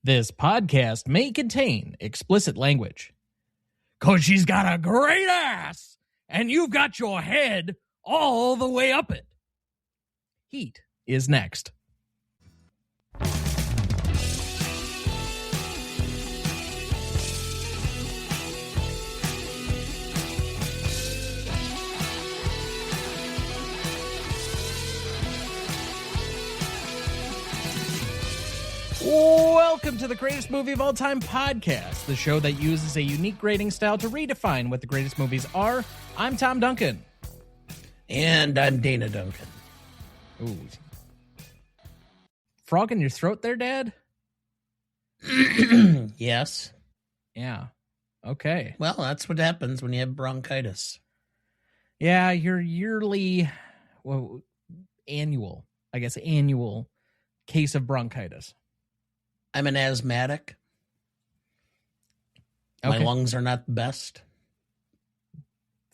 This podcast may contain explicit language. 'Cause she's got a great ass, and you've got your head all the way up it. Heat is next. Welcome to the Greatest Movie of All Time podcast, the show that uses a unique grading style to redefine what the greatest movies are. I'm Tom Duncan. And I'm Dana Duncan. Ooh. Frog in your throat there, Dad? Yes. Yeah. Okay. Well, that's what happens when you have bronchitis. Yeah, your yearly, annual case of bronchitis. I'm an asthmatic. Okay. My lungs are not the best.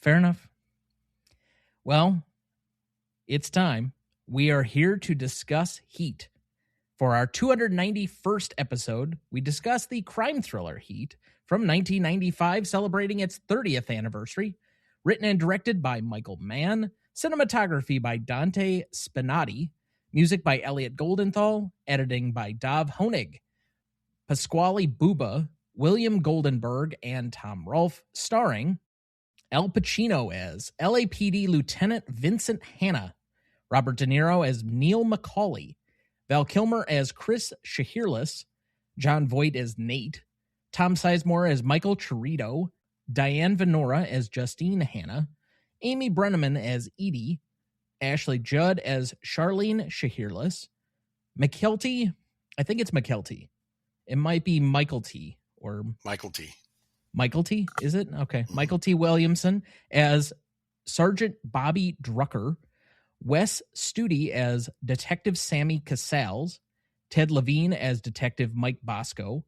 Fair enough. Well, it's time. We are here to discuss Heat. For our 291st episode, we discuss the crime thriller Heat from 1995, celebrating its 30th anniversary. Written and directed by Michael Mann, cinematography by Dante Spinati, music by Elliot Goldenthal, editing by Dov Honig, Pasquale Buba, William Goldenberg, and Tom Rolfe, starring Al Pacino as LAPD Lieutenant Vincent Hanna, Robert De Niro as Neil McCauley, Val Kilmer as Chris Shahirless, John Voight as Nate, Tom Sizemore as Michael Chirito, Diane Venora as Justine Hanna, Amy Brenneman as Edie, Ashley Judd as Charlene Shahirless, McKelty, I think it's McKelty. It might be Michael T. or Michael T. Michael T. Is it? Okay. Michael T. Williamson as Sergeant Bobby Drucker, Wes Studi as Detective Sammy Casals, Ted Levine as Detective Mike Bosco,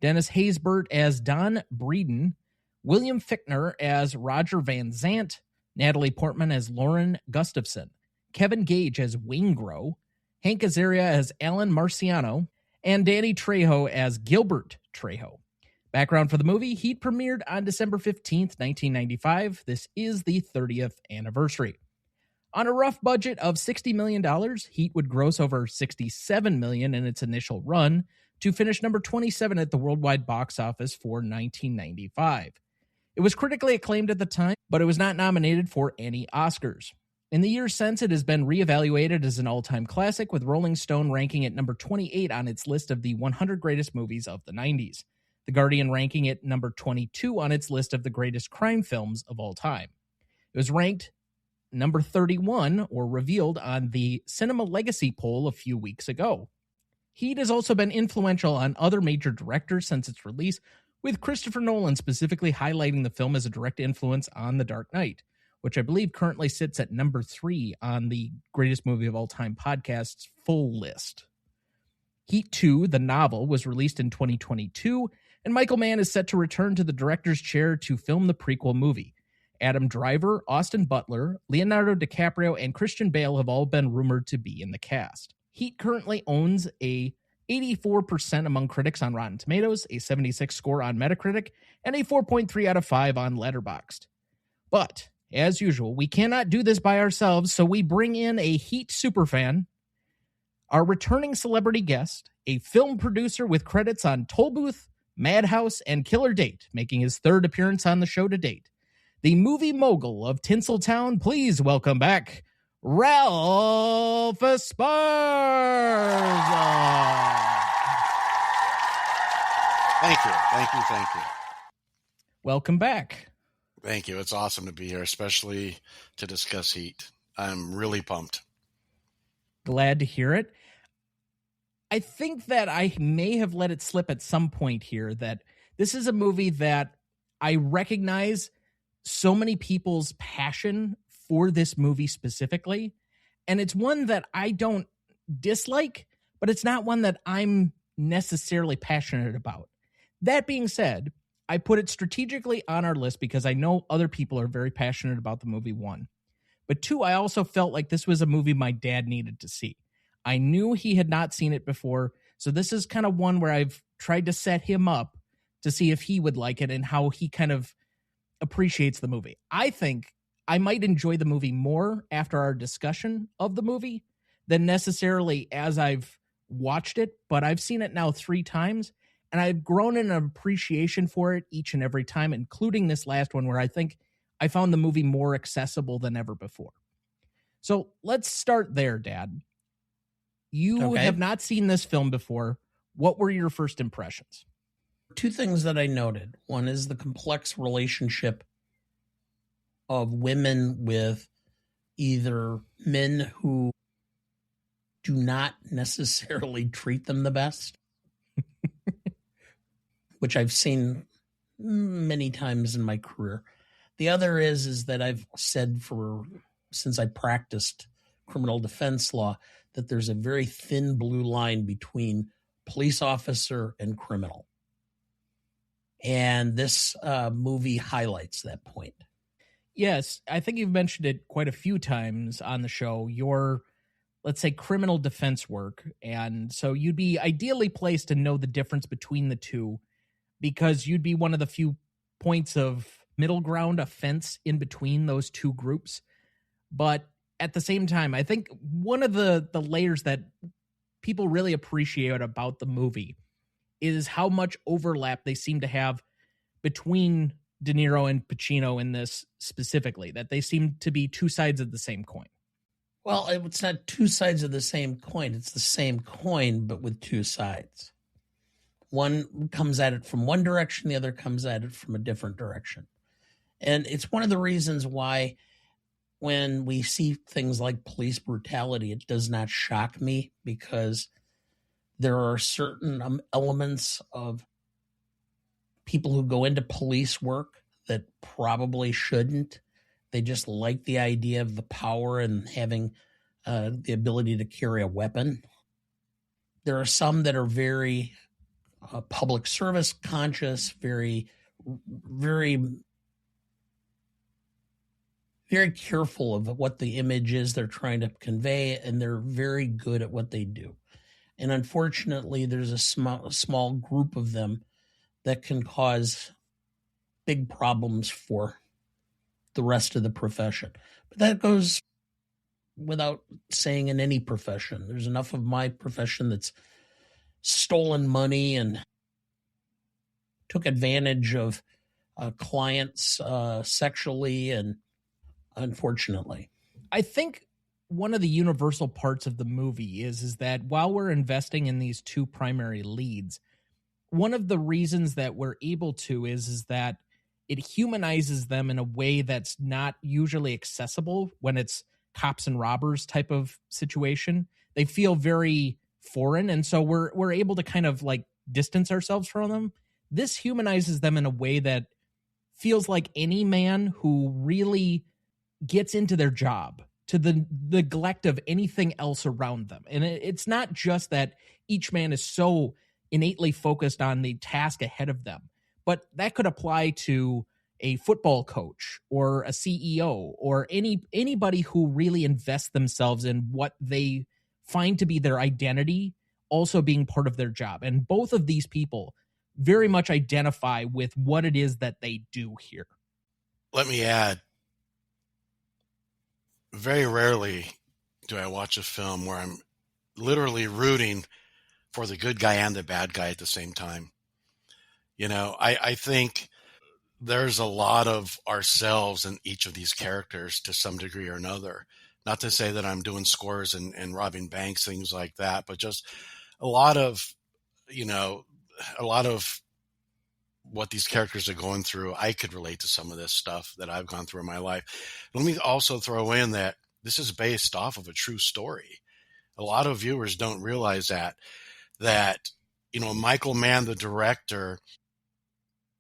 Dennis Haysbert as Don Breeden, William Fichtner as Roger Van Zant, Natalie Portman as Lauren Gustafson, Kevin Gage as Waingro, Hank Azaria as Alan Marciano, and Danny Trejo as Gilbert Trejo. Background for the movie: Heat premiered on December 15th, 1995. This is the 30th anniversary. On a rough budget of $60 million, Heat would gross over $67 million in its initial run to finish number 27 at the worldwide box office for 1995. It was critically acclaimed at the time, but it was not nominated for any Oscars. In the years since, it has been reevaluated as an all-time classic, with Rolling Stone ranking it number 28 on its list of the 100 greatest movies of the 90s. The Guardian ranking it number 22 on its list of the greatest crime films of all time. It was ranked number 31, or revealed, on the Cinema Legacy poll a few weeks ago. Heat has also been influential on other major directors since its release, with Christopher Nolan specifically highlighting the film as a direct influence on The Dark Knight, which I believe currently sits at number 3 on the Greatest Movie of All Time podcast's full list. Heat 2, the novel, was released in 2022, and Michael Mann is set to return to the director's chair to film the prequel movie. Adam Driver, Austin Butler, Leonardo DiCaprio, and Christian Bale have all been rumored to be in the cast. Heat currently owns a 84% among critics on Rotten Tomatoes, a 76 score on Metacritic, and a 4.3 out of 5 on Letterboxd. But as usual, we cannot do this by ourselves, so we bring in a Heat superfan, our returning celebrity guest, a film producer with credits on Tollbooth, Madhouse, and Killer Date, making his third appearance on the show to date. The movie mogul of Tinseltown, please welcome back Ralph Esparza. Thank you. Welcome back. Thank you. It's awesome to be here, especially to discuss Heat. I'm really pumped. Glad to hear it. I think that I may have let it slip at some point here that this is a movie that I recognize so many people's passion for this movie specifically. And it's one that I don't dislike, but it's not one that I'm necessarily passionate about. That being said, I put it strategically on our list because I know other people are very passionate about the movie, one. But two, I also felt like this was a movie my dad needed to see. I knew he had not seen it before, so this is kind of one where I've tried to set him up to see if he would like it and how he kind of appreciates the movie. I think I might enjoy the movie more after our discussion of the movie than necessarily as I've watched it, but I've seen it now 3 times and I've grown in an appreciation for it each and every time, including this last one where I think I found the movie more accessible than ever before. So let's start there, Dad. You have not seen this film before. What were your first impressions? 2 things that I noted. One is the complex relationship of women with either men who do not necessarily treat them the best, which I've seen many times in my career. The other is that I've said since I practiced criminal defense law that there's a very thin blue line between police officer and criminal. And this movie highlights that point. Yes, I think you've mentioned it quite a few times on the show, your, let's say, criminal defense work. And so you'd be ideally placed to know the difference between the two because you'd be one of the few points of middle ground, a fence in between those two groups. But at the same time, I think one of the layers that people really appreciate about the movie is how much overlap they seem to have between De Niro and Pacino in this specifically, that they seem to be 2 sides of the same coin. Well, it's not 2 sides of the same coin. It's the same coin, but with 2 sides. One comes at it from one direction, the other comes at it from a different direction. And it's one of the reasons why when we see things like police brutality, it does not shock me because there are certain elements of people who go into police work that probably shouldn't. They just like the idea of the power and having the ability to carry a weapon. There are some that are very public service conscious, very, very, very careful of what the image is they're trying to convey, and they're very good at what they do. And unfortunately, there's a small group of them that can cause big problems for the rest of the profession. But that goes without saying in any profession. There's enough of my profession that's stolen money and took advantage of clients sexually, and unfortunately. I think one of the universal parts of the movie is that while we're investing in these 2 primary leads, one of the reasons that we're able to is that it humanizes them in a way that's not usually accessible when it's cops and robbers type of situation. They feel very foreign, and so we're able to kind of like distance ourselves from them. This humanizes them in a way that feels like any man who really gets into their job to the neglect of anything else around them. And it's not just that each man is so innately focused on the task ahead of them, but that could apply to a football coach or a CEO or anybody who really invests themselves in what they find to be their identity, also being part of their job. And both of these people very much identify with what it is that they do here. Let me add, very rarely do I watch a film where I'm literally rooting for the good guy and the bad guy at the same time. You know, I think there's a lot of ourselves in each of these characters to some degree or another. Not to say that I'm doing scores and robbing banks, things like that, but just a lot of what these characters are going through. I could relate to some of this stuff that I've gone through in my life. Let me also throw in that this is based off of a true story. A lot of viewers don't realize that, you know, Michael Mann, the director,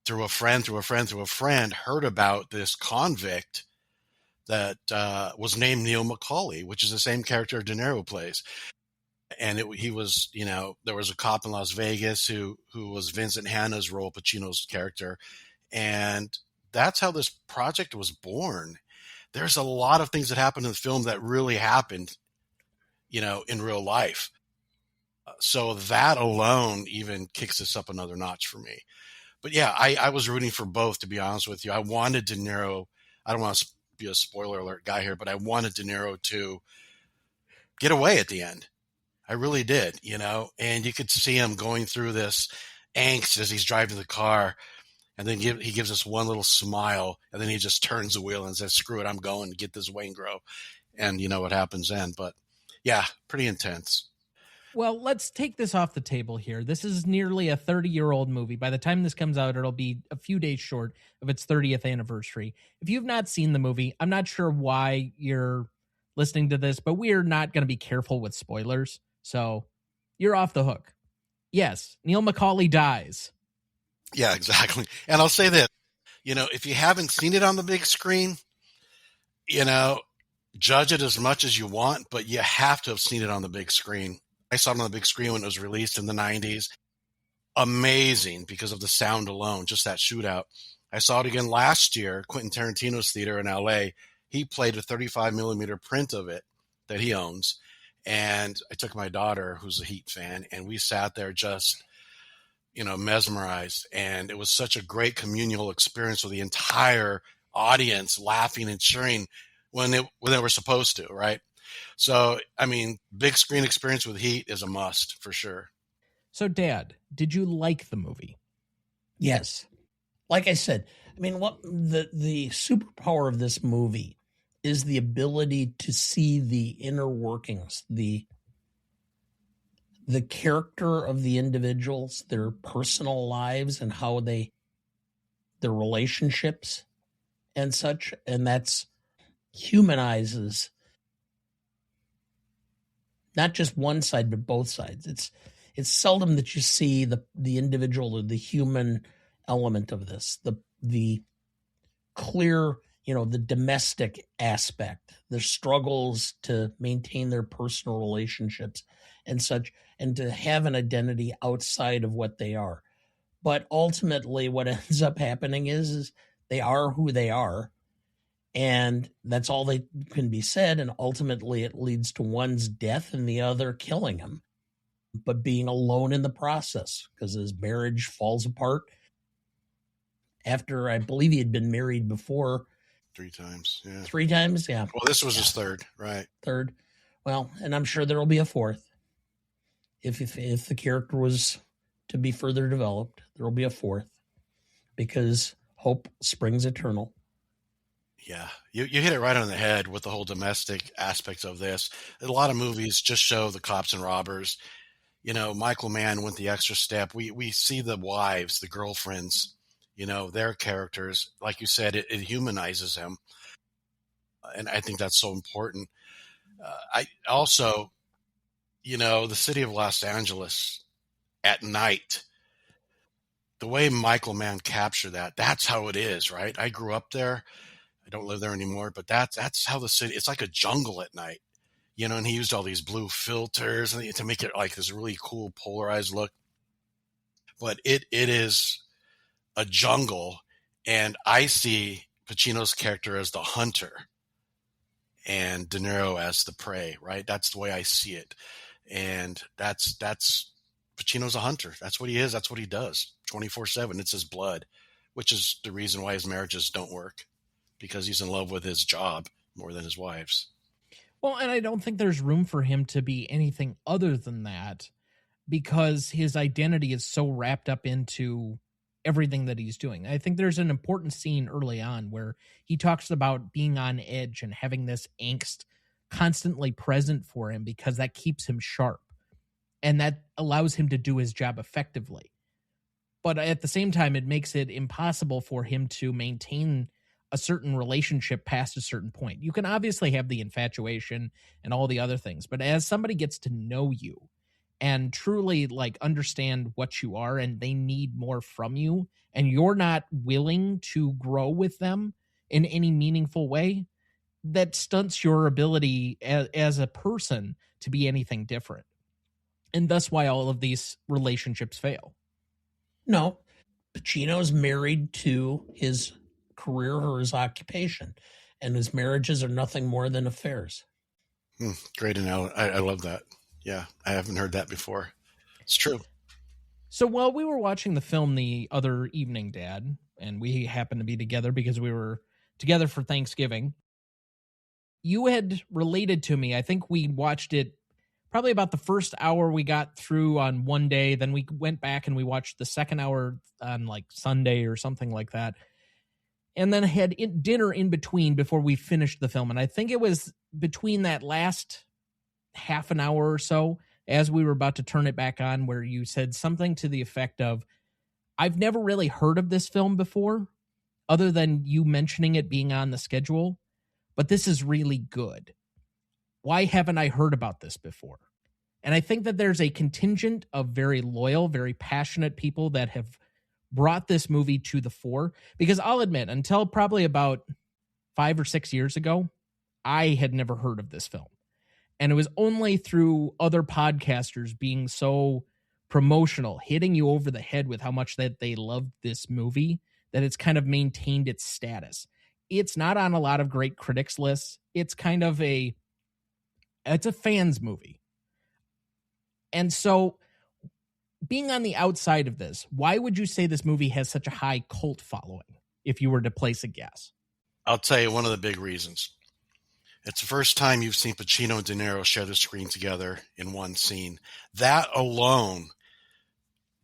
through a friend, heard about this convict that was named Neil McCauley, which is the same character De Niro plays. And he was, you know, there was a cop in Las Vegas who was Vincent Hanna's role, Pacino's character. And that's how this project was born. There's a lot of things that happened in the film that really happened, you know, in real life. So that alone even kicks this up another notch for me. But yeah, I was rooting for both, to be honest with you. I wanted De Niro. I don't want to be a spoiler alert guy here, but I wanted De Niro to get away at the end. I really did, and you could see him going through this angst as he's driving the car. And then he gives us one little smile, and then he just turns the wheel and says, screw it, I'm going to get this Waingro. And you know what happens then. But yeah, pretty intense. Well, let's take this off the table here. This is nearly a 30-year-old movie. By the time this comes out, it'll be a few days short of its 30th anniversary. If you've not seen the movie, I'm not sure why you're listening to this, but we're not going to be careful with spoilers. So you're off the hook. Yes, Neil McCauley dies. Yeah, exactly. And I'll say this, if you haven't seen it on the big screen, judge it as much as you want, but you have to have seen it on the big screen. I saw it on the big screen when it was released in the 90s. Amazing because of the sound alone, just that shootout. I saw it again last year, Quentin Tarantino's theater in LA. He played a 35 millimeter print of it that he owns. And I took my daughter, who's a Heat fan, and we sat there just mesmerized. And it was such a great communal experience with the entire audience laughing and cheering when they were supposed to, right? So, big screen experience with Heat is a must for sure. So, Dad, did you like the movie? Yes. Like I said, what the superpower of this movie is the ability to see the inner workings, the character of the individuals, their personal lives and how their relationships and such. And that's humanizes not just one side, but both sides. It's seldom that you see the individual or the human element of this, the clear, the domestic aspect, the struggles to maintain their personal relationships and such, and to have an identity outside of what they are. But ultimately what ends up happening is they are who they are. And that's all they can be said. And ultimately it leads to one's death and the other killing him, but being alone in the process because his marriage falls apart after I believe he had been married before. 3 times. Yeah. 3 times. Yeah. Well, this was his third, right? Third. Well, and I'm sure there will be a fourth. If the character was to be further developed, there will be a fourth because hope springs eternal. Yeah, you hit it right on the head with the whole domestic aspects of this. A lot of movies just show the cops and robbers. Michael Mann went the extra step. We see the wives, the girlfriends, their characters. Like you said, it humanizes them. And I think that's so important. I also, the city of Los Angeles at night, the way Michael Mann captured that's how it is, right? I grew up there. I don't live there anymore, but that's how the city, it's like a jungle at night, and he used all these blue filters to make it like this really cool polarized look. But it is a jungle, and I see Pacino's character as the hunter and De Niro as the prey, right? That's the way I see it. And that's Pacino's a hunter. That's what he is. That's what he does 24/7. It's his blood, which is the reason why his marriages don't work. Because he's in love with his job more than his wife's. Well, and I don't think there's room for him to be anything other than that because his identity is so wrapped up into everything that he's doing. I think there's an important scene early on where he talks about being on edge and having this angst constantly present for him because that keeps him sharp and that allows him to do his job effectively. But at the same time, it makes it impossible for him to maintain a certain relationship past a certain point. You can obviously have the infatuation and all the other things, but as somebody gets to know you and truly understand what you are and they need more from you and you're not willing to grow with them in any meaningful way, that stunts your ability as a person to be anything different. And that's why all of these relationships fail. No, Pacino's married to his career or his occupation, and his marriages are nothing more than affairs. Great analogy. I love that. Yeah, I haven't heard that before. It's true. So while we were watching the film the other evening, Dad, and we happened to be together because we were together for Thanksgiving, you had related to me, I think we watched it probably about the first hour we got through on one day. Then we went back and we watched the second hour on like Sunday or something like that. And then had dinner in between before we finished the film. And I think it was between that last half an hour or so, as we were about to turn it back on, where you said something to the effect of, I've never really heard of this film before, other than you mentioning it being on the schedule, but this is really good. Why haven't I heard about this before? And I think that there's a contingent of very loyal, very passionate people that have brought this movie to the fore, because I'll admit, until probably about 5 or 6 years ago, I had never heard of this film. And it was only through other podcasters being so promotional, hitting you over the head with how much that they loved this movie, that it's kind of maintained its status. It's not on a lot of great critics lists. It's kind of it's a fans movie. And so, being on the outside of this, why would you say this movie has such a high cult following, if you were to place a guess? I'll tell you one of the big reasons. It's the first time you've seen Pacino and De Niro share the screen together in one scene. That alone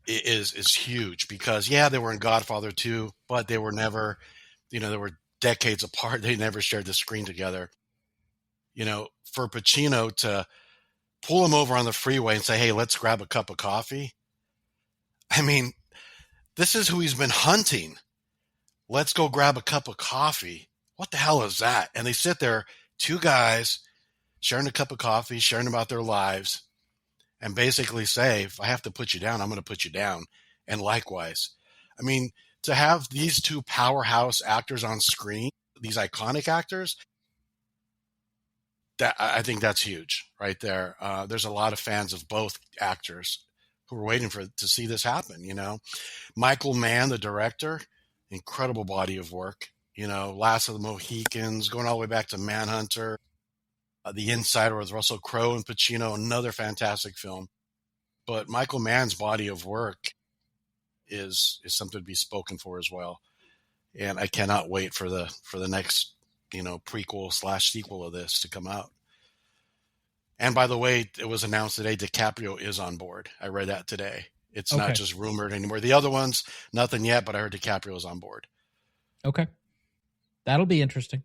is huge, because, yeah, they were in Godfather 2, but they were never, they were decades apart. They never shared the screen together. For Pacino to pull him over on the freeway and say, hey, let's grab a cup of coffee. I mean, this is who he's been hunting. Let's go grab a cup of coffee. What the hell is that? And they sit there, two guys sharing a cup of coffee, sharing about their lives, and basically say, if I have to put you down, I'm going to put you down. And likewise. I mean, to have these two powerhouse actors on screen, these iconic actors, I think that's huge right there. There's a lot of fans of both actors who were waiting to see this happen. Michael Mann, the director, incredible body of work. Last of the Mohicans, going all the way back to Manhunter, The Insider with Russell Crowe and Pacino, another fantastic film. But Michael Mann's body of work is something to be spoken for as well. And I cannot wait for the next prequel / sequel of this to come out. And by the way, it was announced today DiCaprio is on board. I read that today. It's not just rumored anymore. The other ones, nothing yet, but I heard DiCaprio is on board. Okay. That'll be interesting.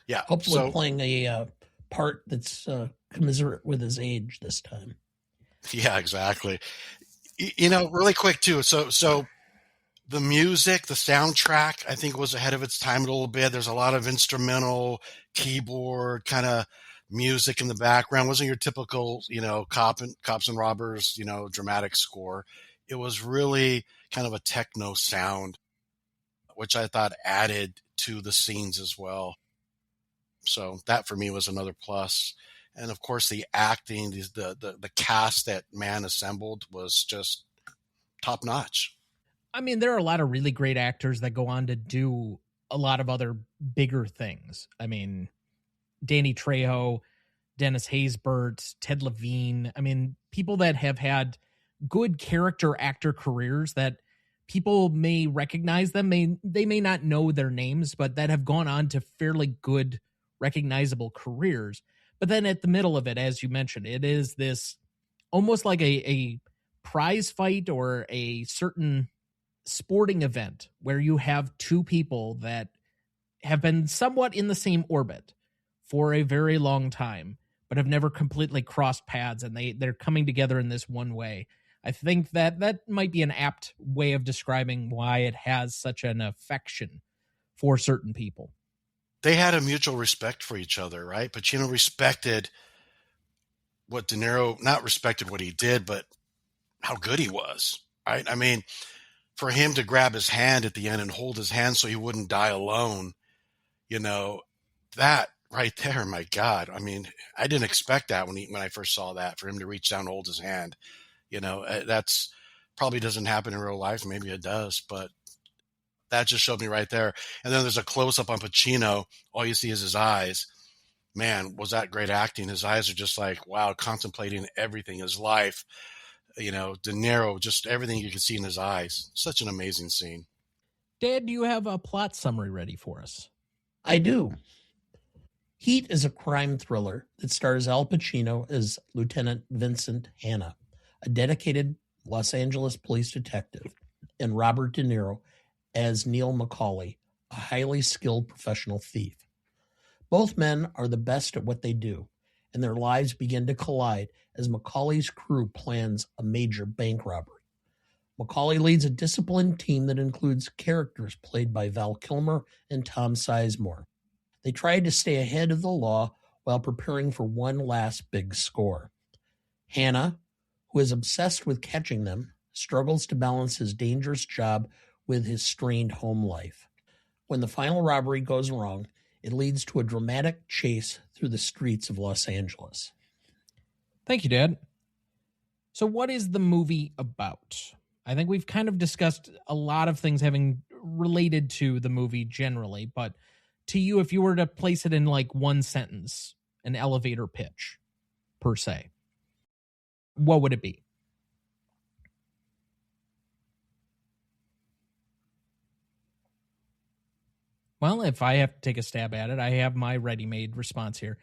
Yeah. Hopefully playing a part that's commiserate with his age this time. Yeah, exactly. Really quick too. So the music, the soundtrack, I think was ahead of its time a little bit. There's a lot of instrumental keyboard kind of music in the background. It wasn't your typical, cops and robbers, dramatic score. It was really kind of a techno sound, which I thought added to the scenes as well. So that for me was another plus. And of course the acting, the cast that Mann assembled was just top notch. I mean, there are a lot of really great actors that go on to do a lot of other bigger things. I mean, Danny Trejo, Dennis Haysbert, Ted Levine. I mean, people that have had good character actor careers that people may recognize them. They may not know their names, but that have gone on to fairly good, recognizable careers. But then at the middle of it, as you mentioned, it is this almost like a prize fight or a certain sporting event where you have two people that have been somewhat in the same orbit for a very long time, but have never completely crossed paths, and they're coming together in this one way. I think that might be an apt way of describing why it has such an affection for certain people. They had a mutual respect for each other, right? Pacino respected what De Niro, not respected what he did, but how good he was, right? I mean, for him to grab his hand at the end and hold his hand so he wouldn't die alone, that right there, my God. I mean, I didn't expect that when I first saw that, for him to reach down and hold his hand. That's probably doesn't happen in real life. Maybe it does, but that just showed me right there. And then there's a close up on Pacino. All you see is his eyes. Man, was that great acting. His eyes are just like, wow, contemplating everything, his life, De Niro, just everything you can see in his eyes. Such an amazing scene. Dad, do you have a plot summary ready for us? I do. Heat is a crime thriller that stars Al Pacino as Lieutenant Vincent Hanna, a dedicated Los Angeles police detective, and Robert De Niro as Neil McCauley, a highly skilled professional thief. Both men are the best at what they do, and their lives begin to collide as McCauley's crew plans a major bank robbery. McCauley leads a disciplined team that includes characters played by Val Kilmer and Tom Sizemore. They try to stay ahead of the law while preparing for one last big score. Hanna, who is obsessed with catching them, struggles to balance his dangerous job with his strained home life. When the final robbery goes wrong, it leads to a dramatic chase through the streets of Los Angeles. Thank you, Dad. So what is the movie about? I think we've kind of discussed a lot of things having related to the movie generally, but to you, if you were to place it in like one sentence, an elevator pitch per se, what would it be? Well, if I have to take a stab at it, I have my ready-made response here.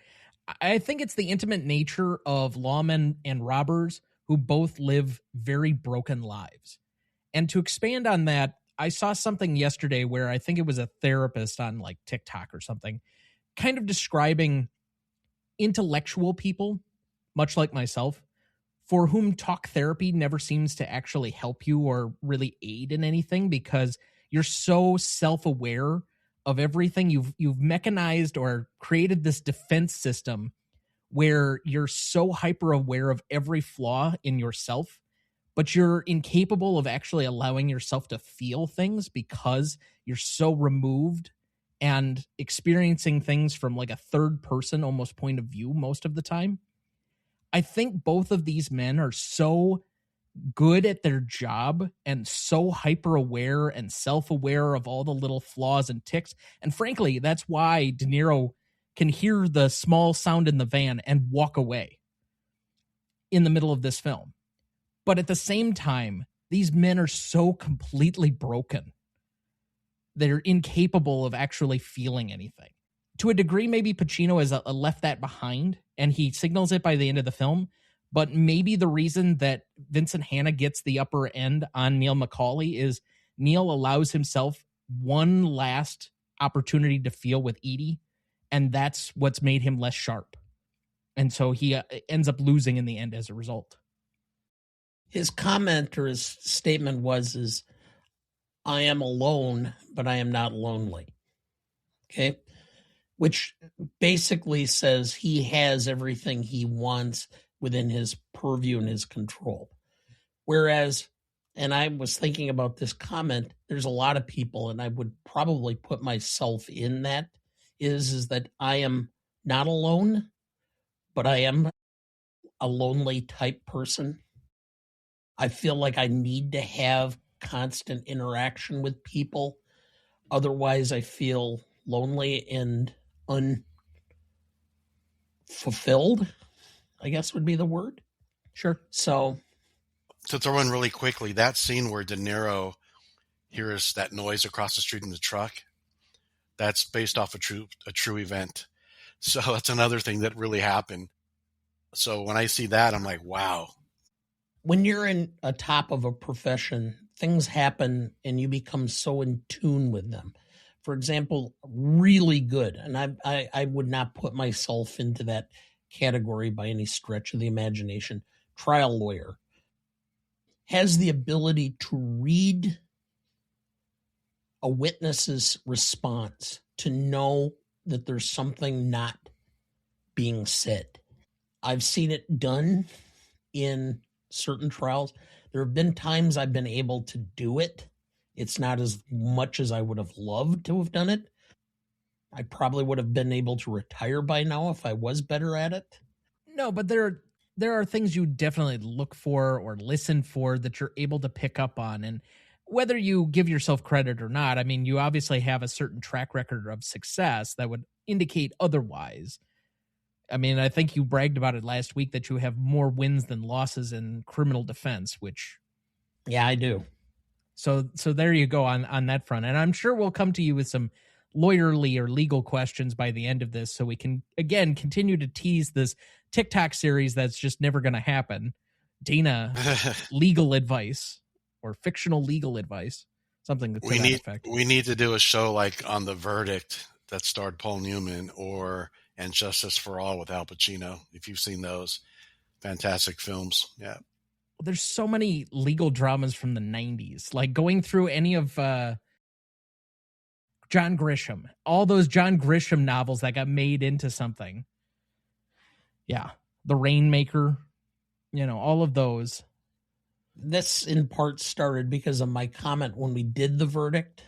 I think it's the intimate nature of lawmen and robbers who both live very broken lives. And to expand on that, I saw something yesterday where I think it was a therapist on like TikTok or something, kind of describing intellectual people, much like myself, for whom talk therapy never seems to actually help you or really aid in anything because you're so self-aware of everything. You've mechanized or created this defense system where you're so hyper aware of every flaw in yourself, but you're incapable of actually allowing yourself to feel things because you're so removed and experiencing things from like a third person almost point of view most of the time. I think both of these men are so good at their job and so hyper aware and self-aware of all the little flaws and ticks. And frankly, that's why De Niro can hear the small sound in the van and walk away in the middle of this film. But at the same time, these men are so completely broken. They're incapable of actually feeling anything. To a degree, maybe Pacino has left that behind, and he signals it by the end of the film. But maybe the reason that Vincent Hanna gets the upper end on Neil McCauley is Neil allows himself one last opportunity to feel with Edie, and that's what's made him less sharp. And so he ends up losing in the end as a result. His comment or his statement was, I am alone, but I am not lonely. Okay? Which basically says he has everything he wants within his purview and his control. Whereas, and I was thinking about this comment, there's a lot of people, and I would probably put myself in that, is that I am not alone, but I am a lonely type person. I feel like I need to have constant interaction with people. Otherwise, I feel lonely and unfulfilled, I guess would be the word. Sure. So, to throw in really quickly, that scene where De Niro hears that noise across the street in the truck, that's based off a true event. So that's another thing that really happened. So when I see that, I'm like, wow. When you're in a top of a profession, things happen and you become so in tune with them. For example, really good, and I would not put myself into that category by any stretch of the imagination, trial lawyer, has the ability to read a witness's response to know that there's something not being said. I've seen it done in certain trials. There have been times I've been able to do it. It's not as much as I would have loved to have done it. I probably would have been able to retire by now if I was better at it. No, but there are things you definitely look for or listen for that you're able to pick up on. And whether you give yourself credit or not, I mean, you obviously have a certain track record of success that would indicate otherwise. I mean, I think you bragged about it last week that you have more wins than losses in criminal defense, which... Yeah, I do. So there you go on that front. And I'm sure we'll come to you with some lawyerly or legal questions by the end of this, so we can, again, continue to tease this TikTok series that's just never going to happen. Dana, legal advice or fictional legal advice, something to that effect. We need to do a show like on The Verdict that starred Paul Newman, and Justice for All with Al Pacino. If you've seen those, fantastic films. Yeah. There's so many legal dramas from the 90s, like going through any of John Grisham, all those John Grisham novels that got made into something. Yeah. The Rainmaker, all of those. This in part started because of my comment when we did The Verdict.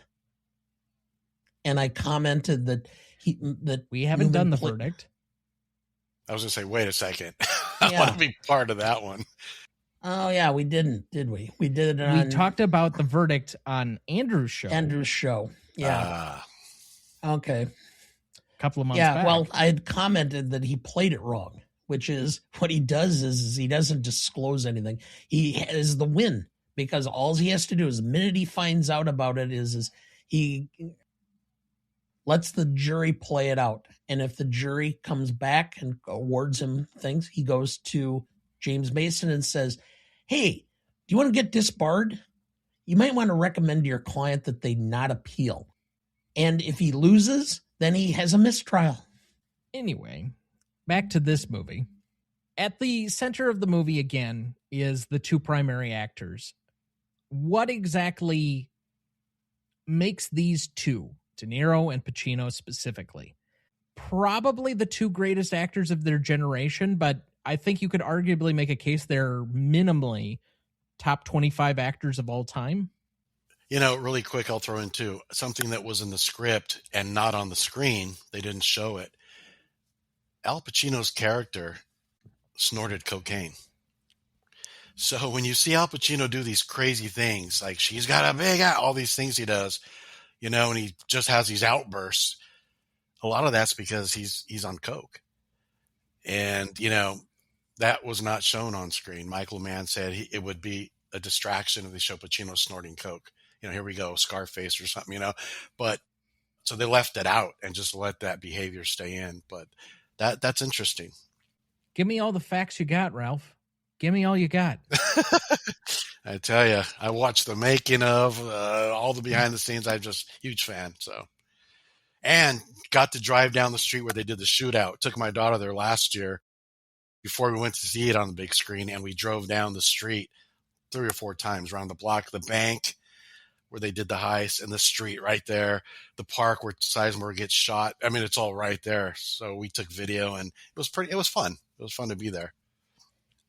And I commented that we haven't done The Verdict. I was going to say, wait a second. I want to be part of that one. Oh, yeah, we didn't, did we? We did it We talked about The Verdict on Andrew's show. Yeah. Okay. A couple of months back. Well, I had commented that he played it wrong, which is what he does is he doesn't disclose anything. He has the win because all he has to do is the minute he finds out about it is he lets the jury play it out. And if the jury comes back and awards him things, he goes to James Mason and says, hey, do you want to get disbarred? You might want to recommend to your client that they not appeal. And if he loses, then he has a mistrial. Anyway, back to this movie. At the center of the movie, again, is the two primary actors. What exactly makes these two, De Niro and Pacino specifically, probably the two greatest actors of their generation, but I think you could arguably make a case they're minimally top 25 actors of all time. Really quick, I'll throw in too, something that was in the script and not on the screen. They didn't show it. Al Pacino's character snorted cocaine. So when you see Al Pacino do these crazy things, like she's got a big, all these things he does, and he just has these outbursts, a lot of that's because he's on coke. And, that was not shown on screen. Michael Mann said it would be a distraction if they show Pacino snorting coke. Here we go, Scarface or something, But so they left it out and just let that behavior stay in. But that's interesting. Give me all the facts you got, Ralph. Give me all you got. I tell you, I watched the making of all the behind the scenes. I'm just huge fan. And got to drive down the street where they did the shootout. Took my daughter there last year before we went to see it on the big screen, and we drove down the street 3 or 4 times around the block, the bank where they did the heist, and the street right there, the park where Sizemore gets shot. I mean, it's all right there. So we took video, and it was fun. It was fun to be there.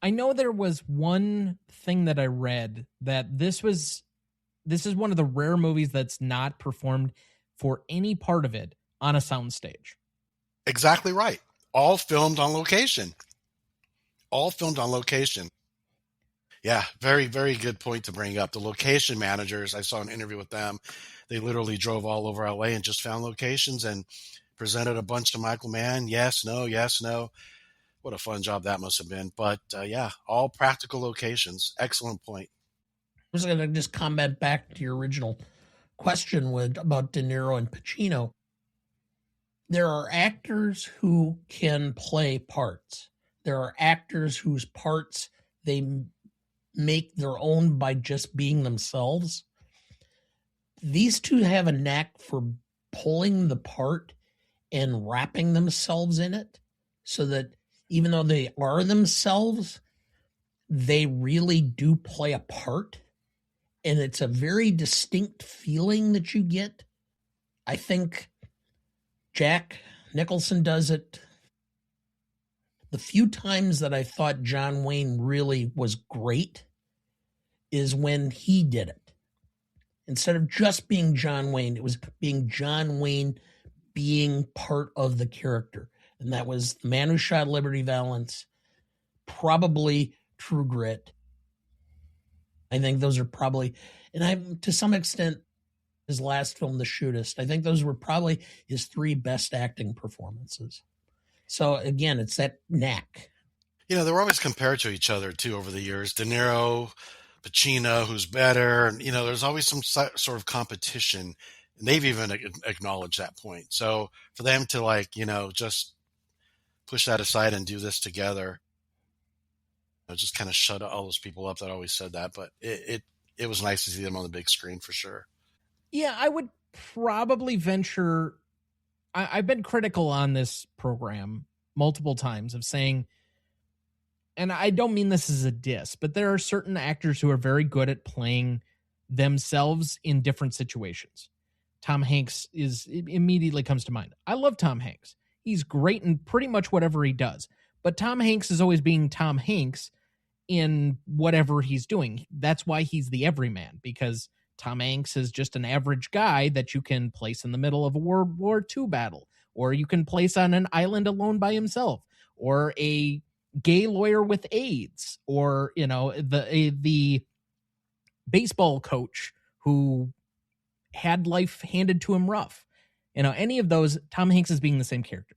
I know there was one thing that I read that this is one of the rare movies that's not performed for any part of it on a soundstage. Exactly right. All filmed on location. Yeah, very, very good point to bring up. The location managers, I saw an interview with them. They literally drove all over LA and just found locations and presented a bunch to Michael Mann. Yes, no. What a fun job that must have been. But yeah, all practical locations. Excellent point. I was going to just comment back to your original question about De Niro and Pacino. There are actors who can play parts. There are actors whose parts they make their own by just being themselves. These two have a knack for pulling the part and wrapping themselves in it so that even though they are themselves, they really do play a part. And it's a very distinct feeling that you get. I think Jack Nicholson does it. The few times that I thought John Wayne really was great is when he did it. Instead of just being John Wayne, it was being John Wayne being part of the character. And that was The Man Who Shot Liberty Valance, probably True Grit. I think those are probably, and to some extent, his last film, The Shootist. I think those were probably his 3 best acting performances. So again, it's that knack. They were always compared to each other too over the years. De Niro, Pacino, who's better. And, there's always some sort of competition. And they've even acknowledged that point. So for them to just push that aside and do this together, just kind of shut all those people up that always said that. But it was nice to see them on the big screen for sure. Yeah, I would probably venture. I've been critical on this program multiple times of saying, and I don't mean this as a diss, but there are certain actors who are very good at playing themselves in different situations. Tom Hanks immediately comes to mind. I love Tom Hanks. He's great in pretty much whatever he does. But Tom Hanks is always being Tom Hanks in whatever he's doing. That's why he's the everyman, because Tom Hanks is just an average guy that you can place in the middle of a World War II battle, or you can place on an island alone by himself, or a gay lawyer with AIDS, or the baseball coach who had life handed to him rough. Any of those, Tom Hanks is being the same character.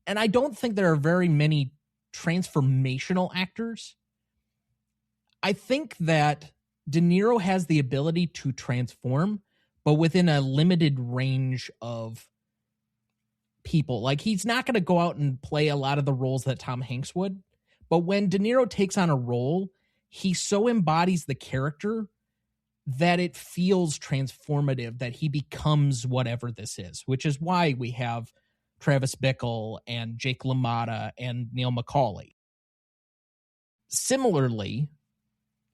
And I don't think there are very many transformational actors. I think that De Niro has the ability to transform, but within a limited range of people. Like, he's not going to go out and play a lot of the roles that Tom Hanks would. But when De Niro takes on a role, he so embodies the character that it feels transformative, that he becomes whatever this is, which is why we have Travis Bickle and Jake LaMotta and Neil McCauley. Similarly,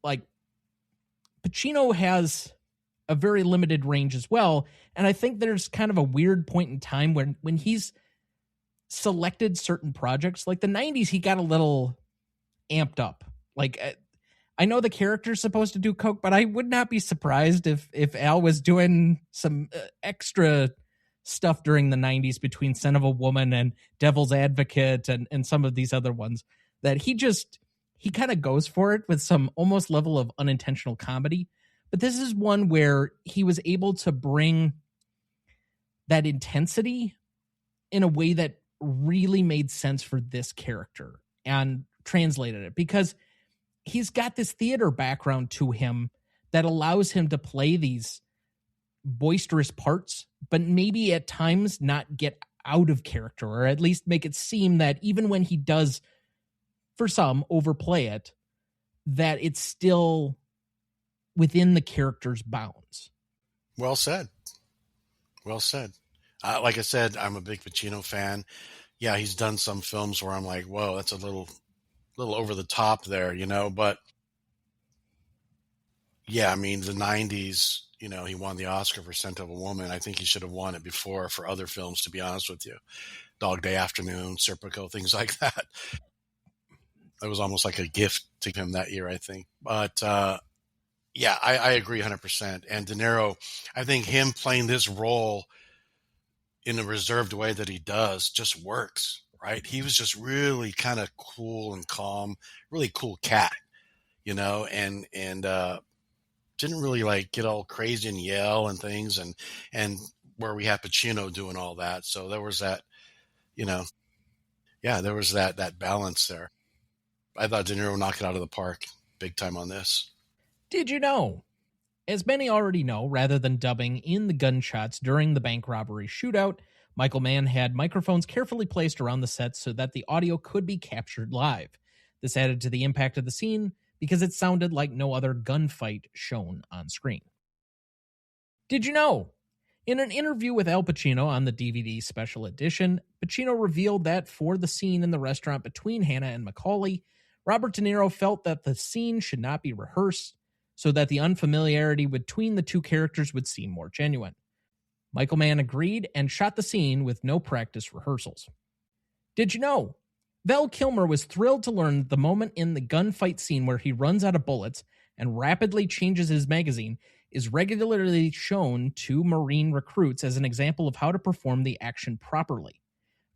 like, Pacino has a very limited range as well, and I think there's kind of a weird point in time when he's selected certain projects. Like the 90s, he got a little amped up. Like, I know the character's supposed to do coke, but I would not be surprised if Al was doing some extra stuff during the 90s between Son of a Woman and Devil's Advocate and some of these other ones, that he kind of goes for it with some almost level of unintentional comedy. But this is one where he was able to bring that intensity in a way that really made sense for this character and translated it, because he's got this theater background to him that allows him to play these boisterous parts, but maybe at times not get out of character, or at least make it seem that even when he does, for some, overplay it, that it's still within the character's bounds. Well said. Well said. Like I said, I'm a big Pacino fan. Yeah, he's done some films where I'm like, whoa, that's a little over the top there, but yeah, I mean, the 90s, he won the Oscar for Scent of a Woman. I think he should have won it before for other films, to be honest with you. Dog Day Afternoon, Serpico, things like that. It was almost like a gift to him that year, I think. But yeah, I agree 100%. And De Niro, I think him playing this role in a reserved way that he does just works, right? He was just really kind of cool and calm, really cool cat, and didn't really get all crazy and yell and things, and where we had Pacino doing all that. So there was that, there was that balance there. I thought De Niro knocked it out of the park big time on this. Did you know? As many already know, rather than dubbing in the gunshots during the bank robbery shootout, Michael Mann had microphones carefully placed around the set so that the audio could be captured live. This added to the impact of the scene because it sounded like no other gunfight shown on screen. Did you know? In an interview with Al Pacino on the DVD special edition, Pacino revealed that for the scene in the restaurant between Hanna and McCauley, Robert De Niro felt that the scene should not be rehearsed so that the unfamiliarity between the two characters would seem more genuine. Michael Mann agreed and shot the scene with no practice rehearsals. Did you know? Val Kilmer was thrilled to learn the moment in the gunfight scene where he runs out of bullets and rapidly changes his magazine is regularly shown to Marine recruits as an example of how to perform the action properly.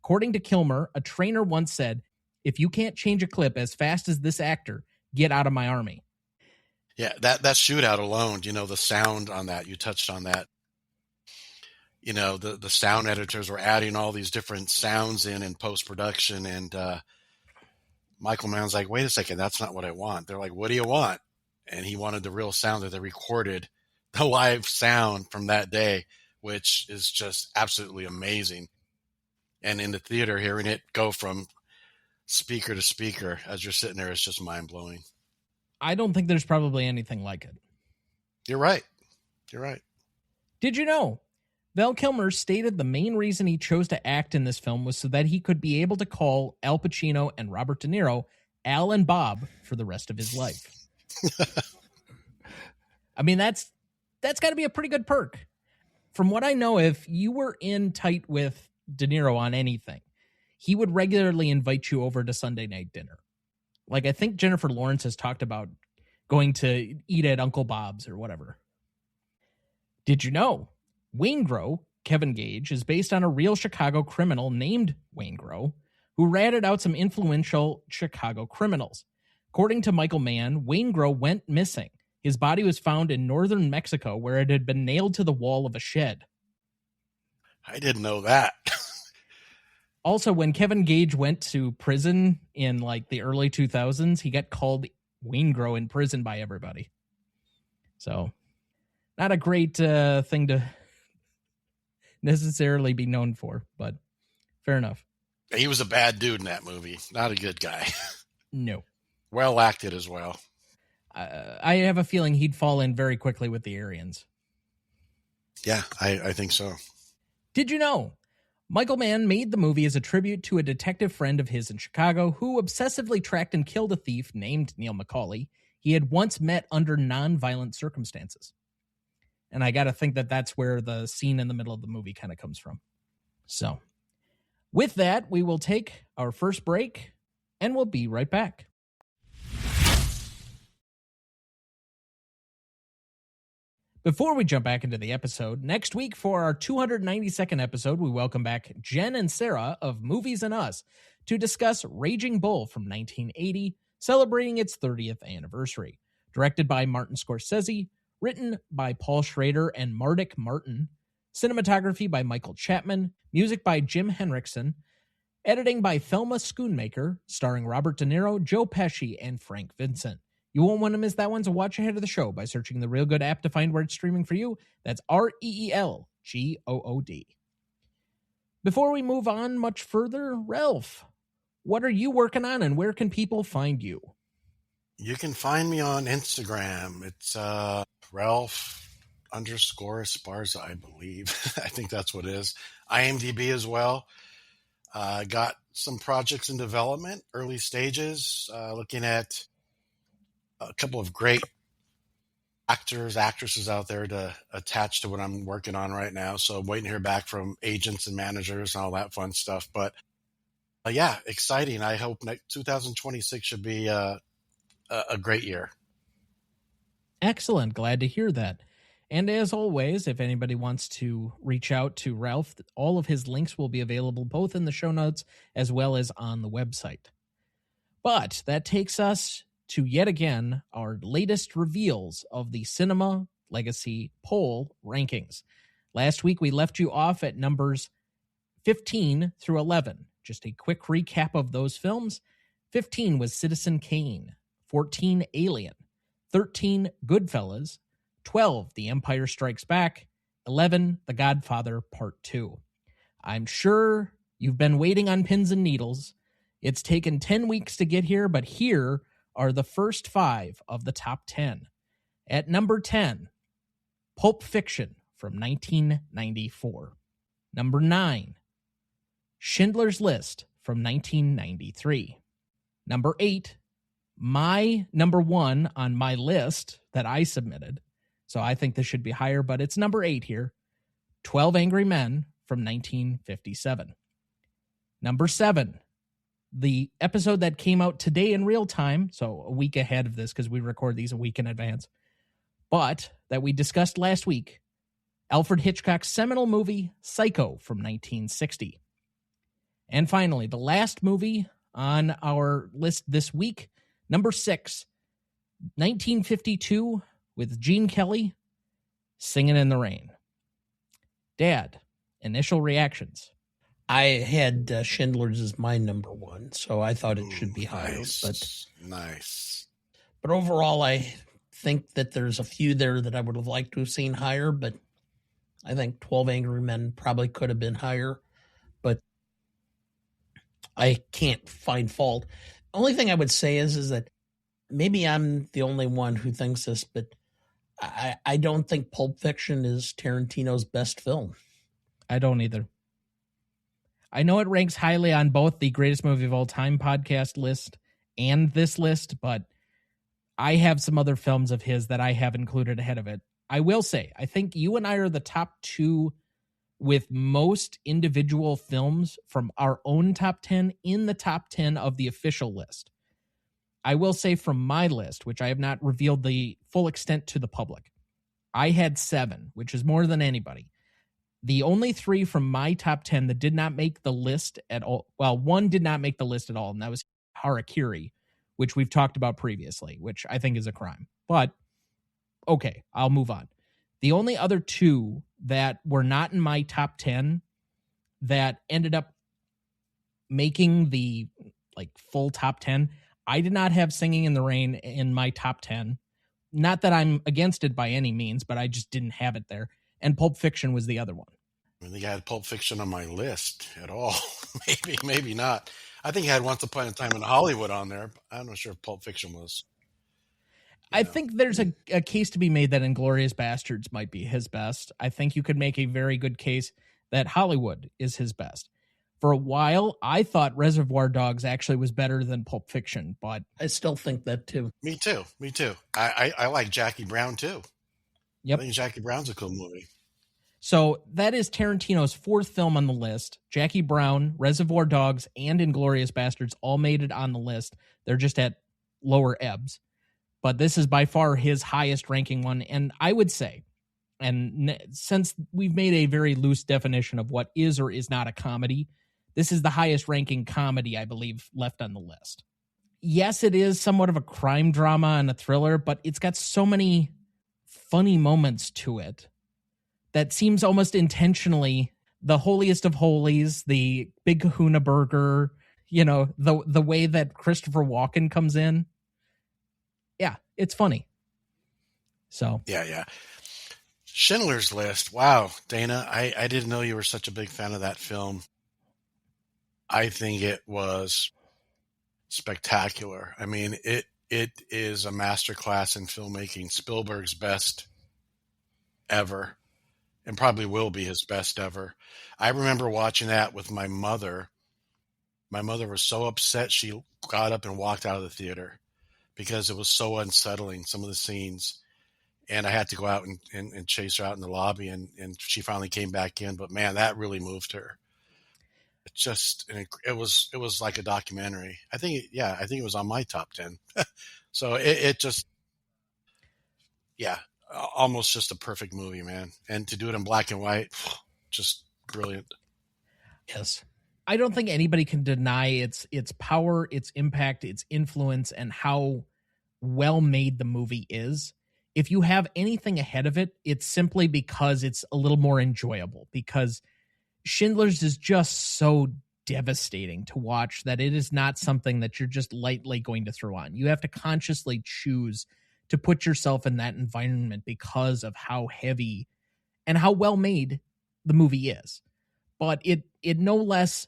According to Kilmer, a trainer once said, "If you can't change a clip as fast as this actor, get out of my army." Yeah, that shootout alone, the sound on that, you touched on that. the sound editors were adding all these different sounds in post-production, and Michael Mann's like, wait a second, that's not what I want. They're like, what do you want? And he wanted the real sound that they recorded, the live sound from that day, which is just absolutely amazing. And in the theater, hearing it go from speaker to speaker as you're sitting there is just mind-blowing. I don't think there's probably anything like it. You're right. You're right. Did you know? Val Kilmer stated the main reason he chose to act in this film was so that he could be able to call Al Pacino and Robert De Niro Al and Bob for the rest of his life. I mean, that's got to be a pretty good perk. From what I know, if you were in tight with De Niro on anything, he would regularly invite you over to Sunday night dinner. Like, I think Jennifer Lawrence has talked about going to eat at Uncle Bob's or whatever. Did you know? Waingro, Kevin Gage, is based on a real Chicago criminal named Waingro, who ratted out some influential Chicago criminals. According to Michael Mann, Waingro went missing. His body was found in northern Mexico, where it had been nailed to the wall of a shed. I didn't know that. Also, when Kevin Gage went to prison in like the early 2000s, he got called Waingro in prison by everybody. So, not a great thing to necessarily be known for, but fair enough. He was a bad dude in that movie. Not a good guy. No. Well acted as well. I have a feeling he'd fall in very quickly with the Aryans. Yeah, I think so. Did you know? Michael Mann made the movie as a tribute to a detective friend of his in Chicago who obsessively tracked and killed a thief named Neil McCauley he had once met under non-violent circumstances. And I got to think that that's where the scene in the middle of the movie kind of comes from. So, with that, we will take our first break, and we'll be right back. Before we jump back into the episode, next week for our 292nd episode, we welcome back Jen and Sarah of Movies and Us to discuss Raging Bull from 1980, celebrating its 30th anniversary. Directed by Martin Scorsese, written by Paul Schrader and Mardik Martin, cinematography by Michael Chapman, music by Jim Henriksen, editing by Thelma Schoonmaker, starring Robert De Niro, Joe Pesci, and Frank Vincent. You won't want to miss that one, so watch ahead of the show by searching the Real Good app to find where it's streaming for you. That's REELGOOD. Before we move on much further, Ralph, what are you working on and where can people find you? You can find me on Instagram. It's Ralph_Esparza, I believe. I think that's what it is. IMDb as well. Got some projects in development, early stages, looking at a couple of great actors, actresses out there to attach to what I'm working on right now. So I'm waiting to hear back from agents and managers and all that fun stuff. But yeah, exciting. I hope 2026 should be a great year. Excellent. Glad to hear that. And as always, if anybody wants to reach out to Ralph, all of his links will be available both in the show notes as well as on the website. But that takes us to yet again our latest reveals of the Cinema Legacy poll rankings. Last week we left you off at numbers 15 through 11. Just a quick recap of those films. 15 was Citizen Kane, 14 Alien, 13 Goodfellas, 12 The Empire Strikes Back, 11 The Godfather Part 2. I'm sure you've been waiting on pins and needles. It's taken 10 weeks to get here, but here are the first 5 of the top 10. At number 10, Pulp Fiction from 1994. Number 9, Schindler's List from 1993. Number 8, my number 1 on my list that I submitted. So I think this should be higher, but it's number 8 here. 12 Angry Men from 1957. Number 7, the episode that came out today in real time, so a week ahead of this because we record these a week in advance, but that we discussed last week, Alfred Hitchcock's seminal movie, Psycho from 1960. And finally, the last movie on our list this week, number 6, 1952 with Gene Kelly, Singin' in the Rain. Dad, Initial reactions. I had Schindler's as my number one, so I thought it should be higher. Nice. But overall, I think that there's a few there that I would have liked to have seen higher, but I think 12 Angry Men probably could have been higher, but I can't find fault. Only thing I would say is that maybe I'm the only one who thinks this, but I don't think Pulp Fiction is Tarantino's best film. I don't either. I know it ranks highly on both the Greatest Movie of All Time podcast list and this list, but I have some other films of his that I have included ahead of it. I will say, I think you and I are the top two with most individual films from our own top 10 in the top 10 of the official list. I will say from my list, which I have not revealed the full extent to the public, I had 7, which is more than anybody. The only 3 from my top 10 that did not make the list at all, well, one did not make the list at all, and that was Harakiri, which we've talked about previously, which I think is a crime. But, okay, I'll move on. The only other 2 that were not in my top 10 that ended up making the full top 10, I did not have Singing in the Rain in my top 10. Not that I'm against it by any means, but I just didn't have it there. And Pulp Fiction was the other one. I don't think I had Pulp Fiction on my list at all. maybe not. I think I had Once Upon a Time in Hollywood on there. But I'm not sure if Pulp Fiction was. I think there's a case to be made that Inglourious Bastards might be his best. I think you could make a very good case that Hollywood is his best. For a while, I thought Reservoir Dogs actually was better than Pulp Fiction, but I still think that too. Me too. I like Jackie Brown too. Yep. I think Jackie Brown's a cool movie. So that is Tarantino's 4th film on the list. Jackie Brown, Reservoir Dogs, and Inglourious Bastards all made it on the list. They're just at lower ebbs. But this is by far his highest ranking one. And I would say, and since we've made a very loose definition of what is or is not a comedy, this is the highest ranking comedy, I believe, left on the list. Yes, it is somewhat of a crime drama and a thriller, but it's got so many funny moments to it that seems almost intentionally the holiest of holies, the Big Kahuna Burger, the way that Christopher Walken comes in. Yeah, it's funny. So yeah. Schindler's List. Wow, Dana, I didn't know you were such a big fan of that film. I think it was spectacular. I mean, it is a masterclass in filmmaking. Spielberg's best ever, and probably will be his best ever. I remember watching that with my mother. My mother was so upset she got up and walked out of the theater because it was so unsettling, some of the scenes. And I had to go out and chase her out in the lobby, and she finally came back in. But man, that really moved her. It was like a documentary. I think it was on my top 10. So it just, almost just a perfect movie, man. And to do it in black and white, just brilliant. Yes. I don't think anybody can deny its power, its impact, its influence, and how well made the movie is. If you have anything ahead of it, it's simply because it's a little more enjoyable, because Schindler's is just so devastating to watch that it is not something that you're just lightly going to throw on. You have to consciously choose to put yourself in that environment because of how heavy and how well made the movie is. But it no less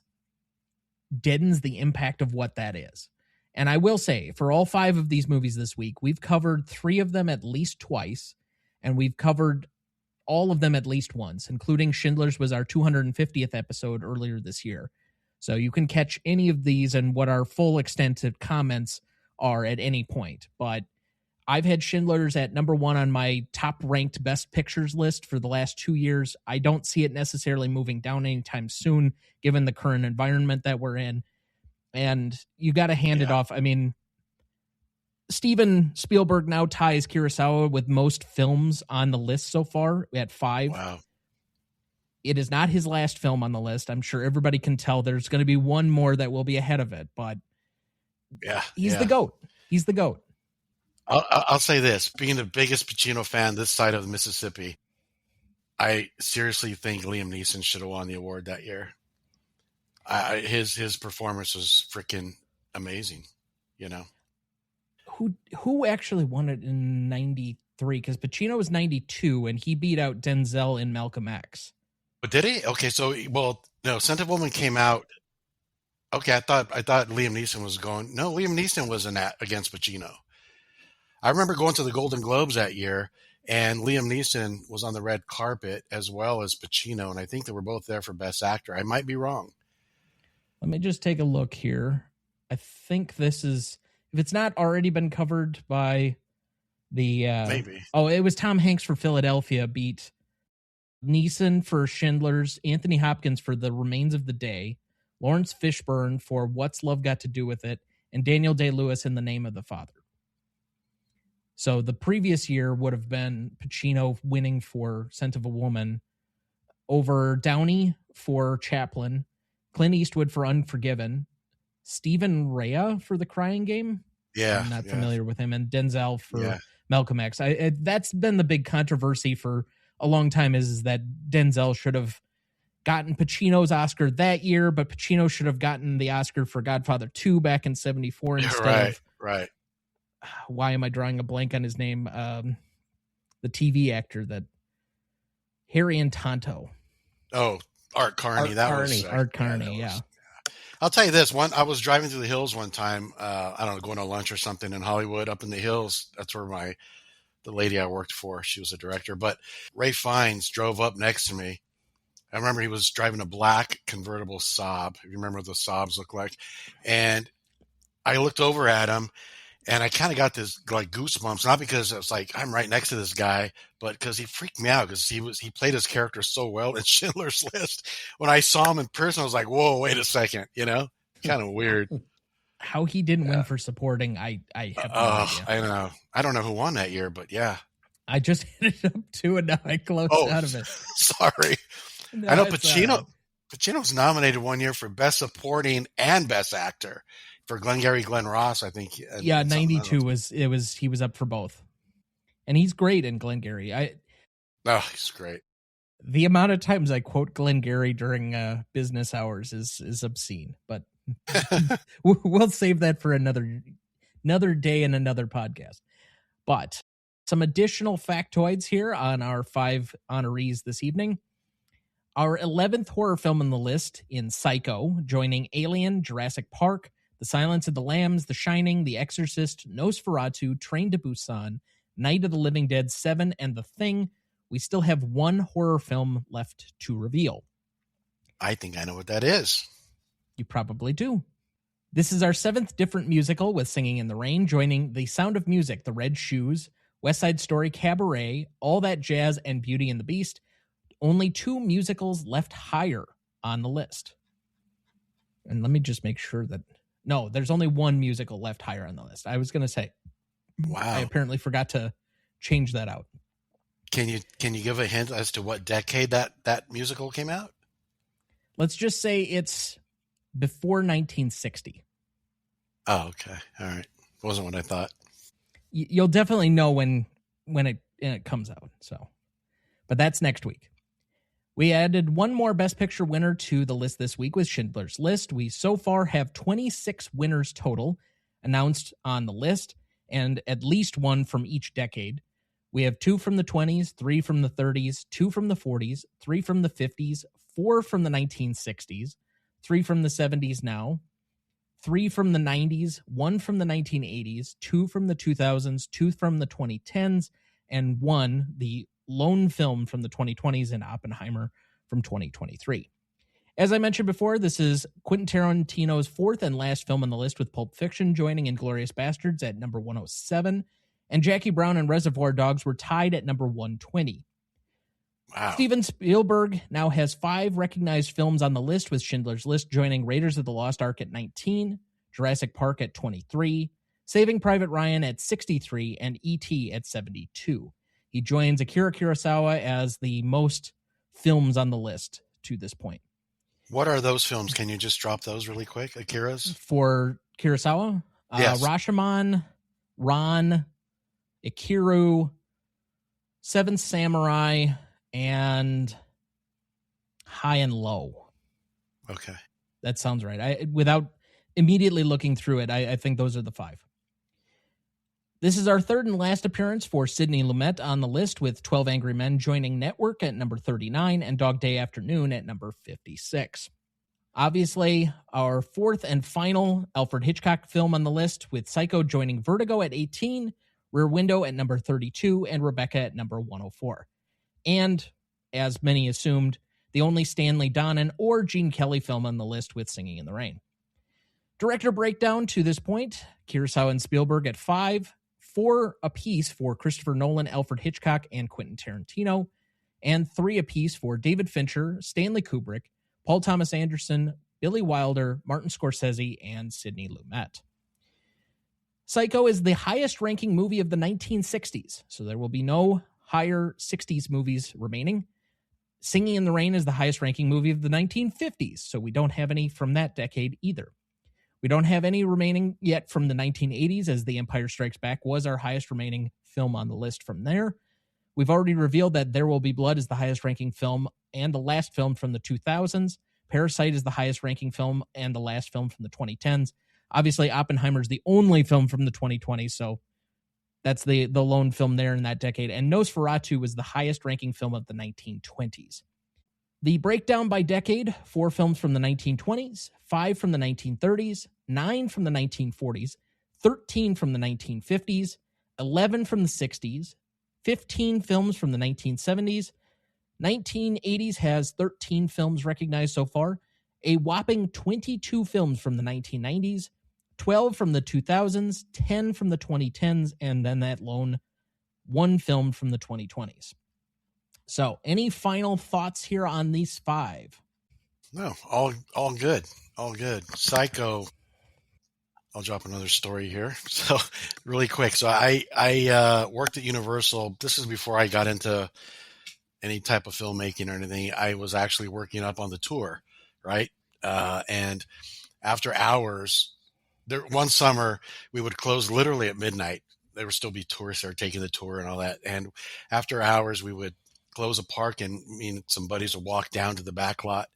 deadens the impact of what that is. And I will say, for all 5 of these movies this week, we've covered 3 of them at least twice, and we've covered all of them at least once, including Schindler's was our 250th episode earlier this year. So you can catch any of these and what our full extent of comments are at any point. But I've had Schindler's at number 1 on my top ranked best pictures list for the last 2 years. I don't see it necessarily moving down anytime soon, given the current environment that we're in. And you got to hand it off. I mean, Steven Spielberg now ties Kurosawa with most films on the list so far at 5. Wow. It is not his last film on the list. I'm sure everybody can tell there's going to be one more that will be ahead of it, but he's the GOAT. He's the GOAT. I'll say this, being the biggest Pacino fan this side of the Mississippi, I seriously think Liam Neeson should have won the award that year. His performance was freaking amazing, you know. Who actually won it in 93? Because Pacino was 92 and he beat out Denzel in Malcolm X. But did he? Okay, so no, Scent of Woman came out. Okay, I thought Liam Neeson was going. No, Liam Neeson was in that against Pacino. I remember going to the Golden Globes that year, and Liam Neeson was on the red carpet as well as Pacino, and I think they were both there for Best Actor. I might be wrong. Let me just take a look here. I think this is, if it's not already been covered by the maybe. Oh, it was Tom Hanks for Philadelphia beat Neeson for Schindler's, Anthony Hopkins for The Remains of the Day, Lawrence Fishburne for What's Love Got to Do with It, and Daniel Day-Lewis in The Name of the Father. So the previous year would have been Pacino winning for Scent of a Woman over Downey for Chaplin, Clint Eastwood for Unforgiven, Stephen Rea for The Crying Game. Yeah. I'm not familiar with him. And Denzel for Malcolm X. That's been the big controversy for a long time is that Denzel should have gotten Pacino's Oscar that year, but Pacino should have gotten the Oscar for Godfather 2 back in 74 instead of... Right. Why am I drawing a blank on his name? The TV actor that... Harry and Tonto. Oh, Art Carney. Art Carney, yeah. I'll tell you this. I was driving through the hills one time, I don't know, going to lunch or something in Hollywood, up in the hills. That's where the lady I worked for, she was a director. But Ray Fiennes drove up next to me. I remember he was driving a black convertible Saab. If you remember what the Saabs look like. And I looked over at him, and I kind of got this like goosebumps, not because I was like, I'm right next to this guy, but because he freaked me out because he played his character so well in Schindler's List. When I saw him in person, I was like, whoa, wait a second, kind of weird. How he didn't win for supporting, I have no idea. I know. I don't know who won that year, but yeah. I just hit it up too, and now I closed out of it. Sorry. No, I know Pacino was nominated one year for Best Supporting and Best Actor for Glengarry Glen Ross, I think. Yeah, 92 he was up for both. And he's great in Glengarry. He's great. The amount of times I quote Glengarry during business hours is obscene, but we'll save that for another day and another podcast. But some additional factoids here on our 5 honorees this evening. Our 11th horror film on the list in Psycho, joining Alien, Jurassic Park, The Silence of the Lambs, The Shining, The Exorcist, Nosferatu, Train to Busan, Night of the Living Dead 7, and The Thing. We still have one horror film left to reveal. I think I know what that is. You probably do. This is our 7th different musical with Singing in the Rain, joining The Sound of Music, The Red Shoes, West Side Story, Cabaret, All That Jazz, and Beauty and the Beast. Only 2 musicals left higher on the list. And let me just make sure that... No, there's only 1 musical left higher on the list. I was going to say... Wow. I apparently forgot to change that out. Can you give a hint as to what decade that musical came out? Let's just say it's before 1960. Oh, okay. All right. Wasn't what I thought. You'll definitely know when it comes out. So, but that's next week. We added one more Best Picture winner to the list this week with Schindler's List. We so far have 26 winners total announced on the list, and at least 1 from each decade. We have 2 from the 20s, 3 from the 30s, 2 from the 40s, 3 from the 50s, 4 from the 1960s, 3 from the 70s now, 3 from the 90s, 1 from the 1980s, 2 from the 2000s, 2 from the 2010s, and 1, the lone film from the 2020s in Oppenheimer from 2023. As I mentioned before, this is Quentin Tarantino's 4th and last film on the list, with Pulp Fiction joining Inglourious Basterds at number 107, and Jackie Brown and Reservoir Dogs were tied at number 120. Wow. Steven Spielberg now has 5 recognized films on the list, with Schindler's List joining Raiders of the Lost Ark at 19, Jurassic Park at 23, Saving Private Ryan at 63, and E.T. at 72. He joins Akira Kurosawa as the most films on the list to this point. What are those films? Can you just drop those really quick? Akira's? For Kurosawa? Yes. Rashomon, Ran, Ikiru, Seven Samurai, and High and Low. Okay. That sounds right. Without immediately looking through it, I think those are the 5. This is our third and last appearance for Sidney Lumet on the list, with 12 Angry Men joining Network at number 39 and Dog Day Afternoon at number 56. Obviously, our fourth and final Alfred Hitchcock film on the list, with Psycho joining Vertigo at 18, Rear Window at number 32, and Rebecca at number 104. And, as many assumed, the only Stanley Donen or Gene Kelly film on the list, with Singing in the Rain. Director breakdown to this point: Kurosawa and Spielberg at 5, 4 apiece for Christopher Nolan, Alfred Hitchcock, and Quentin Tarantino, and 3 apiece for David Fincher, Stanley Kubrick, Paul Thomas Anderson, Billy Wilder, Martin Scorsese, and Sidney Lumet. Psycho is the highest-ranking movie of the 1960s, so there will be no higher 60s movies remaining. Singing in the Rain is the highest-ranking movie of the 1950s, so we don't have any from that decade either. We don't have any remaining yet from the 1980s, as The Empire Strikes Back was our highest remaining film on the list from there. We've already revealed that There Will Be Blood is the highest ranking film and the last film from the 2000s. Parasite is the highest ranking film and the last film from the 2010s. Obviously, Oppenheimer is the only film from the 2020s, so that's the lone film there in that decade. And Nosferatu was the highest ranking film of the 1920s. The breakdown by decade: 4 films from the 1920s, 5 from the 1930s, 9 from the 1940s, 13 from the 1950s, 11 from the 60s, 15 films from the 1970s, 1980s has 13 films recognized so far, a whopping 22 films from the 1990s, 12 from the 2000s, 10 from the 2010s, and then that lone 1 film from the 2020s. So, any final thoughts here on these 5? No, all good. All good. Psycho. I'll drop another story here. So, really quick. So, I worked at Universal. This is before I got into any type of filmmaking or anything. I was actually working up on the tour, right? And after hours, one summer, we would close literally at midnight. There would still be tourists there taking the tour and all that. And after hours, we would close a park, and me and some buddies would walk down to the back lot,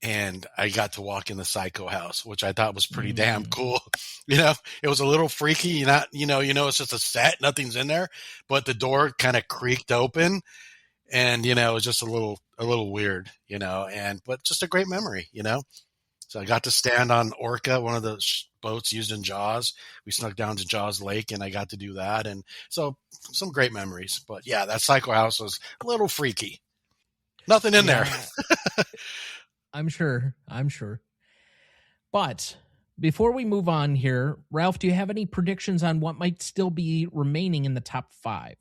and I got to walk in the Psycho house, which I thought was pretty damn cool. You know, it was a little freaky. You know, it's just a set, nothing's in there, but the door kind of creaked open, and it was just a little weird, but just a great memory, So I got to stand on Orca, one of the boats used in Jaws. We snuck down to Jaws Lake, and I got to do that. And so some great memories. But yeah, that Psycho house was a little freaky. Nothing in there. I'm sure. But before we move on here, Ralph, do you have any predictions on what might still be remaining in the top 5?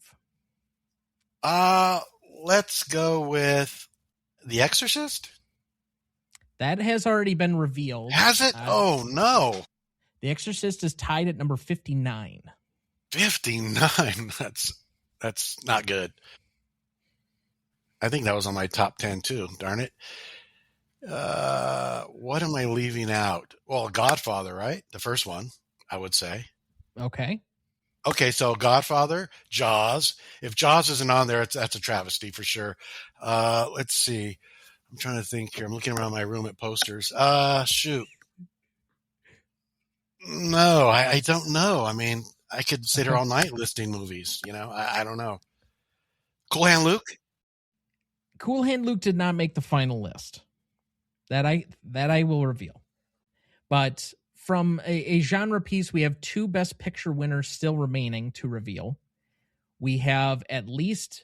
Let's go with The Exorcist. That has already been revealed. Has it? Oh, no. The Exorcist is tied at number 59. 59? That's not good. I think that was on my top 10 too. Darn it. What am I leaving out? Well, Godfather, right? The first one, I would say. Okay, so Godfather, Jaws. If Jaws isn't on there, that's a travesty for sure. Let's see. I'm trying to think here. I'm looking around my room at posters. Shoot. No, I don't know. I mean, I could sit here all night listing movies. I don't know. Cool Hand Luke? Cool Hand Luke did not make the final list. That I will reveal. But from a genre piece, we have 2 Best Picture winners still remaining to reveal. We have at least,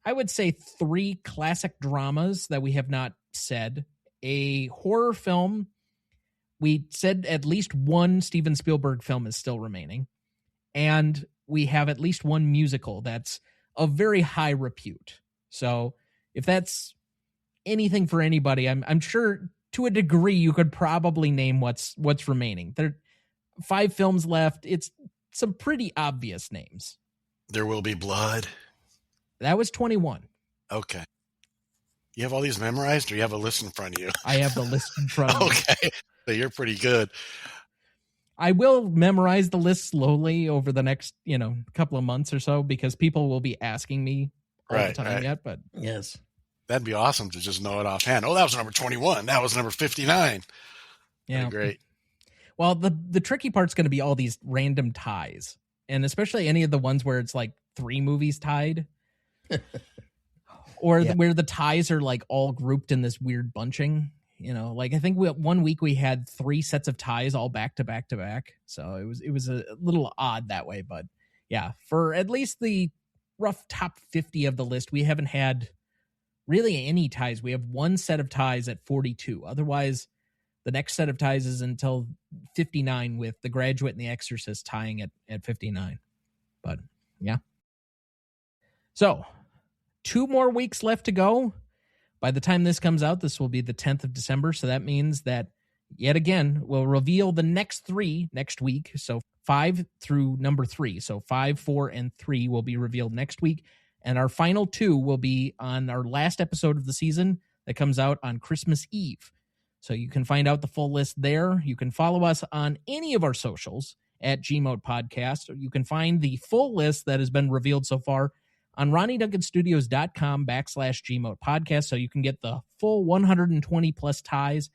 I would say, 3 classic dramas that we have not said. A horror film. We said at least 1 Steven Spielberg film is still remaining. And we have at least 1 musical that's of very high repute. So if that's anything for anybody, I'm sure to a degree you could probably name what's remaining. There are 5 films left. It's some pretty obvious names. There Will Be Blood. That was 21. Okay. You have all these memorized, or you have a list in front of you? I have the list in front of me. Okay. So you're pretty good. I will memorize the list slowly over the next, couple of months or so, because people will be asking me all the Right, time right. yet, but Yes. That'd be awesome to just know it offhand. Oh, that was number 21. That was number 59. yeah. That'd be great. Well, the tricky part's going to be all these random ties, and especially any of the ones where it's like 3 movies tied, or where the ties are like all grouped in this weird bunching. You know, like I think one week we had 3 sets of ties all back to back to back, so it was a little odd that way. But yeah, for at least the rough top 50 of the list, we haven't had really any ties. We have 1 set of ties at 42. Otherwise, the next set of ties is until 59, with The Graduate and The Exorcist tying at 59. But yeah. So 2 more weeks left to go. By the time this comes out, this will be the 10th of December. So that means that, yet again, we'll reveal the next 3 next week. So 5 through number 3. So 5, 4, and 3 will be revealed next week. And our final 2 will be on our last episode of the season that comes out on Christmas Eve. So you can find out the full list there. You can follow us on any of our socials at GMOAT Podcast. Or you can find the full list that has been revealed so far on RonnieDuncanStudios.com/GMOAT Podcast. So you can get the full 120 plus ties.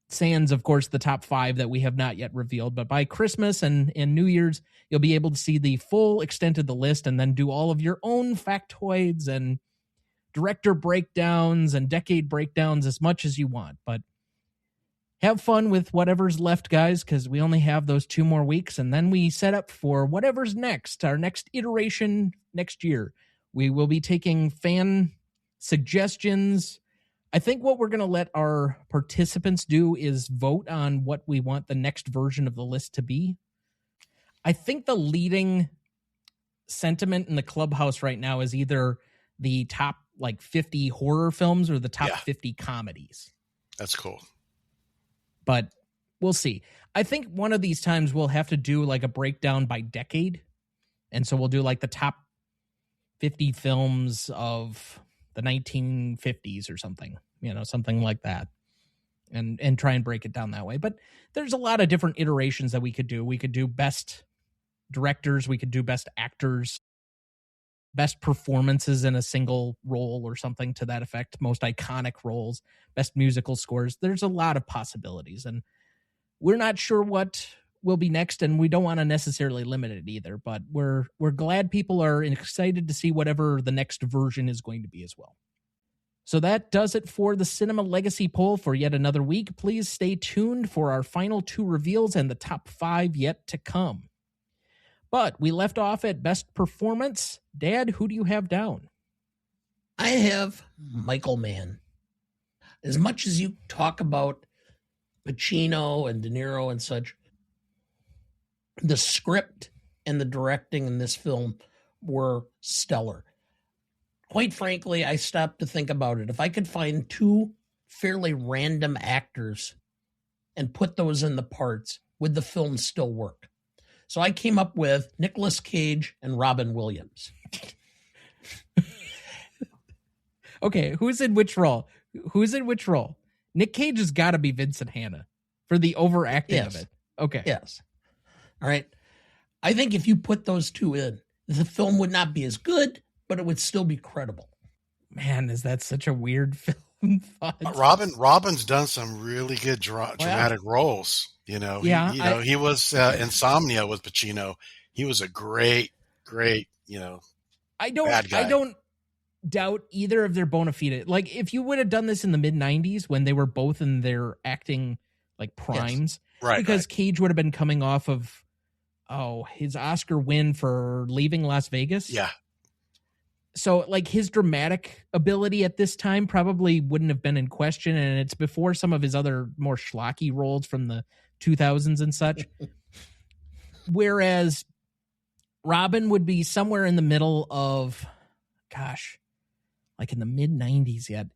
Sans, of course, the top 5 that we have not yet revealed. But by Christmas and New Year's, you'll be able to see the full extent of the list and then do all of your own factoids and director breakdowns and decade breakdowns as much as you want. But have fun with whatever's left, guys, because we only have those 2 more weeks, and then we set up for whatever's next, our next iteration next year. We will be taking fan suggestions. I think what we're going to let our participants do is vote on what we want the next version of the list to be. I think the leading sentiment in the clubhouse right now is either the top 50 horror films or the top 50 comedies. That's cool. But we'll see. I think one of these times we'll have to do a breakdown by decade. And so we'll do the top 50 films of the 1950s or something, something like that. And try and break it down that way. But there's a lot of different iterations that we could do. We could do best directors. We could do best actors. Best performances in a single role or something to that effect, most iconic roles, best musical scores. There's a lot of possibilities, and we're not sure what will be next, and we don't want to necessarily limit it either, but we're glad people are excited to see whatever the next version is going to be as well. So that does it for the Cinema Legacy poll for yet another week. Please stay tuned for our final 2 reveals and the top 5 yet to come. But we left off at best performance. Dad, who do you have down? I have Michael Mann. As much as you talk about Pacino and De Niro and such, the script and the directing in this film were stellar. Quite frankly, I stopped to think about it. If I could find 2 fairly random actors and put those in the parts, would the film still work? So I came up with Nicolas Cage and Robin Williams. Okay, who's in which role? Nick Cage has got to be Vincent Hanna for the overacting of it. Okay. Yes. All right. I think if you put those 2 in, the film would not be as good, but it would still be credible. Man, is that such a weird film? Robin's done some really good dramatic roles. He was Insomnia with Pacino. He was a great, bad guy. I don't doubt either of their bona fide. If you would have done this in the mid-90s when they were both in their acting primes, right? Because Cage would have been coming off of his Oscar win for Leaving Las Vegas. Yeah. So his dramatic ability at this time probably wouldn't have been in question, and it's before some of his other more schlocky roles from the 2000s and such. Whereas Robin would be somewhere in the middle of, in the mid 90s yet.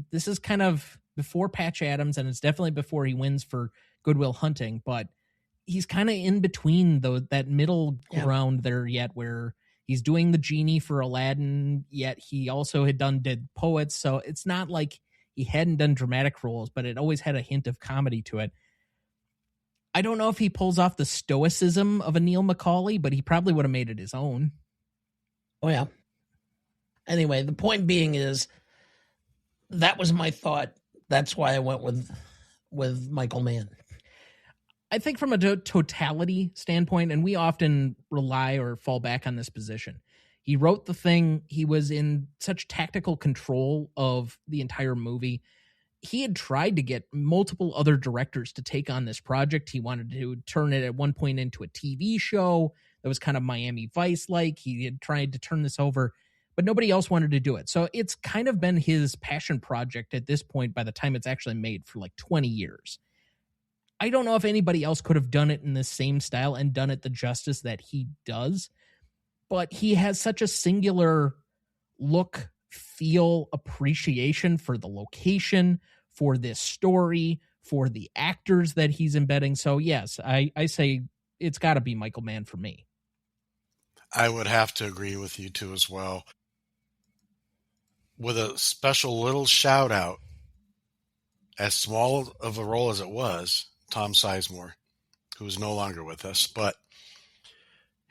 This is kind of before Patch Adams, and it's definitely before he wins for Good Will Hunting, but he's kind of in between that middle ground there yet, where he's doing the genie for Aladdin, yet he also had done Dead Poets. So it's not like he hadn't done dramatic roles, but it always had a hint of comedy to it. I don't know if he pulls off the stoicism of a Neil McCauley, but he probably would have made it his own. Oh, yeah. Anyway, the point being is that was my thought. That's why I went with Michael Mann. I think from a totality standpoint, and we often rely or fall back on this position, he wrote the thing. He was in such tactical control of the entire movie. He had tried to get multiple other directors to take on this project. He wanted to turn it at one point into a TV show that was kind of Miami Vice-like. He had tried to turn this over, but nobody else wanted to do it. So it's kind of been his passion project at this point by the time it's actually made for like 20 years. I don't know if anybody else could have done it in the same style and done it the justice that he does, but he has such a singular look, feel, appreciation for the location, for this story, for the actors that he's embedding. So yes, I say it's got to be Michael Mann for me. I would have to agree with you too as well. With a special little shout out, as small of a role as it was, Tom Sizemore, who is no longer with us, but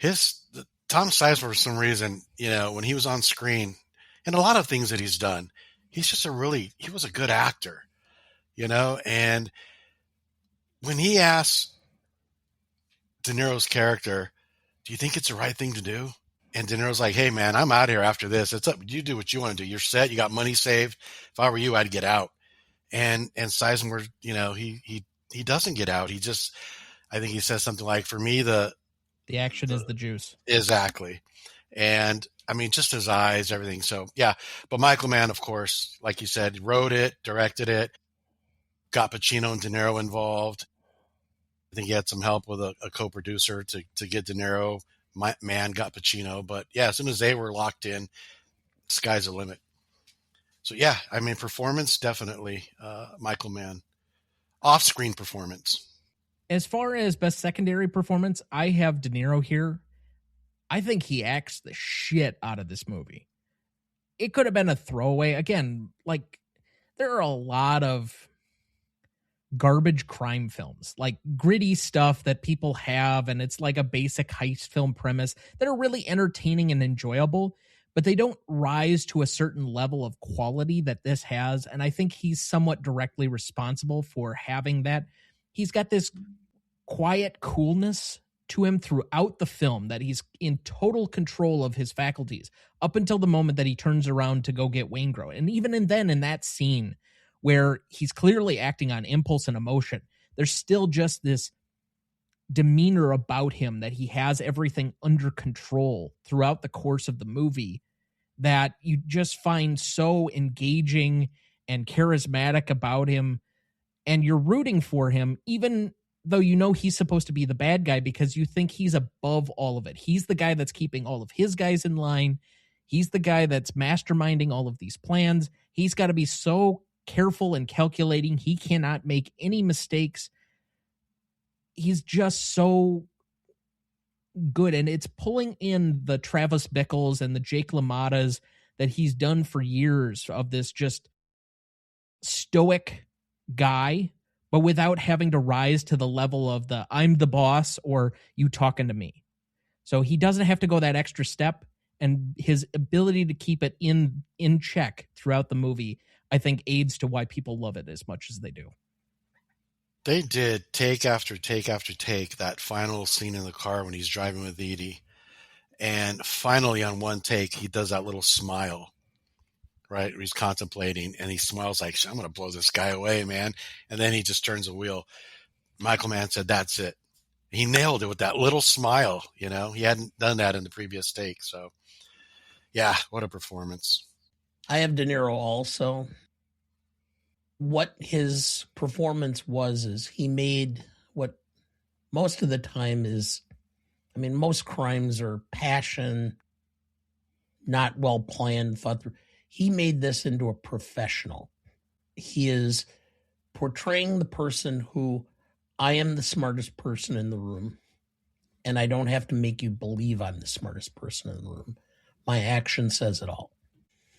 Tom Sizemore, for some reason, when he was on screen, and a lot of things that he's done, he's just he was a good actor, and when he asked De Niro's character, do you think it's the right thing to do? And De Niro's like, hey man, I'm out here after this. It's up. You do what you want to do. You're set. You got money saved. If I were you, I'd get out. And Sizemore, he doesn't get out. I think he says something like, for me, the action is the juice. Exactly. And I mean, just his eyes, everything. So yeah, but Michael Mann, of course, like you said, wrote it, directed it, got Pacino and De Niro involved. I think he had some help with a co-producer to get De Niro. Mann got Pacino, but yeah, as soon as they were locked in, sky's the limit. So yeah, I mean, performance, definitely Michael Mann. Off-screen performance. As far as best secondary performance, I have De Niro here. I think he acts the shit out of this movie. It could have been a throwaway. Again, like, there are a lot of garbage crime films, like gritty stuff that people have, and it's like a basic heist film premise that are really entertaining and enjoyable, but they don't rise to a certain level of quality that this has. And I think he's somewhat directly responsible for having that. He's got this quiet coolness to him throughout the film, that he's in total control of his faculties up until the moment that he turns around to go get Waingro. And even then, in that scene where he's clearly acting on impulse and emotion, there's still just this demeanor about him that he has everything under control throughout the course of the movie that you just find so engaging and charismatic about him. And you're rooting for him, even though you know he's supposed to be the bad guy, because you think he's above all of it. He's the guy that's keeping all of his guys in line. He's the guy that's masterminding all of these plans. He's got to be so careful and calculating. He cannot make any mistakes. He's just so good. And it's pulling in the Travis Bickles and the Jake LaMotta's that he's done for years of this just stoic guy, but without having to rise to the level of the I'm the boss or you talking to me. So he doesn't have to go that extra step, and his ability to keep it in check throughout the movie, I think, aids to why people love it as much as they do. They did take after take after take, that final scene in the car when he's driving with Edie. And finally, on one take, he does that little smile, right? He's contemplating, and he smiles like, I'm going to blow this guy away, man. And then he just turns the wheel. Michael Mann said, that's it. He nailed it with that little smile, He hadn't done that in the previous take. So, yeah, what a performance. I have De Niro also. What his performance was is he made what most of the time is, most crimes are passion, not well planned, thought through. He made this into a professional. He is portraying the person who, I am the smartest person in the room, and I don't have to make you believe I'm the smartest person in the room. My action says it all.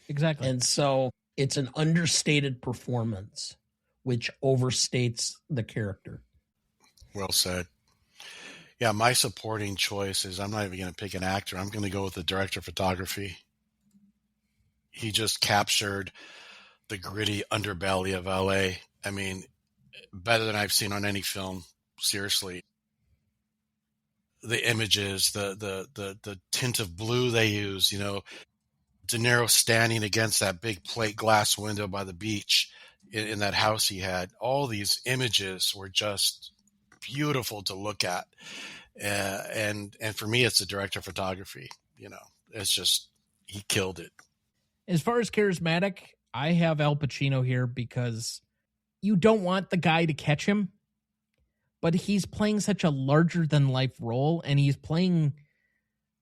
Exactly. And so it's an understated performance, which overstates the character. Well said. Yeah, my supporting choice is, I'm not even going to pick an actor. I'm going to go with the director of photography. he just captured the gritty underbelly of LA. I mean, better than I've seen on any film. Seriously. The images, the tint of blue they use, you know, De Niro standing against that big plate glass window by the beach in that house he had. All these images were just beautiful to look at. And for me, it's the director of photography. You know, it's just, he killed it. As far as charismatic, I have Al Pacino here because you don't want the guy to catch him, but he's playing such a larger than life role, and he's playing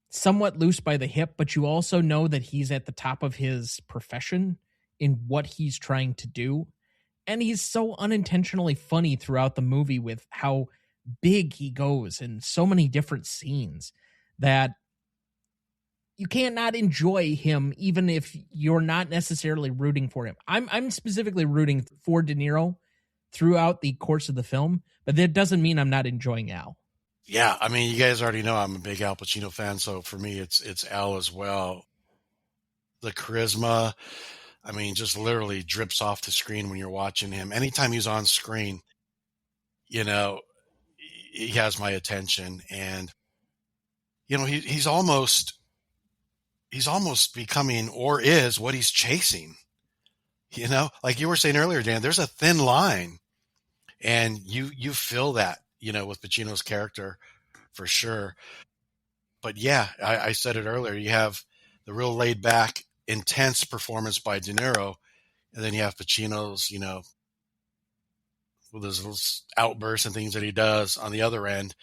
somewhat loose by the hip, but you also know that he's at the top of his profession in what he's trying to do. And he's so unintentionally funny throughout the movie with how big he goes in so many different scenes that you can't not enjoy him, even if you're not necessarily rooting for him. I'm specifically rooting for De Niro throughout the course of the film, but that doesn't mean I'm not enjoying Al. Yeah, I mean, you guys already know I'm a big Al Pacino fan, so for me, it's Al as well. The charisma, I mean, just literally drips off the screen when you're watching him. Anytime he's on screen, you know, he has my attention, and you know, he's almost becoming, or is, what he's chasing. You know, like you were saying earlier, Dan, there's a thin line, and you feel that, you know, with Pacino's character for sure. But yeah, I said it earlier, you have the real laid back, intense performance by De Niro, and then you have Pacino's, you know, with his outbursts and things that he does on the other end.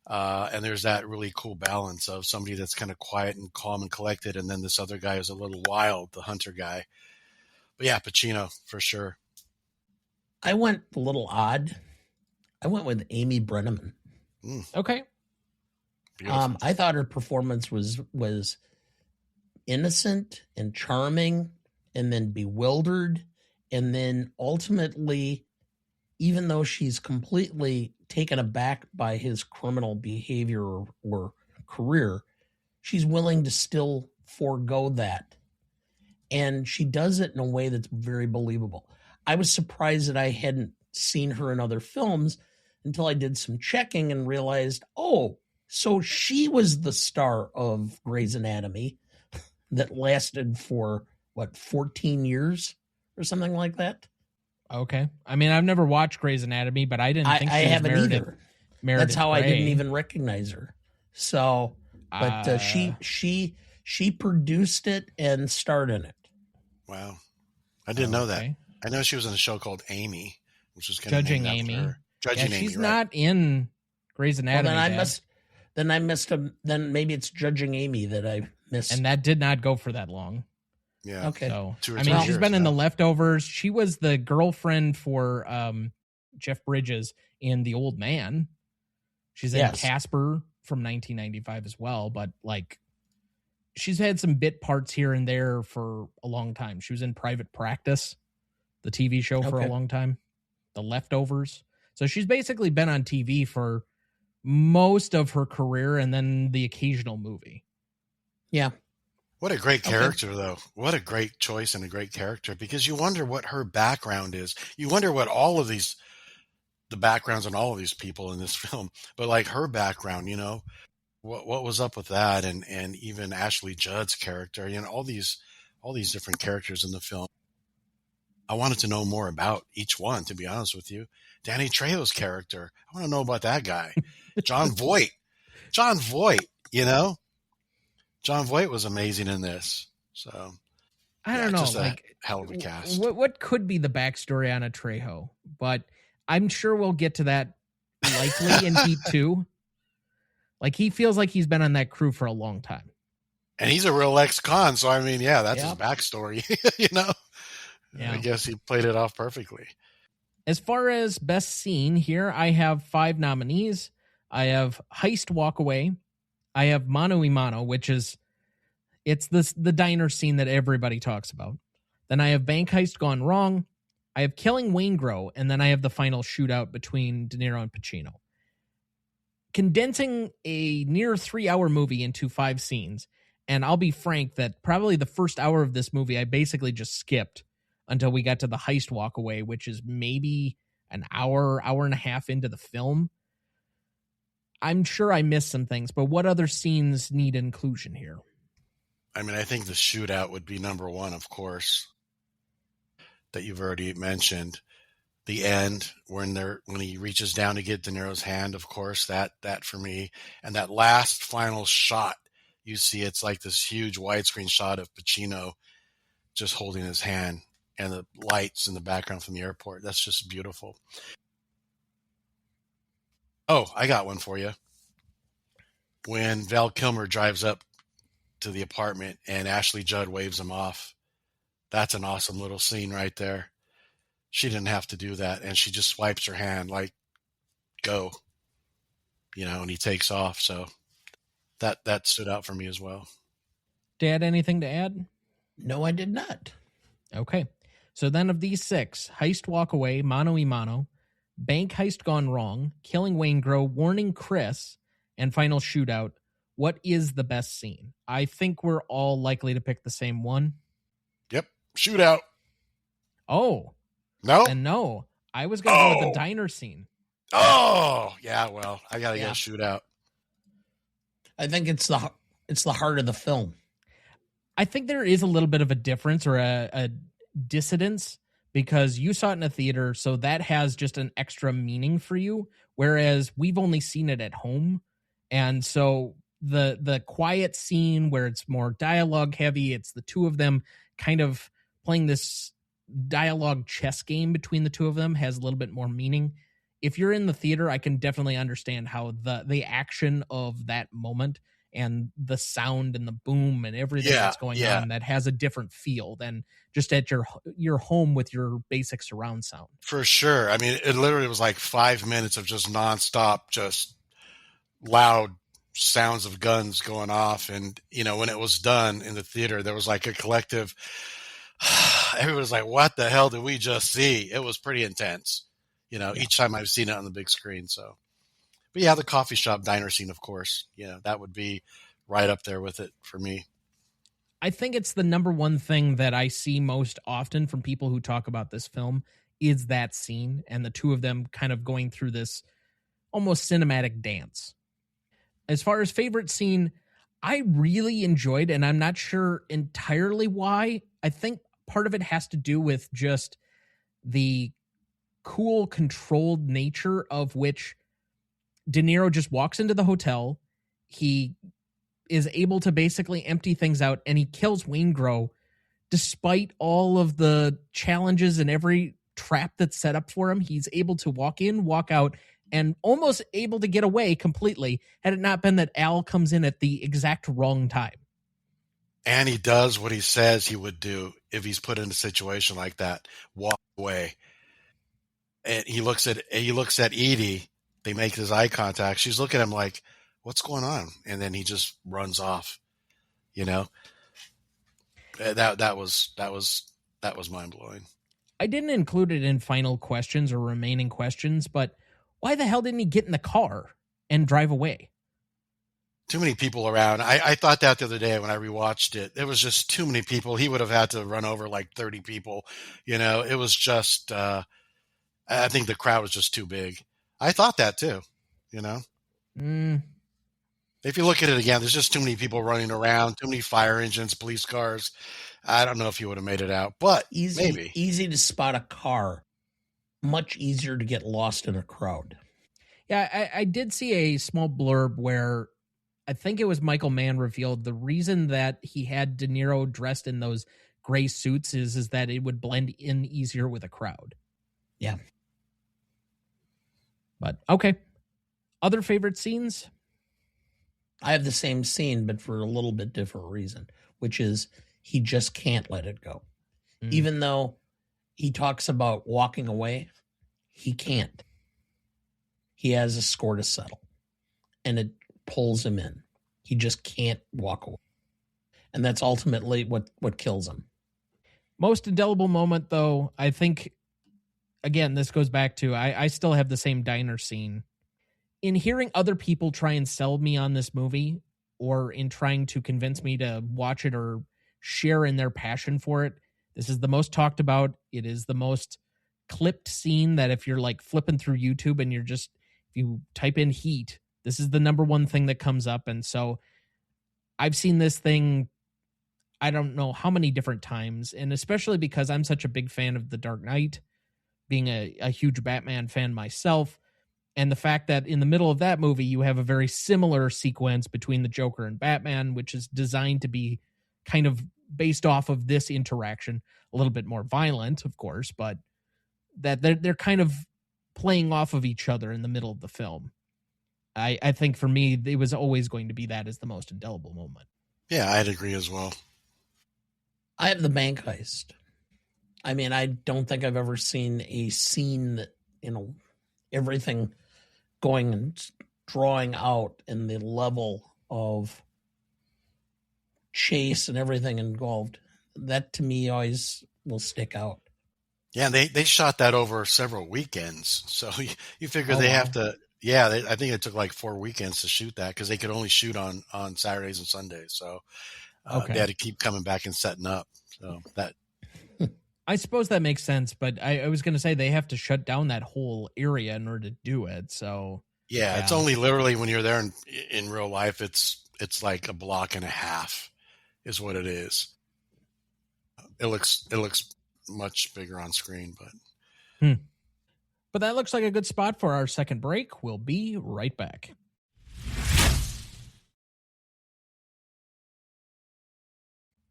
And there's that really cool balance of somebody that's kind of quiet and calm and collected, and then this other guy is a little wild, the hunter guy. But yeah, Pacino for sure. I went a little odd. I went with Amy Brenneman. Okay. Beautiful. I thought her performance was innocent and charming, and then bewildered, and then ultimately, even though she's completely taken aback by his criminal behavior or career, she's willing to still forego that. And she does it in a way that's very believable. I was surprised that I hadn't seen her in other films until I did some checking and realized, oh, so she was the star of Grey's Anatomy that lasted for, 14 years or something like that? Okay. I mean, I've never watched Grey's Anatomy, but I didn't think I she was haven't either. That's how Grey. I didn't even recognize her. So, but she produced it and starred in it. Wow. I didn't know that. I know she was in a show called Amy, which was kind Judging of Amy. Her. Judging Amy. She's not in Grey's Anatomy. Well, then I missed then maybe it's Judging Amy that I missed. And that did not go for that long. Yeah. Okay. So, Two or I three mean, she's years been in now. The Leftovers. She was the girlfriend for Jeff Bridges in The Old Man. She's in Casper from 1995 as well, but like she's had some bit parts here and there for a long time. She was in Private Practice, the TV show, for a long time. The Leftovers. So she's basically been on TV for most of her career, and then the occasional movie. Yeah. What a great character, though. What a great choice and a great character, because you wonder what her background is. You wonder what the backgrounds on all of these people in this film, but like her background, you know, what was up with that, and even Ashley Judd's character, you know, all these different characters in the film. I wanted to know more about each one, to be honest with you. Danny Trejo's character, I want to know about that guy. John Voight, you know, John Voight was amazing in this. So I don't know, just like a hell of a cast. What could be the backstory on a Trejo? But I'm sure we'll get to that likely in Heat 2. Like, he feels like he's been on that crew for a long time. And he's a real ex-con, so I mean, yeah, that's his backstory, you know? Yeah. I guess he played it off perfectly. As far as best scene here, I have 5 nominees. I have Heist Walkaway. I have Mano y Mano, which is, it's the diner scene that everybody talks about. Then I have Bank Heist Gone Wrong. I have Killing Waingro, and then I have the final shootout between De Niro and Pacino. Condensing a near 3-hour movie into 5 scenes And I'll be frank that probably the first hour of this movie, I basically just skipped until we got to the heist walk away, which is maybe an hour and a half into the film. I'm sure I missed some things, but what other scenes need inclusion here? I mean, I think the shootout would be number one, of course, that you've already mentioned. The end when he reaches down to get De Niro's hand, of course, that for me. And that last final shot, you see it's like this huge widescreen shot of Pacino just holding his hand and the lights in the background from the airport. That's just beautiful. Oh, I got one for you. When Val Kilmer drives up to the apartment and Ashley Judd waves him off. That's an awesome little scene right there. She didn't have to do that, and she just swipes her hand like, go. And he takes off. So that stood out for me as well. Dad, anything to add? No, I did not. Okay. So then of these 6, heist walk away, mano y mano, bank heist gone wrong, killing Waingro, warning Chris, and final shootout, what is the best scene? I think we're all likely to pick the same one. Yep. Shootout. Oh. No? And no. I was going to go with the diner scene. Oh, yeah, well, I got to get a shootout. I think it's the heart of the film. I think there is a little bit of a difference or a dissidence because you saw it in a theater, so that has just an extra meaning for you, whereas we've only seen it at home. And so the quiet scene where it's more dialogue heavy, it's the two of them kind of playing this dialogue chess game between the two of them has a little bit more meaning. If you're in the theater, I can definitely understand how the action of that moment and the sound and the boom and everything that's going on that has a different feel than just at your home with your basic surround sound. For sure. I mean, it literally was like 5 minutes of just nonstop, just loud sounds of guns going off. And, when it was done in the theater, there was like a collective, everybody was like, what the hell did we just see? It was pretty intense, each time I've seen it on the big screen. So, but yeah, the coffee shop diner scene, of course, that would be right up there with it for me. I think it's the number one thing that I see most often from people who talk about this film is that scene and the two of them kind of going through this almost cinematic dance. As far as favorite scene, I really enjoyed, and I'm not sure entirely why. I think part of it has to do with just the cool, controlled nature of which De Niro just walks into the hotel. He is able to basically empty things out, and he kills Waingro despite all of the challenges and every trap that's set up for him. He's able to walk in, walk out, and almost able to get away completely had it not been that Al comes in at the exact wrong time. And he does what he says he would do if he's put in a situation like that, walk away. And he looks at Edie. They make his eye contact. She's looking at him like, what's going on? And then he just runs off, that was mind blowing. I didn't include it in final questions or remaining questions, but why the hell didn't he get in the car and drive away? Too many people around. I thought that the other day when I rewatched it. There was just too many people. He would have had to run over like 30 people. It was just, I think the crowd was just too big. I thought that too, If you look at it again, there's just too many people running around, too many fire engines, police cars. I don't know if you would have made it out, but maybe. Easy to spot a car. Much easier to get lost in a crowd. Yeah, I did see a small blurb where I think it was Michael Mann revealed the reason that he had De Niro dressed in those gray suits is that it would blend in easier with a crowd. Yeah. But okay. Other favorite scenes? I have the same scene, but for a little bit different reason, which is he just can't let it go. Even though he talks about walking away, he can't. He has a score to settle, and it pulls him in. He just can't walk away. And that's ultimately what kills him. Most indelible moment, though, I think, again, this goes back to, I still have the same diner scene. In hearing other people try and sell me on this movie, or in trying to convince me to watch it or share in their passion for it. This is the most talked about. It is the most clipped scene that if you're like flipping through YouTube and if you type in Heat, this is the number one thing that comes up. And so I've seen this thing, I don't know how many different times, and especially because I'm such a big fan of The Dark Knight, being a huge Batman fan myself, and the fact that in the middle of that movie, you have a very similar sequence between the Joker and Batman, which is designed to be kind of based off of this interaction, a little bit more violent, of course, but that they're kind of playing off of each other in the middle of the film. I think for me, it was always going to be that as the most indelible moment. Yeah, I'd agree as well. I have the bank heist. I mean, I don't think I've ever seen a scene that, everything going and drawing out in the level of chase and everything involved. That to me always will stick out. Yeah, they shot that over several weekends. So you figure have to, I think it took like 4 weekends to shoot that because they could only shoot on Saturdays and Sundays. So they had to keep coming back and setting up. So that. I suppose that makes sense, but I was going to say they have to shut down that whole area in order to do it. So yeah, it's only literally when you're there in real life, it's like a block and a half is what it is. It looks much bigger on screen, but. But that looks like a good spot for our second break. We'll be right back.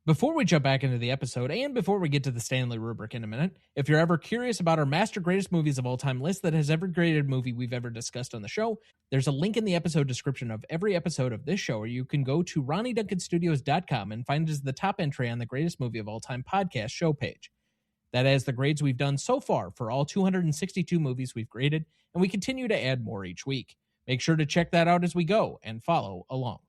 Before we jump back into the episode, and before we get to the Stanley Rubric in a minute, if you're ever curious about our Master Greatest Movies of All Time list that has every graded movie we've ever discussed on the show, there's a link in the episode description of every episode of this show, or you can go to RonnieDuncanStudios.com and find it as the top entry on the Greatest Movie of All Time podcast show page. That has the grades we've done so far for all 262 movies we've graded, and we continue to add more each week. Make sure to check that out as we go and follow along.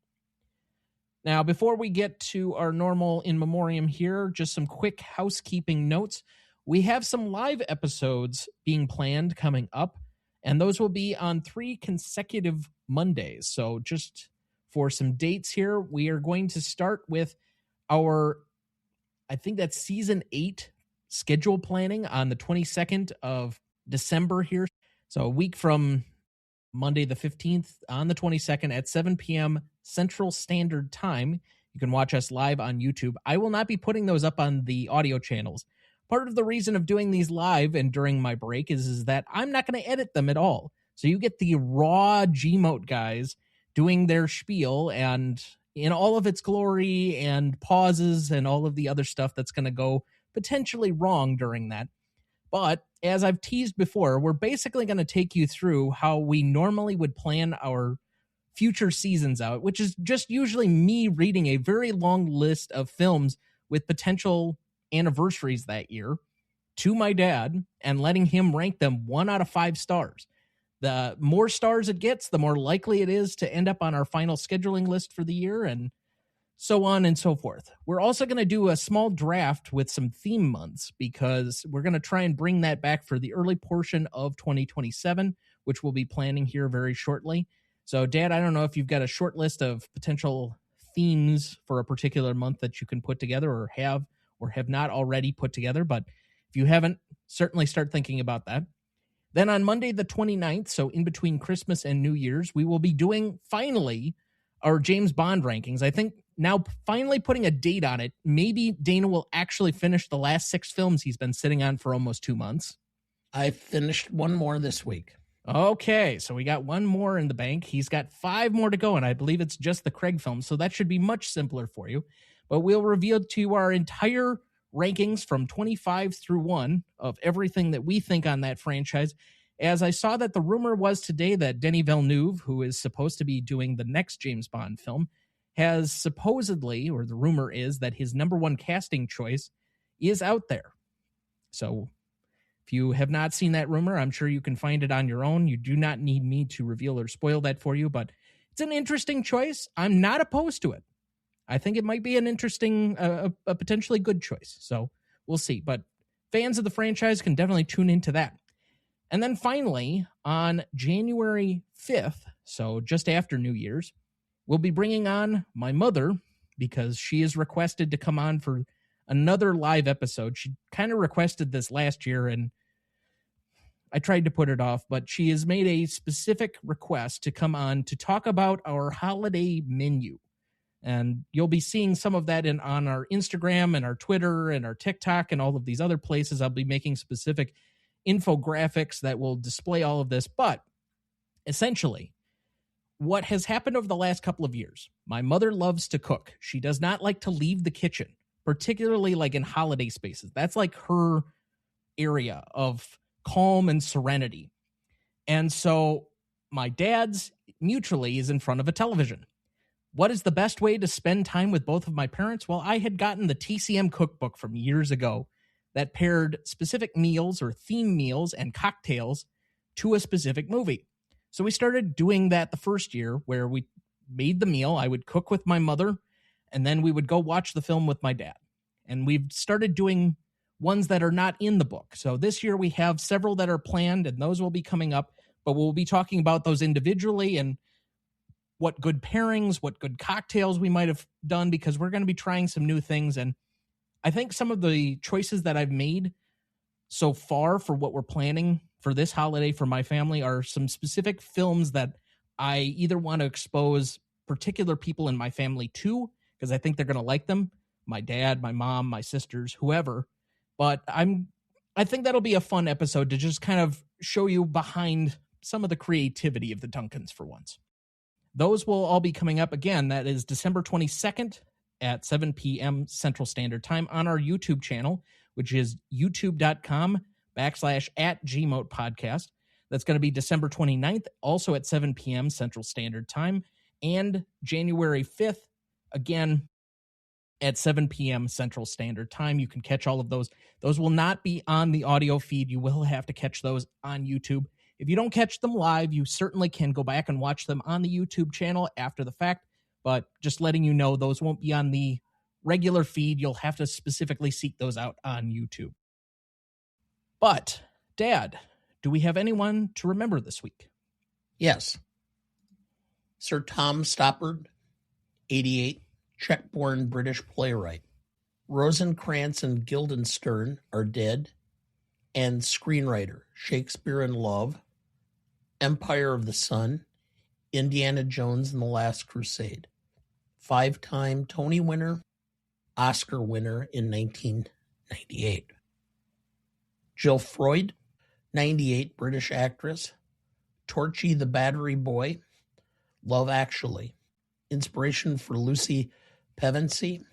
Now, before we get to our normal in memoriam here, just some quick housekeeping notes. We have some live episodes being planned coming up, and those will be on 3 consecutive Mondays. So just for some dates here, we are going to start with our, I think that's season 8 schedule planning on the 22nd of December here. So a week from Monday the 15th on the 22nd at 7 p.m. Central Standard Time. You can watch us live on YouTube. I will not be putting those up on the audio channels. Part of the reason of doing these live and during my break is that I'm not going to edit them at all. So you get the raw GMOAT guys doing their spiel and in all of its glory and pauses and all of the other stuff that's going to go potentially wrong during that. But as I've teased before, we're basically going to take you through how we normally would plan our future seasons out, which is just usually me reading a very long list of films with potential anniversaries that year to my dad and letting him rank them 1 out of 5 stars. The more stars it gets, the more likely it is to end up on our final scheduling list for the year, and so on and so forth. We're also going to do a small draft with some theme months because we're going to try and bring that back for the early portion of 2027, which we'll be planning here very shortly. So, Dad, I don't know if you've got a short list of potential themes for a particular month that you can put together or have not already put together, but if you haven't, certainly start thinking about that. Then on Monday the 29th, so in between Christmas and New Year's, we will be doing, finally, our James Bond rankings. I think now finally putting a date on it, maybe Dana will actually finish the last 6 films he's been sitting on for almost 2 months. I finished one more this week. Okay, so we got 1 more in the bank. He's got 5 more to go, and I believe it's just the Craig films, so that should be much simpler for you. But we'll reveal to you our entire rankings from 25 through 1 of everything that we think on that franchise. As I saw that the rumor was today that Denis Villeneuve, who is supposed to be doing the next James Bond film, has supposedly, or the rumor is, that his number 1 casting choice is out there. So if you have not seen that rumor, I'm sure you can find it on your own. You do not need me to reveal or spoil that for you, but it's an interesting choice. I'm not opposed to it. I think it might be an interesting, a potentially good choice. So we'll see. But fans of the franchise can definitely tune into that. And then finally, on January 5th, so just after New Year's, we'll be bringing on my mother because she is requested to come on for another live episode. She kind of requested this last year, and I tried to put it off, but she has made a specific request to come on to talk about our holiday menu. And you'll be seeing some of that on our Instagram and our Twitter and our TikTok and all of these other places. I'll be making specific infographics that will display all of this. But essentially, what has happened over the last couple of years, my mother loves to cook. She does not like to leave the kitchen, particularly like in holiday spaces. That's like her area of calm and serenity. And so my dad's mutually is in front of a television. What is the best way to spend time with both of my parents? Well, I had gotten the TCM cookbook from years ago that paired specific meals or theme meals and cocktails to a specific movie. So we started doing that the first year where we made the meal. I would cook with my mother, and then we would go watch the film with my dad. And we've started doing ones that are not in the book. So this year we have several that are planned, and those will be coming up, but we'll be talking about those individually and what good pairings, what good cocktails we might have done, because we're going to be trying some new things. And I think some of the choices that I've made so far for what we're planning for this holiday for my family are some specific films that I either want to expose particular people in my family to, because I think they're going to like them, my dad, my mom, my sisters, whoever. But I think that'll be a fun episode to just kind of show you behind some of the creativity of the Duncans for once. Those will all be coming up again. That is December 22nd at 7 p.m. Central Standard Time on our YouTube channel, which is youtube.com/@GMOAT podcast. That's going to be December 29th, also at 7 p.m. Central Standard Time, and January 5th, again, at 7 p.m. Central Standard Time. You can catch all of those. Those will not be on the audio feed. You will have to catch those on YouTube. If you don't catch them live, you certainly can go back and watch them on the YouTube channel after the fact, but just letting you know those won't be on the regular feed. You'll have to specifically seek those out on YouTube. But, Dad, do we have anyone to remember this week? Yes. Sir Tom Stoppard, 88, Czech-born British playwright. Rosencrantz and Guildenstern are dead, and screenwriter, Shakespeare in Love, Empire of the Sun, Indiana Jones and the Last Crusade. 5-time Tony winner, Oscar winner in 1998. Jill Freud, 98, British actress. Torchy the Battery Boy, Love Actually. Inspiration for Lucy Pevensey.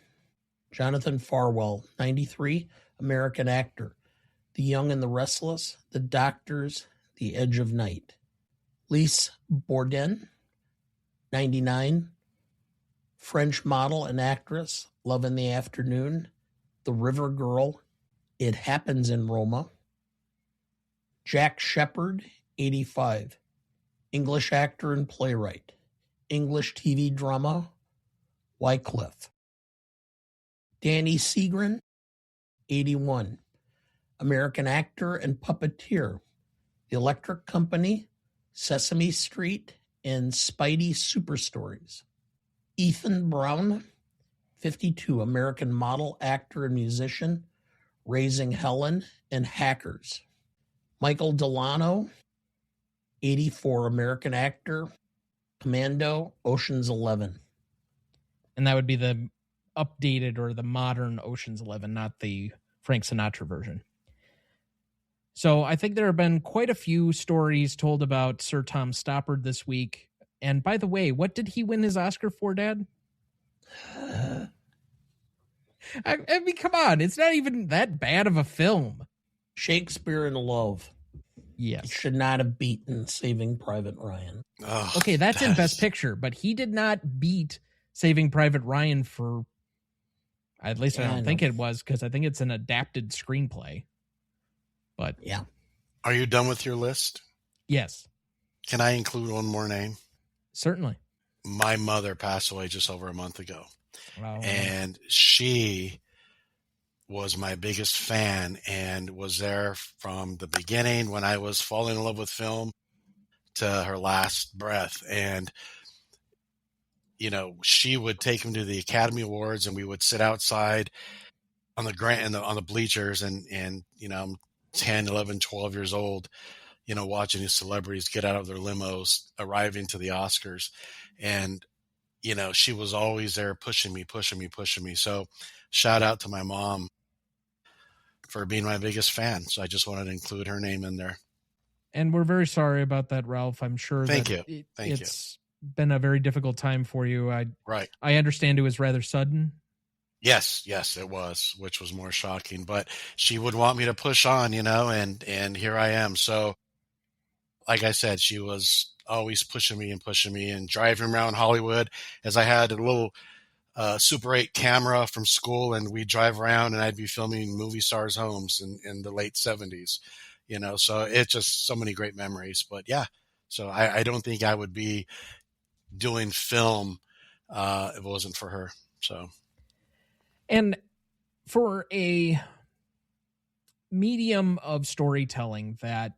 Jonathan Farwell, 93, American actor. The Young and the Restless, The Doctors, The Edge of Night. Lise Bourdain, 99, French model and actress, Love in the Afternoon, The River Girl, It Happens in Roma. Jack Shepherd, 85, English actor and playwright. English TV drama, Wycliffe. Danny Seagren, 81, American actor and puppeteer. The Electric Company, Sesame Street, and Spidey Superstories. Ethan Brown, 52, American model, actor, and musician. Raising Helen and Hackers. Michael Delano, 84, American actor. Commando, Ocean's 11. And that would be the updated or the modern Ocean's 11, not the Frank Sinatra version. So I think there have been quite a few stories told about Sir Tom Stoppard this week. And by the way, what did he win his Oscar for, Dad? I mean, come on. It's not even that bad of a film. Shakespeare in Love. Yes. It should not have beaten Saving Private Ryan. Oh, Okay, that's in Best Picture, but he did not beat Saving Private Ryan for, at least I don't think it was, because I think it's an adapted screenplay. But yeah. Are you done with your list? Yes. Can I include one more name? Certainly. My mother passed away just over a month ago. Wow. And she was my biggest fan and was there from the beginning when I was falling in love with film to her last breath. And she would take him to the Academy Awards, and we would sit outside on the on the bleachers, and I'm 10, 11, 12 years old, watching these celebrities get out of their limos, arriving to the Oscars. And, she was always there pushing me. So shout out to my mom for being my biggest fan. So I just wanted to include her name in there. And we're very sorry about that, Ralph. I'm sure it's been a very difficult time for you. Right. I understand it was rather sudden. Yes, it was, which was more shocking. But she would want me to push on, and here I am. So, like I said, she was always pushing me and driving around Hollywood, as I had a little Super 8 camera from school, and we'd drive around, and I'd be filming movie stars' homes in the late 70s. So it's just so many great memories. But yeah, so I don't think I would be doing film if it wasn't for her. So. And for a medium of storytelling that,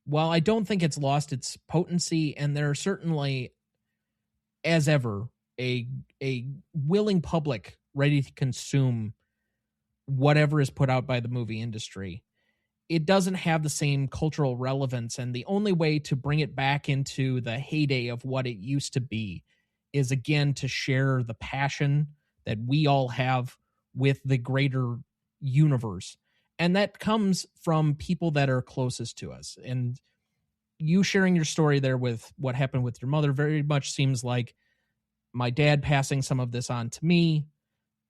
while I don't think it's lost its potency, and there are certainly, as ever, a willing public ready to consume whatever is put out by the movie industry, it doesn't have the same cultural relevance. And the only way to bring it back into the heyday of what it used to be is, again, to share the passion that we all have with the greater universe. And that comes from people that are closest to us. And you sharing your story there with what happened with your mother very much seems like my dad passing some of this on to me,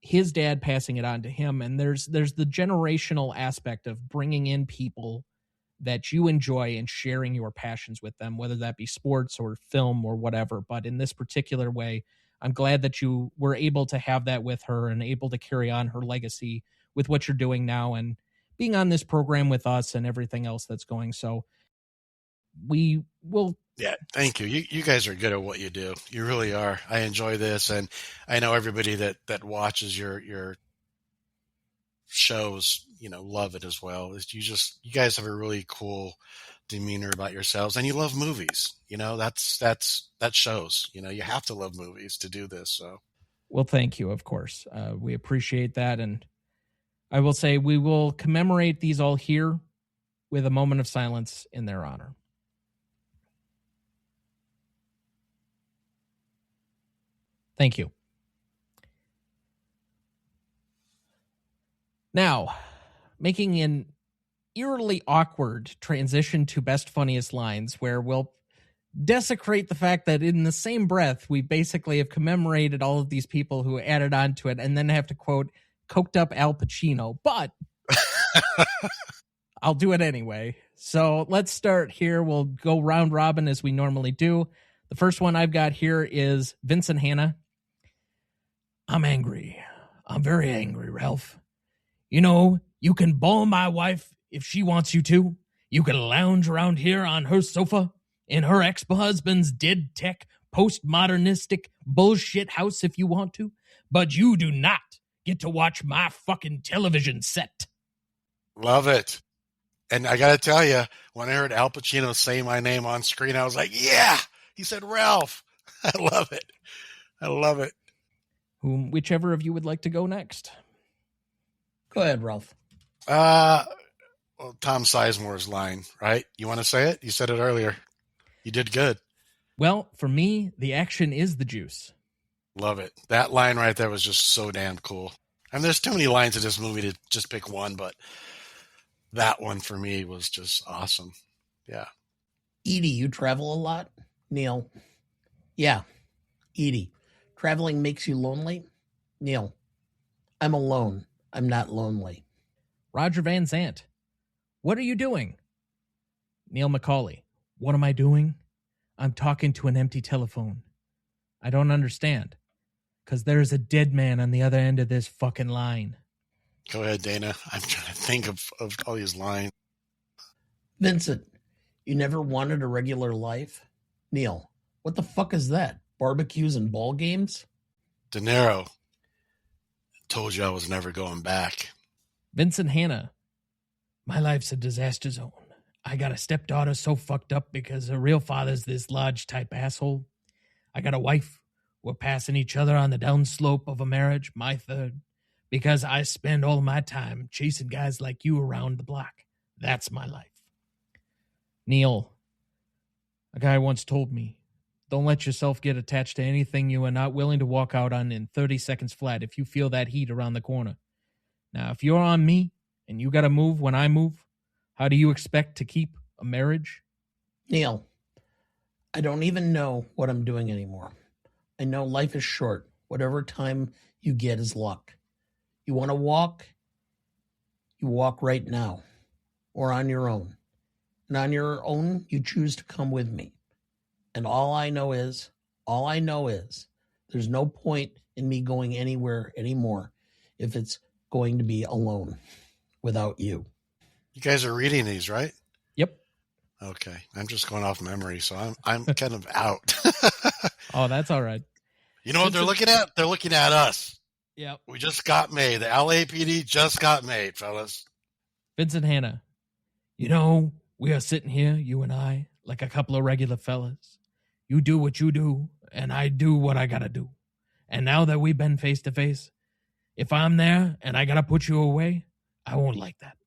his dad passing it on to him. And there's the generational aspect of bringing in people that you enjoy and sharing your passions with them, whether that be sports or film or whatever. But in this particular way, I'm glad that you were able to have that with her and able to carry on her legacy with what you're doing now and being on this program with us and everything else that's going. So we will. Yeah, thank you. You guys are good at what you do. You really are. I enjoy this, and I know everybody that watches your shows, love it as well. You guys have a really cool demeanor about yourselves, and you love movies. That shows. You have to love movies to do this. So, well, thank you. Of course, we appreciate that, and I will say we will commemorate these all here with a moment of silence in their honor. Thank you. Now, making an eerily awkward transition to best funniest lines, where we'll desecrate the fact that in the same breath, we basically have commemorated all of these people who added on to it and then have to quote coked up Al Pacino, but I'll do it anyway. So let's start here. We'll go round robin as we normally do. The first one I've got here is Vincent Hanna. I'm angry. I'm very angry, Ralph. You can ball my wife if she wants you to. You can lounge around here on her sofa in her ex-husband's dead tech, postmodernistic bullshit house if you want to, but you do not get to watch my fucking television set. Love it. And I got to tell you, when I heard Al Pacino say my name on screen, I was like, yeah, he said Ralph. I love it. I love it. Whichever of you would like to go next. Go ahead, Ralph. Well, Tom Sizemore's line, right? You want to say it? You said it earlier. You did good. Well, for me, the action is the juice. Love it. That line right there was just so damn cool. And there's too many lines in this movie to just pick one, but that one for me was just awesome. Yeah. Edie, you travel a lot? Neil. Yeah. Edie, traveling makes you lonely? Neil. I'm alone. I'm not lonely. Roger Van Zant. What are you doing? Neil McCauley. What am I doing? I'm talking to an empty telephone. I don't understand. Because there's a dead man on the other end of this fucking line. Go ahead, Dana. I'm trying to think of all these lines. Vincent, you never wanted a regular life? Neil, what the fuck is that? Barbecues and ball games? De Niro. Told you I was never going back. Vincent Hanna. My life's a disaster zone. I got a stepdaughter so fucked up because her real father's this lodge type asshole. I got a wife we're passing each other on the downslope of a marriage, my third, because I spend all my time chasing guys like you around the block. That's my life. Neil, a guy once told me, don't let yourself get attached to anything you are not willing to walk out on in 30 seconds flat if you feel that heat around the corner. Now, if you're on me and you got to move when I move, how do you expect to keep a marriage? Neil, I don't even know what I'm doing anymore. I know life is short. Whatever time you get is luck. You want to walk? You walk right now or on your own. And on your own, you choose to come with me. And all I know is, there's no point in me going anywhere anymore if it's going to be alone without you. You guys are reading these, right? Yep. Okay. I'm just going off memory, so I'm kind of out. Oh, that's all right. You know what they're looking at? They're looking at us. Yep. We just got made. The LAPD just got made, fellas. Vincent Hanna, you know, we are sitting here, you and I, like a couple of regular fellas. You do what you do, and I do what I gotta do. And now that we've been face to face, if I'm there and I gotta put you away, I won't like that.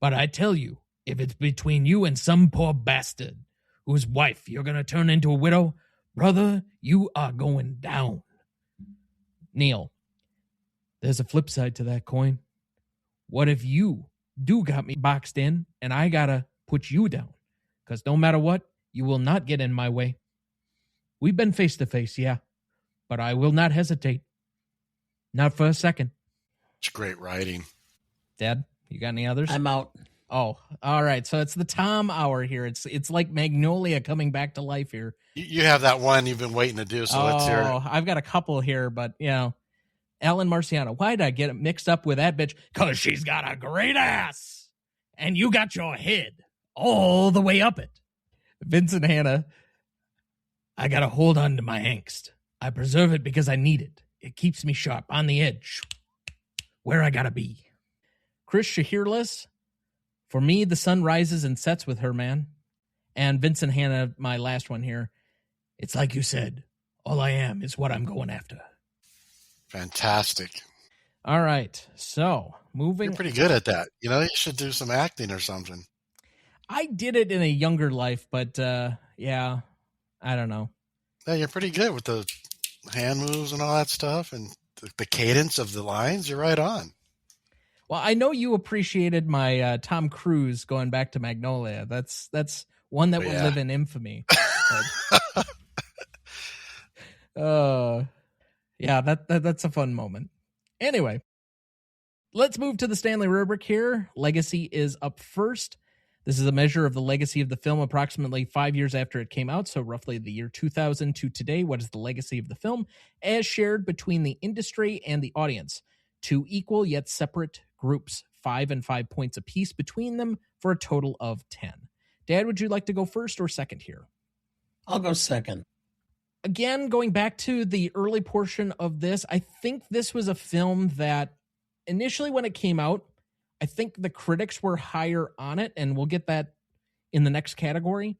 But I tell you, if it's between you and some poor bastard whose wife you're gonna turn into a widow, brother, you are going down. Neil, there's a flip side to that coin. What if you do got me boxed in and I gotta put you down? Because no matter what, you will not get in my way. We've been face to face, yeah, but I will not hesitate. Not for a second. It's great writing. Dad, you got any others? I'm out. Oh, all right. So it's the Tom hour here. It's like Magnolia coming back to life here. You have that one you've been waiting to do, so let's hear it. I've got a couple here, but, you know, Alan Marciano, why did I get it mixed up with that bitch? Because she's got a great ass, and you got your head all the way up it. Vincent Hanna, I got to hold on to my angst. I preserve it because I need it. It keeps me sharp, on the edge, where I got to be. Chris Shahirless, for me, the sun rises and sets with her, man. And Vincent Hanna, my last one here. It's like you said, all I am is what I'm going after. Fantastic. All right. So, moving. You're pretty good at that. You know, you should do some acting or something. I did it in a younger life, but yeah, I don't know. Yeah, you're pretty good with the hand moves and all that stuff and the cadence of the lines. You're right on. Well, I know you appreciated my Tom Cruise going back to Magnolia. That's one that will live in infamy. Yeah, that's a fun moment. Anyway, let's move to the Stanley Rubric here. Legacy is up first. This is a measure of the legacy of the film approximately 5 years after it came out, so roughly the year 2000 to today. What is the legacy of the film as shared between the industry and the audience? Two equal yet separate groups, 5 and 5 points apiece between them for a total of 10. Dad, would you like to go first or second here? I'll go second. Again, going back to the early portion of this, I think this was a film that initially when it came out, I think the critics were higher on it, and we'll get that in the next category.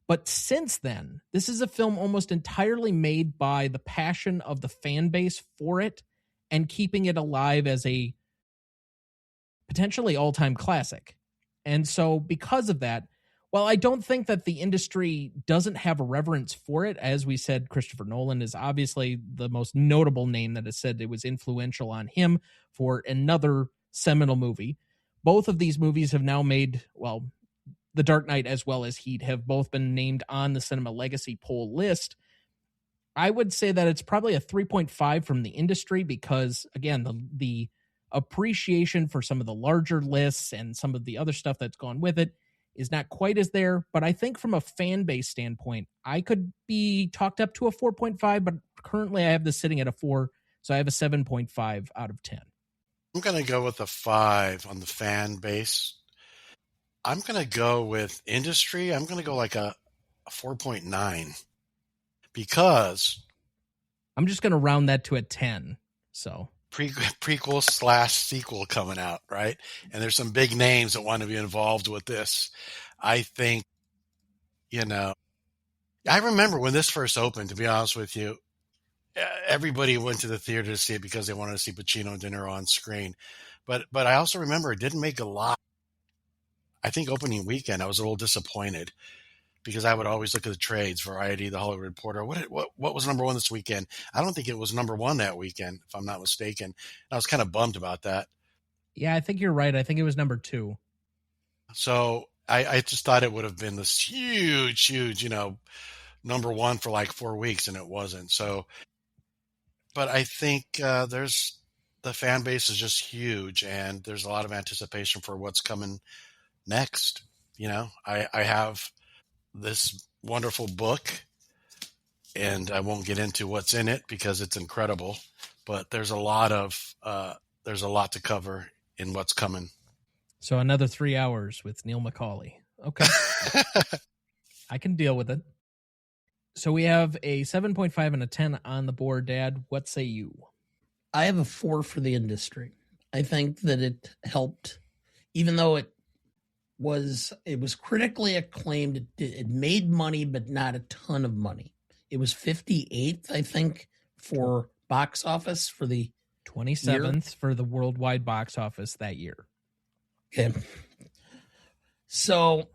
But since then, this is a film almost entirely made by the passion of the fan base for it and keeping it alive as a potentially all-time classic. And so because of that, while I don't think that the industry doesn't have a reverence for it, as we said, Christopher Nolan is obviously the most notable name that has said it was influential on him for another seminal movie. Both of these movies have now made, well, The Dark Knight as well as Heat have both been named on the Cinema Legacy poll list. I would say that it's probably a 3.5 from the industry because, again, the appreciation for some of the larger lists and some of the other stuff that's gone with it is not quite as there. But I think from a fan base standpoint, I could be talked up to a 4.5, but currently I have this sitting at a 4, so I have a 7.5 out of 10. I'm going to go with a 5 on the fan base. I'm going to go with industry. I'm going to go like a 4.9 because I'm just going to round that to a 10. So prequel / sequel coming out, right? And there's some big names that want to be involved with this. I think, you know, I remember when this first opened, to be honest with you, everybody went to the theater to see it because they wanted to see Pacino and De Niro on screen. But I also remember it didn't make a lot. I think opening weekend, I was a little disappointed because I would always look at the trades, Variety, The Hollywood Reporter. What was number one this weekend? I don't think it was number one that weekend, if I'm not mistaken. I was kind of bummed about that. Yeah, I think you're right. I think it was number 2. So I just thought it would have been this huge, number one for like 4 weeks, and it wasn't. So, but I think the fan base is just huge, and there's a lot of anticipation for what's coming next. I have this wonderful book, and I won't get into what's in it because it's incredible, but there's a lot to cover in what's coming. So another 3 hours with Neil McCauley. Okay. I can deal with it. So we have a 7.5 and a 10 on the board, Dad. What say you? I have a 4 for the industry. I think that it helped, even though it was critically acclaimed. It made money, but not a ton of money. It was 58th, I think, for box office for the 27th for the worldwide box office that year. Okay. So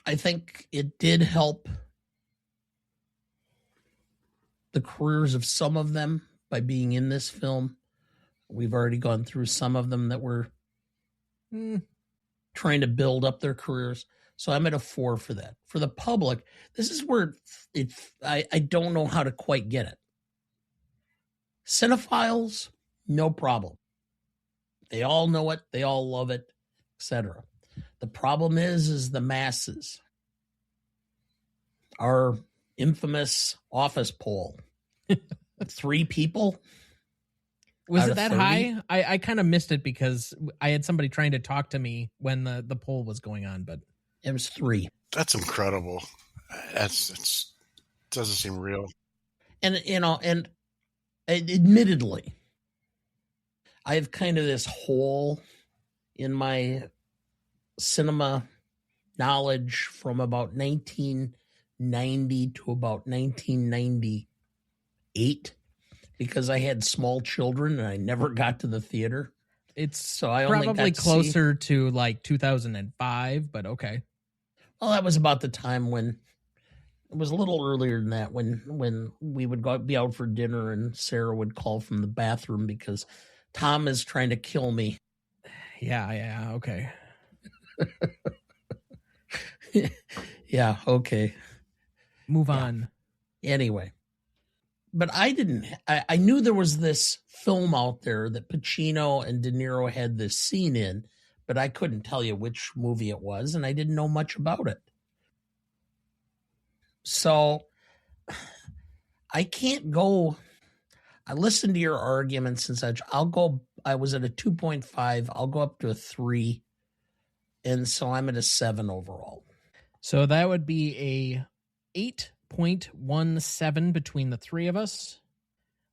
I think it did help the careers of some of them by being in this film. We've already gone through some of them that were trying to build up their careers. So I'm at a 4 for that. For the public, this is where I don't know how to quite get it. Cinephiles, no problem. They all know it. They all love it, etc. The problem is the masses. Our infamous office poll. 3 people. Was it that 30? High? I kind of missed it because I had somebody trying to talk to me when the poll was going on, but it was 3. That's incredible. It doesn't seem real. And admittedly, I have kind of this hole in my cinema knowledge from about 1990 to about 1998 because I had small children and I never got to the theater. So I probably closer to like 2005, but okay. Well, that was about the time when it was a little earlier than that when we would be out for dinner and Sarah would call from the bathroom because Tom is trying to kill me. Yeah, okay. Yeah, okay. Move on. Anyway. But I knew there was this film out there that Pacino and De Niro had this scene in, but I couldn't tell you which movie it was, and I didn't know much about it. So I can't go. I listened to your arguments and such. I was at a 2.5. I'll go up to a 3. And so I'm at a 7 overall. So that would be a 8.17 between the 3 of us.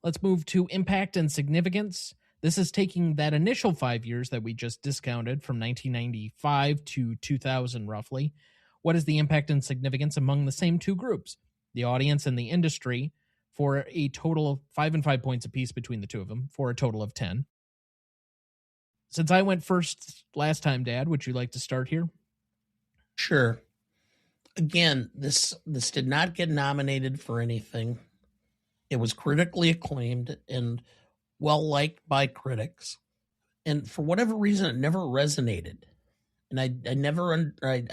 Let's move to impact and significance. This is taking that initial 5 years that we just discounted from 1995 to 2000 roughly. What is the impact and significance among the same 2 groups, the audience and the industry, for a total of 5 and 5 points apiece between the 2 of them, for a total of 10. Since I went first last time, Dad, would you like to start here? Sure. Again, this did not get nominated for anything. It was critically acclaimed and well-liked by critics. And for whatever reason, it never resonated. And I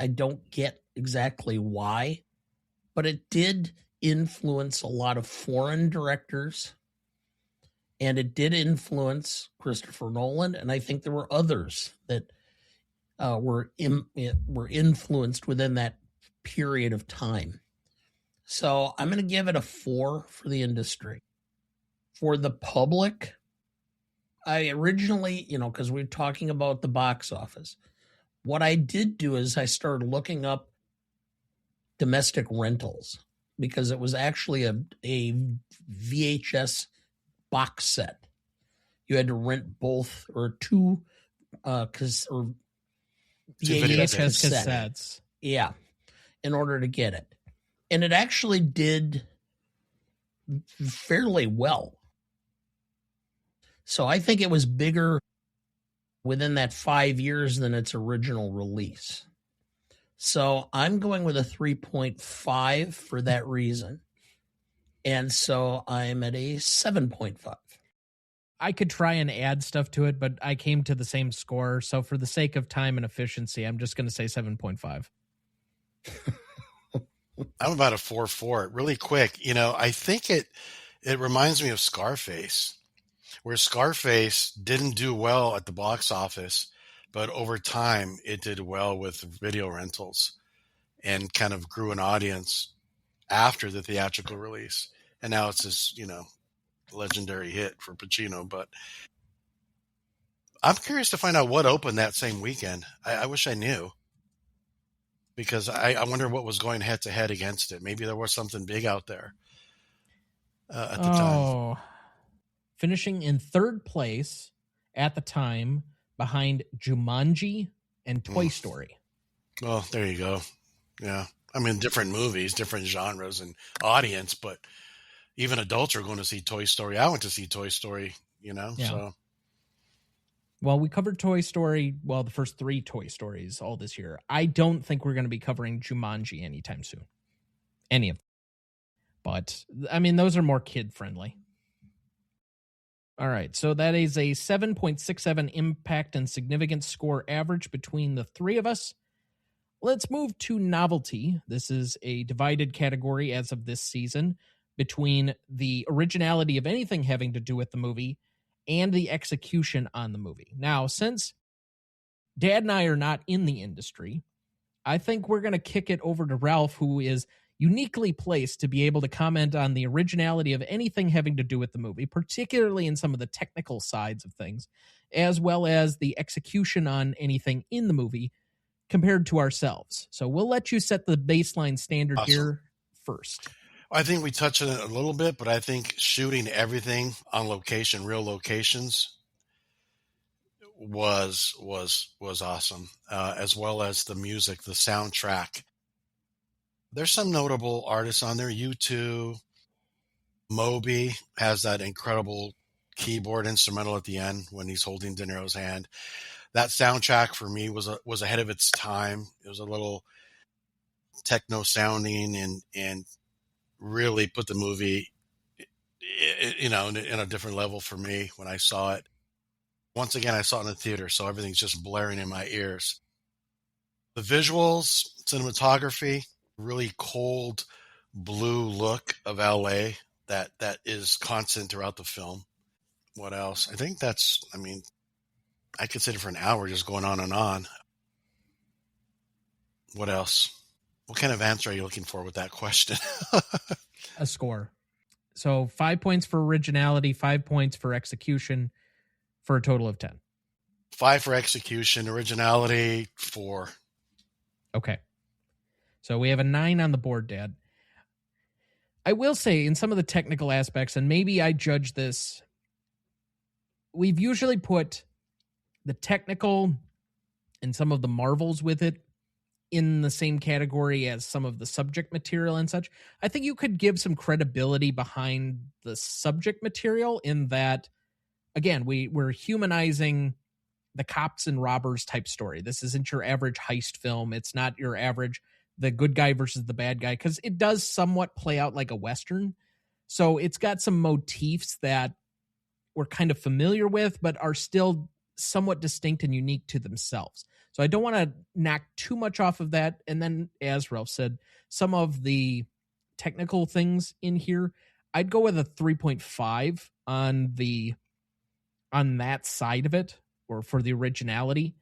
don't get exactly why, but it did influence a lot of foreign directors, and it did influence Christopher Nolan, and I think there were others that were influenced within that period of time. So I'm going to give it a 4 for the industry. For the public, I originally, because we're talking about the box office, what I did do is I started looking up domestic rentals because it was actually a VHS box set. You had to rent both or 2 VHS cassettes. Yeah, in order to get it. And it actually did fairly well. So I think it was bigger within that 5 years than its original release. So I'm going with a 3.5 for that reason. And so I'm at a 7.5. I could try and add stuff to it, but I came to the same score. So for the sake of time and efficiency, I'm just going to say 7.5. I'm about a 4.4. Really quick, I think it reminds me of Scarface, where Scarface didn't do well at the box office, but over time it did well with video rentals and kind of grew an audience after the theatrical release. And now it's this, legendary hit for Pacino. But I'm curious to find out what opened that same weekend. I wish I knew, because I wonder what was going head to head against it. Maybe there was something big out there at the time. Finishing in third place at the time behind Jumanji and Toy Story. Well, there you go. Yeah. I mean, different movies, different genres and audience, but even adults are going to see Toy Story. I went to see Toy Story, Yeah. So. Well, we covered Toy Story, the first 3 Toy Stories all this year. I don't think we're going to be covering Jumanji anytime soon. Any of them. But, I mean, those are more kid-friendly. All right, so that is a 7.67 impact and significance score average between the 3 of us. Let's move to novelty. This is a divided category as of this season between the originality of anything having to do with the movie and the execution on the movie. Now, since Dad and I are not in the industry, I think we're going to kick it over to Ralph, who is uniquely placed to be able to comment on the originality of anything having to do with the movie, particularly in some of the technical sides of things, as well as the execution on anything in the movie compared to ourselves. So we'll let you set the baseline standard here first. I think we touched on it a little bit, but I think shooting everything on location, real locations, was awesome, as well as the music, the soundtrack. There's some notable artists on there. U2, Moby has that incredible keyboard instrumental at the end when he's holding De Niro's hand. That soundtrack for me was ahead of its time. It was a little techno sounding and really put the movie, in a different level for me when I saw it. Once again, I saw it in the theater, so everything's just blaring in my ears. The visuals, cinematography, really cold blue look of LA that is constant throughout the film. What else? I think I could sit for an hour just going on and on. What else? What kind of answer are you looking for with that question? A score. So 5 points for originality, 5 points for execution, for a total of 10. 5 for execution, originality 4. Okay. So we have a 9 on the board, Dad. I will say in some of the technical aspects, and maybe I judge this, we've usually put the technical and some of the marvels with it in the same category as some of the subject material and such. I think you could give some credibility behind the subject material in that, again, we're humanizing the cops and robbers type story. This isn't your average heist film. It's not your average the good guy versus the bad guy, because it does somewhat play out like a Western. So it's got some motifs that we're kind of familiar with, but are still somewhat distinct and unique to themselves. So I don't want to knock too much off of that. And then, as Ralph said, some of the technical things in here, I'd go with a 3.5 on that side of it, or for the originality.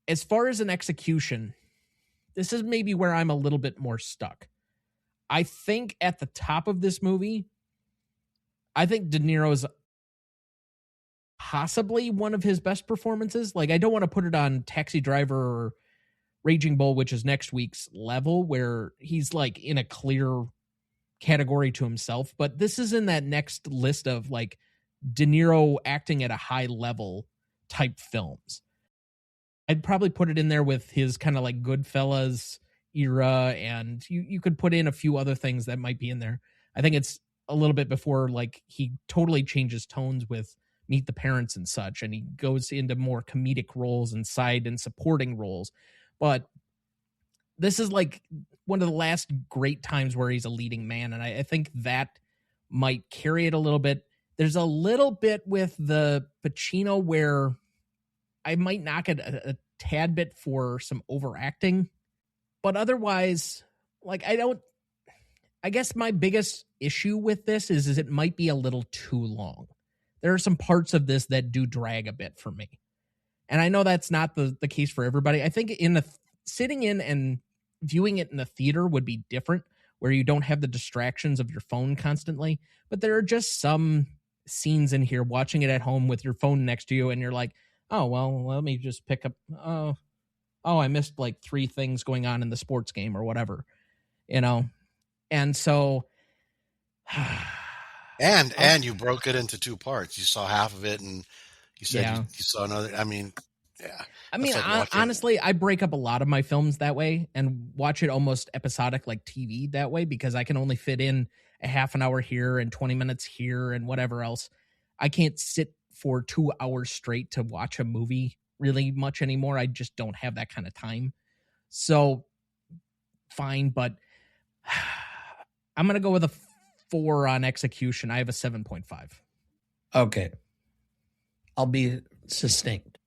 As far as an execution, this is maybe where I'm a little bit more stuck. I think at the top of this movie, I think De Niro's possibly one of his best performances. Like, I don't want to put it on Taxi Driver or Raging Bull, which is next week's level, where he's like in a clear category to himself. But this is in that next list of like De Niro acting at a high level type films. I'd probably put it in there with his kind of like Goodfellas era, and you could put in a few other things that might be in there. I think it's a little bit before, like, he totally changes tones with Meet the Parents and such, and he goes into more comedic roles and side and supporting roles. But this is like one of the last great times where he's a leading man, and I think that might carry it a little bit. There's a little bit with the Pacino where I might knock it a tad bit for some overacting, but otherwise, like, I guess my biggest issue with this is it might be a little too long. There are some parts of this that do drag a bit for me. And I know that's not the case for everybody. I think sitting in and viewing it in the theater would be different, where you don't have the distractions of your phone constantly. But there are just some scenes in here, watching it at home with your phone next to you, and you're like, oh, well, let me just pick up. Oh, I missed like 3 things going on in the sports game or whatever, you know? And so. And you broke it into 2 parts. You saw half of it, and you said you saw another. I mean, yeah. I mean, honestly, I break up a lot of my films that way and watch it almost episodic, like TV, that way, because I can only fit in a half an hour here and 20 minutes here and whatever else. I can't sit for 2 hours straight to watch a movie really much anymore. I just don't have that kind of time. So fine, but I'm going to go with a 4 on execution. I have a 7.5. Okay. I'll be succinct.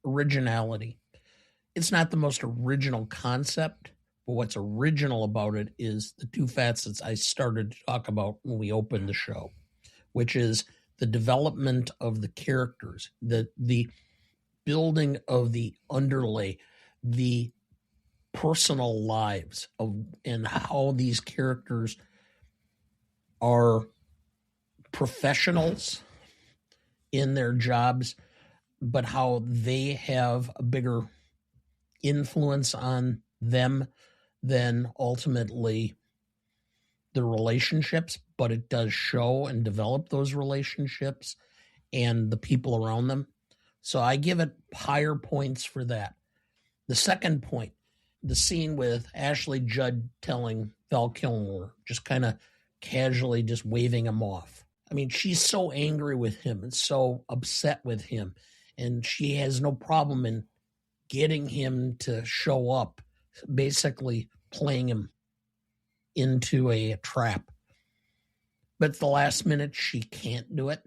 Originality. It's not the most original concept, but what's original about it is the 2 facets I started to talk about when we opened the show, which is the development of the characters, the building of the underlay, the personal lives of, and how these characters are professionals in their jobs, but how they have a bigger influence on them than ultimately the relationships, but it does show and develop those relationships and the people around them. So I give it higher points for that. The second point, the scene with Ashley Judd telling Val Kilmer, just kind of casually just waving him off. I mean, she's so angry with him and so upset with him, and she has no problem in getting him to show up, basically playing him into a trap. But at the last minute, she can't do it.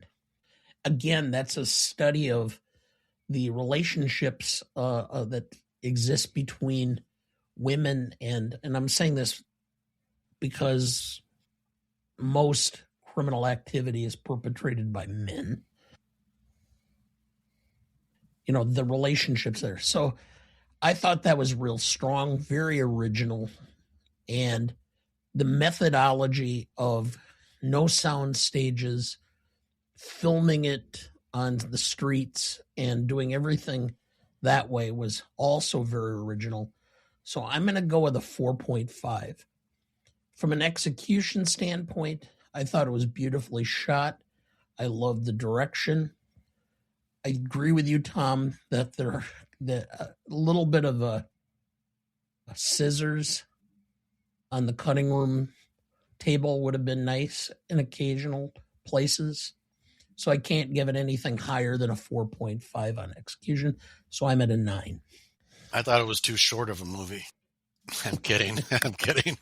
Again, that's a study of the relationships that exist between women, and I'm saying this because most criminal activity is perpetrated by men. You know, the relationships there. So I thought that was real strong, very original, and the methodology of no sound stages, filming it on the streets and doing everything that way was also very original. So I'm going to go with a 4.5. From an execution standpoint, I thought it was beautifully shot. I love the direction. I agree with you, Tom, that a little bit of a scissors on the cutting room table would have been nice in occasional places. So I can't give it anything higher than a 4.5 on execution. So I'm at a 9. I thought it was too short of a movie. I'm kidding. I'm kidding.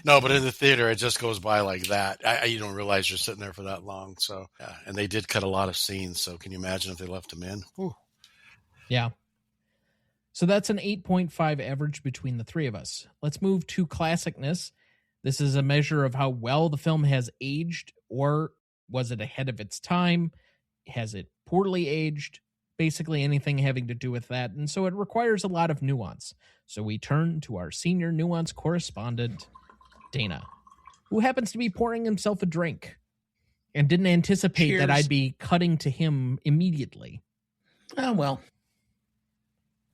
No, but in the theater, it just goes by like that. You don't realize you're sitting there for that long. So, yeah. And they did cut a lot of scenes. So can you imagine if they left them in? Whew. Yeah. So that's an 8.5 average between the 3 of us. Let's move to classicness. This is a measure of how well the film has aged, or was it ahead of its time? Has it poorly aged? Basically anything having to do with that. And so it requires a lot of nuance. So we turn to our senior nuance correspondent, Dana, who happens to be pouring himself a drink and didn't anticipate Cheers. That I'd be cutting to him immediately. Oh, well,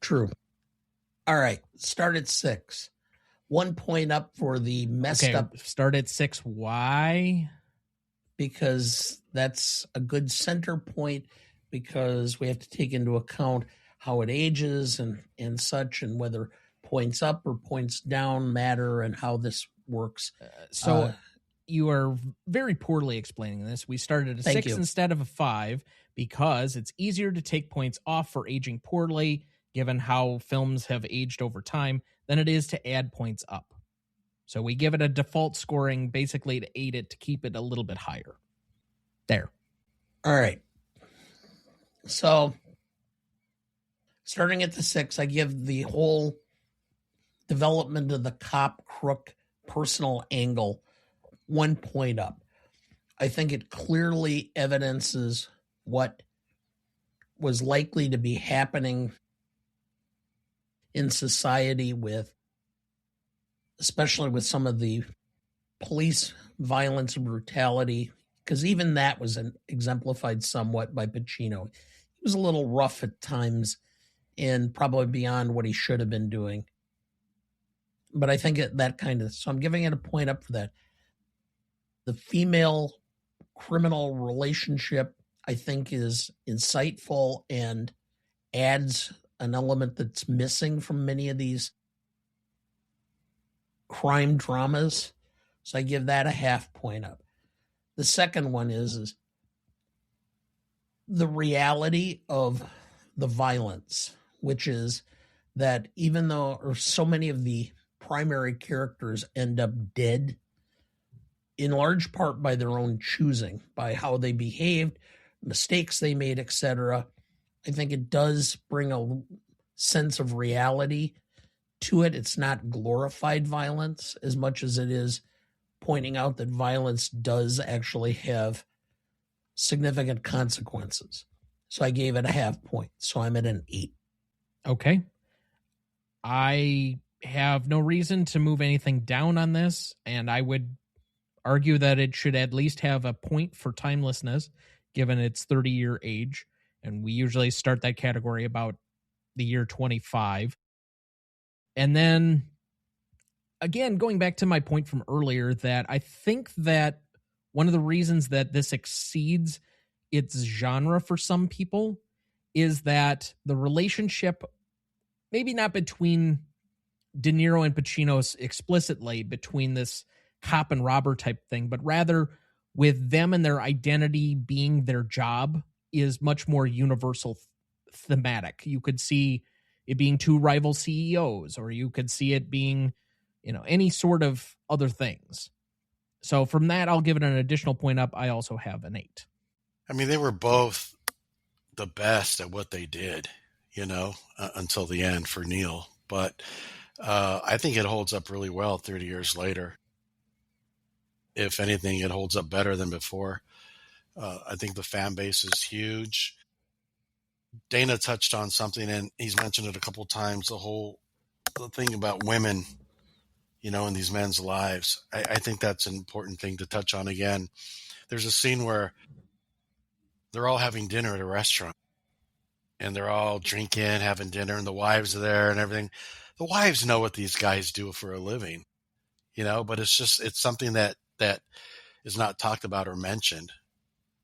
true. All right. Start at 6. 1 point up for the messed up. Start at 6. Why? Because that's a good center point, because we have to take into account how it ages and such, and whether points up or points down matter and how this works. So you are very poorly explaining this. We started a Thank 6 you. instead of a 5 because it's easier to take points off for aging poorly, given how films have aged over time, than it is to add points up. So we give it a default scoring basically to aid it to keep it a little bit higher. There. All right. So starting at the 6, I give the whole development of the cop crook personal angle 1 point up. I think it clearly evidences what was likely to be happening in society with, especially with some of the police violence and brutality, because even that was exemplified somewhat by Pacino. He was a little rough at times and probably beyond what he should have been doing. But I think that kind of, so I'm giving it a point up for that. The female criminal relationship, I think, is insightful and adds an element that's missing from many of these crime dramas. So I give that a half point up. The second one is the reality of the violence, which is that even though or so many of the primary characters end up dead, in large part by their own choosing, by how they behaved, mistakes they made, etc. I think it does bring a sense of reality to it. It's not glorified violence as much as it is pointing out that violence does actually have significant consequences. So I gave it a half point. So I'm at an 8. Okay. I have no reason to move anything down on this, and I would argue that it should at least have a point for timelessness, given its 30-year age. And we usually start that category about the year 25. And then, again, going back to my point from earlier, that I think that one of the reasons that this exceeds its genre for some people is that the relationship, maybe not between De Niro and Pacino explicitly, between this cop and robber type thing, but rather with them and their identity being their job, is much more universal thematic. You could see it being two rival CEOs, or you could see it being, any sort of other things. So from that, I'll give it an additional point up. I also have an 8. I mean, they were both the best at what they did, until the end for Neil. But I think it holds up really well 30 years later. If anything, it holds up better than before. I think the fan base is huge. Dana touched on something, and he's mentioned it a couple of times, the thing about women, in these men's lives. I think that's an important thing to touch on again. There's a scene where they're all having dinner at a restaurant, and they're all drinking, having dinner, and the wives are there and everything. The wives know what these guys do for a living, but it's something that is not talked about or mentioned.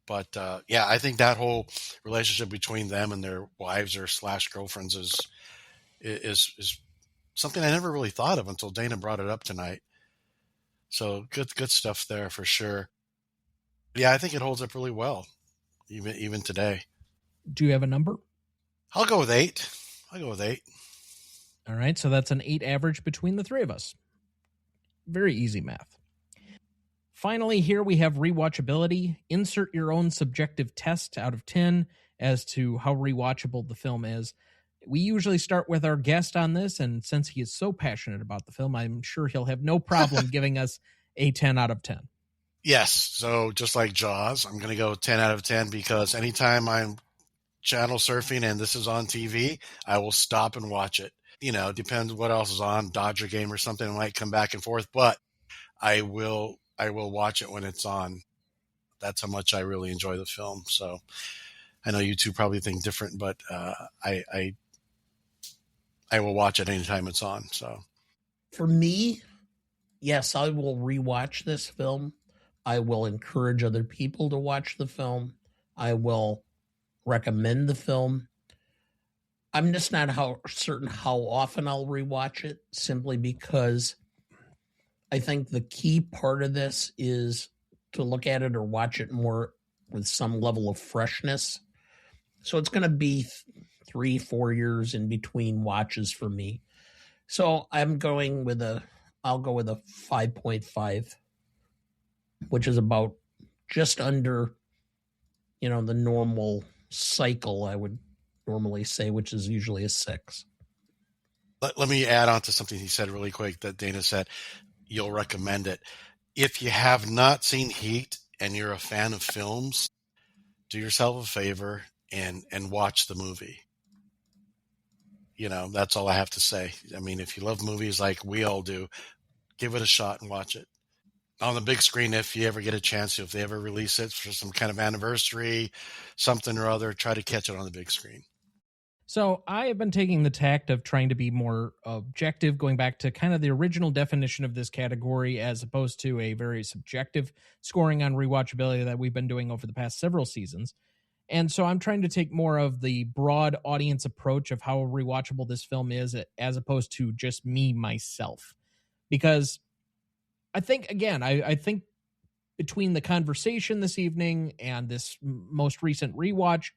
But I think that whole relationship between them and their wives or / girlfriends is something I never really thought of until Dana brought it up tonight. So good stuff there for sure. Yeah, I think it holds up really well, even today. Do you have a number? I'll go with 8. All right, so that's an 8 average between the three of us. Very easy math. Finally, here we have rewatchability. Insert your own subjective test out of 10 as to how rewatchable the film is. We usually start with our guest on this, and since he is so passionate about the film, I'm sure he'll have no problem giving us a 10 out of 10. Yes, so just like Jaws, I'm going to go 10 out of 10 because anytime I'm channel surfing and this is on TV, I will stop and watch it. Depends what else is on, Dodger game or something. I might come back and forth, but I will watch it when it's on. That's how much I really enjoy the film. So I know you two probably think different, but I will watch it anytime it's on. So for me, yes, I will rewatch this film. I will encourage other people to watch the film. I will recommend the film. I'm just not certain how often I'll rewatch it, simply because I think the key part of this is to look at it or watch it more with some level of freshness. So it's going to be 3-4 years in between watches for me. So I'll go with a 5.5, which is about just under, the normal cycle, I would normally say, which is usually a 6. Let me add on to something he said really quick that Dana said. You'll recommend it. If you have not seen Heat and you're a fan of films, do yourself a favor and watch the movie. That's all I have to say. I mean, if you love movies like we all do, give it a shot and watch it. On the big screen, if you ever get a chance, if they ever release it for some kind of anniversary, something or other, try to catch it on the big screen. So I have been taking the tact of trying to be more objective, going back to kind of the original definition of this category, as opposed to a very subjective scoring on rewatchability that we've been doing over the past several seasons. And so I'm trying to take more of the broad audience approach of how rewatchable this film is, as opposed to just me, myself. Because I think, again, I think between the conversation this evening and this most recent rewatch,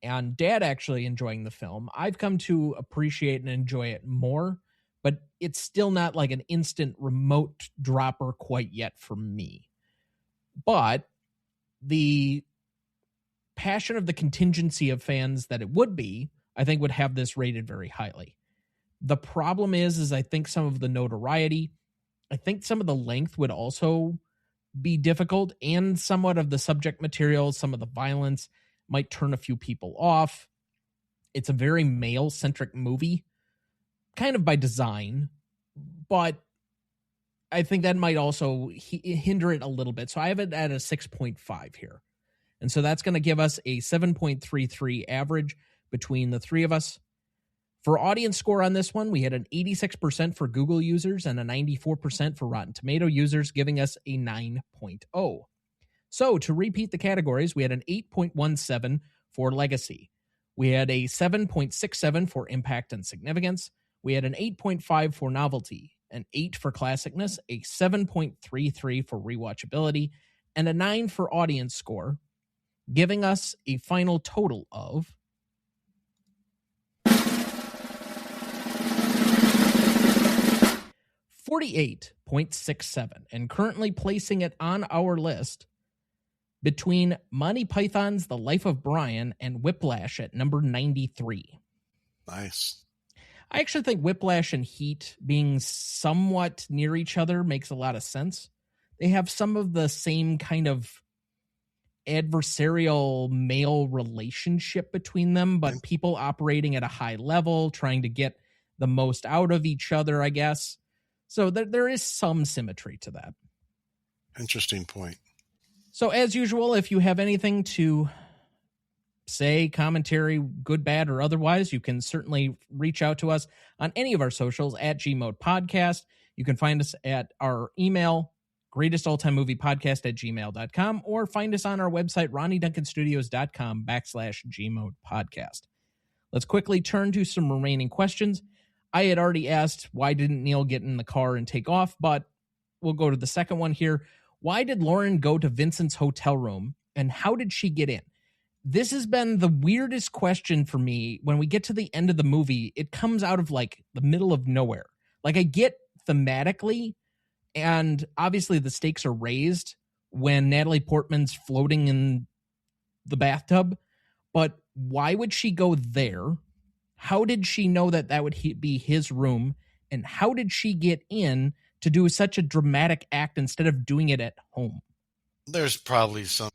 and Dad actually enjoying the film, I've come to appreciate and enjoy it more, but it's still not like an instant remote dropper quite yet for me. But the passion of the contingency of fans that it would be, I think would have this rated very highly. The problem is I think some of the notoriety, I think some of the length would also be difficult, and somewhat of the subject material, some of the violence might turn a few people off. It's a very male-centric movie, kind of by design, but I think that might also hinder it a little bit. So I have it at a 6.5 here. And so that's going to give us a 7.33 average between the three of us. For audience score on this one, we had an 86% for Google users and a 94% for Rotten Tomato users, giving us a 9.0. So to repeat the categories, we had an 8.17 for legacy. We had a 7.67 for impact and significance. We had an 8.5 for novelty, an 8 for classicness, a 7.33 for rewatchability, and a 9 for audience score, giving us a final total of 48.67, and currently placing it on our list between Monty Python's The Life of Brian and Whiplash at number 93. Nice. I actually think Whiplash and Heat being somewhat near each other makes a lot of sense. They have some of the same kind of adversarial male relationship between them, but people operating at a high level, trying to get the most out of each other, I guess. So there is some symmetry to that. Interesting point. So as usual, if you have anything to say, commentary, good, bad, or otherwise, you can certainly reach out to us on any of our socials at GMOAT Podcast. You can find us at our email, greatestaltimemoviepodcast@gmail.com, or find us on our website, ronnieduncanstudios.com/GMOAT Podcast. Let's quickly turn to some remaining questions. I had already asked, why didn't Neil get in the car and take off? But we'll go to the second one here. Why did Lauren go to Vincent's hotel room, and how did she get in? This has been the weirdest question for me. When we get to the end of the movie, it comes out of like the middle of nowhere. Like, I get thematically, and obviously the stakes are raised when Natalie Portman's floating in the bathtub, but why would she go there? How did she know that that would be his room? And how did she get in to do such a dramatic act instead of doing it at home? There's probably some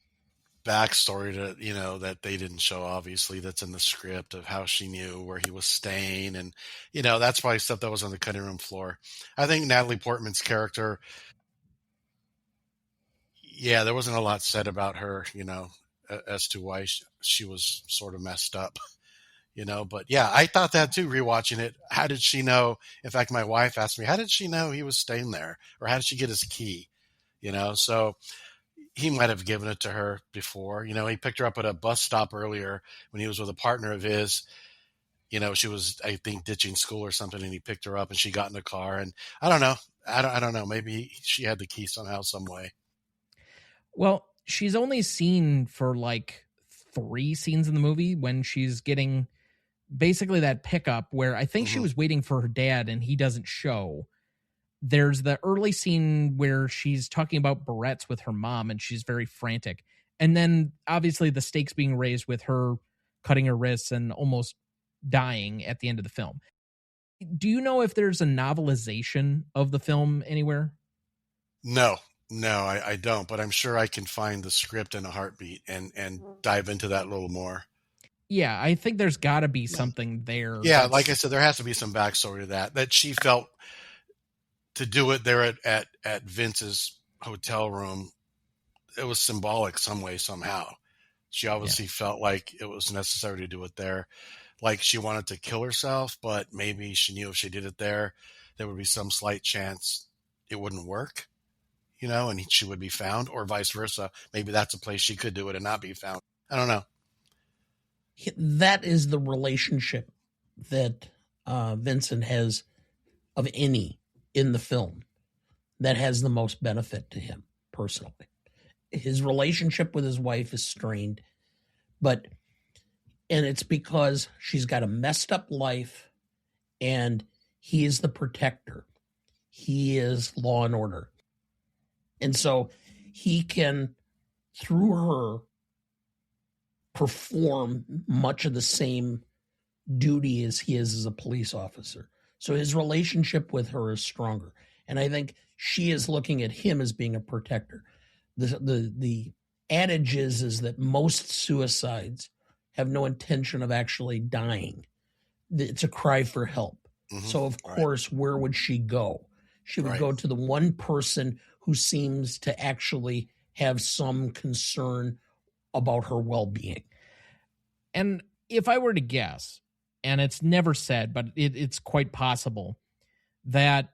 backstory to, that they didn't show, obviously, that's in the script of how she knew where he was staying. And, that's probably stuff that was on the cutting room floor. I think Natalie Portman's character, there wasn't a lot said about her, as to why she was sort of messed up. But yeah, I thought that too, rewatching it. How did she know? In fact, my wife asked me, how did she know he was staying there? Or how did she get his key? So he might have given it to her before. He picked her up at a bus stop earlier when he was with a partner of his. She was, I think, ditching school or something, and he picked her up and she got in the car. And I don't know. I don't know. Maybe she had the key somehow, some way. Well, she's only seen for like 3 scenes in the movie when she's getting basically that pickup where I think she was waiting for her dad and he doesn't show. There's the early scene where she's talking about barrettes with her mom and she's very frantic. And then obviously the stakes being raised with her cutting her wrists and almost dying at the end of the film. Do you know if there's a novelization of the film anywhere? No, I don't, but I'm sure I can find the script in a heartbeat and dive into that a little more. Yeah, I think there's got to be something there. Yeah, like I said, there has to be some backstory to that she felt to do it there at Vince's hotel room. It was symbolic some way, somehow. She obviously felt like it was necessary to do it there. Like she wanted to kill herself, but maybe she knew if she did it there would be some slight chance it wouldn't work, and she would be found, or vice versa. Maybe that's a place she could do it and not be found. I don't know. That is the relationship that Vincent has of any in the film that has the most benefit to him personally. His relationship with his wife is strained, and it's because she's got a messed up life and he is the protector. He is law and order. And so he can, through her, perform much of the same duty as he is as a police officer. So his relationship with her is stronger. And I think she is looking at him as being a protector. The adage is that most suicides have no intention of actually dying. It's a cry for help. So of course, where would she go? She would go to the one person who seems to actually have some concern about her well-being. And if I were to guess, and it's never said, but it's quite possible that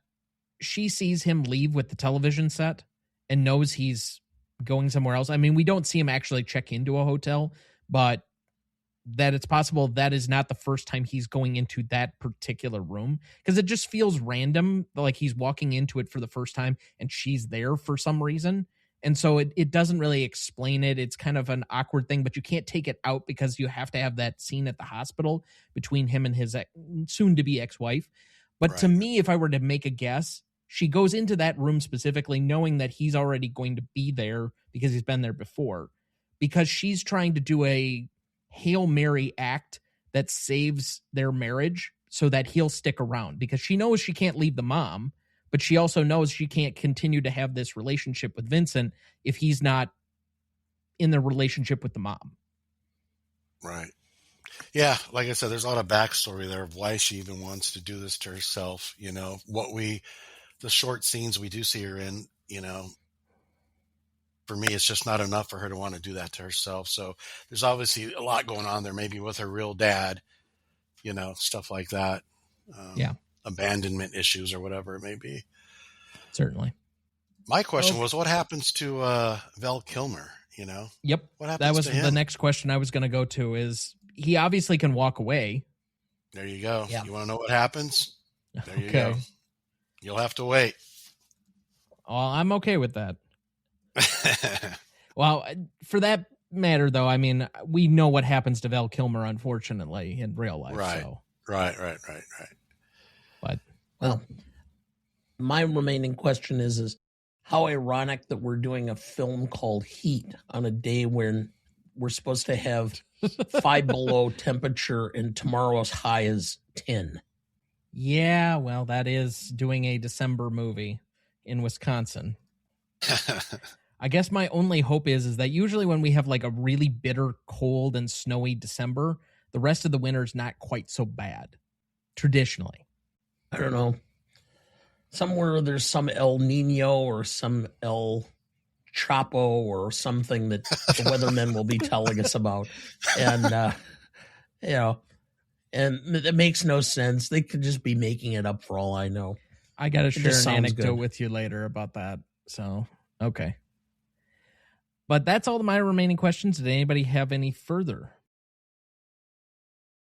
she sees him leave with the television set and knows he's going somewhere else. I mean, we don't see him actually check into a hotel, but that it's possible that is not the first time he's going into that particular room, because it just feels random, like he's walking into it for the first time and she's there for some reason. And so it doesn't really explain it. It's kind of an awkward thing, but you can't take it out because you have to have that scene at the hospital between him and his soon-to-be ex-wife. But to me, if I were to make a guess, she goes into that room specifically knowing that he's already going to be there because he's been there before, because she's trying to do a Hail Mary act that saves their marriage so that he'll stick around, because she knows she can't leave the mom, but she also knows she can't continue to have this relationship with Vincent if he's not in the relationship with the mom. Right. Yeah, like I said, there's a lot of backstory there of why she even wants to do this to herself. The short scenes we do see her in, for me, it's just not enough for her to want to do that to herself. So there's obviously a lot going on there, maybe with her real dad, stuff like that. Abandonment issues or whatever it may be. Certainly. My question was, what happens to Val Kilmer? Yep. What happens that was to him? The next question I was going to go to is, he obviously can walk away. There you go. Yeah. You want to know what happens? There you go. You'll have to wait. Oh, I'm okay with that. Well, for that matter, though, I mean, we know what happens to Val Kilmer, unfortunately, in real life. Right. So. Right. But, well, my remaining question is how ironic that we're doing a film called Heat on a day when we're supposed to have 5 below temperature and tomorrow's high is 10. Yeah, well, that is doing a December movie in Wisconsin. I guess my only hope is that usually when we have like a really bitter, cold, and snowy December, the rest of the winter is not quite so bad, traditionally. I don't know. Somewhere there's some El Nino or some El Chapo or something that the weathermen will be telling us about. And, and it makes no sense. They could just be making it up for all I know. I got to share an anecdote good with you later about that. So, okay. But that's all my remaining questions. Did anybody have any further?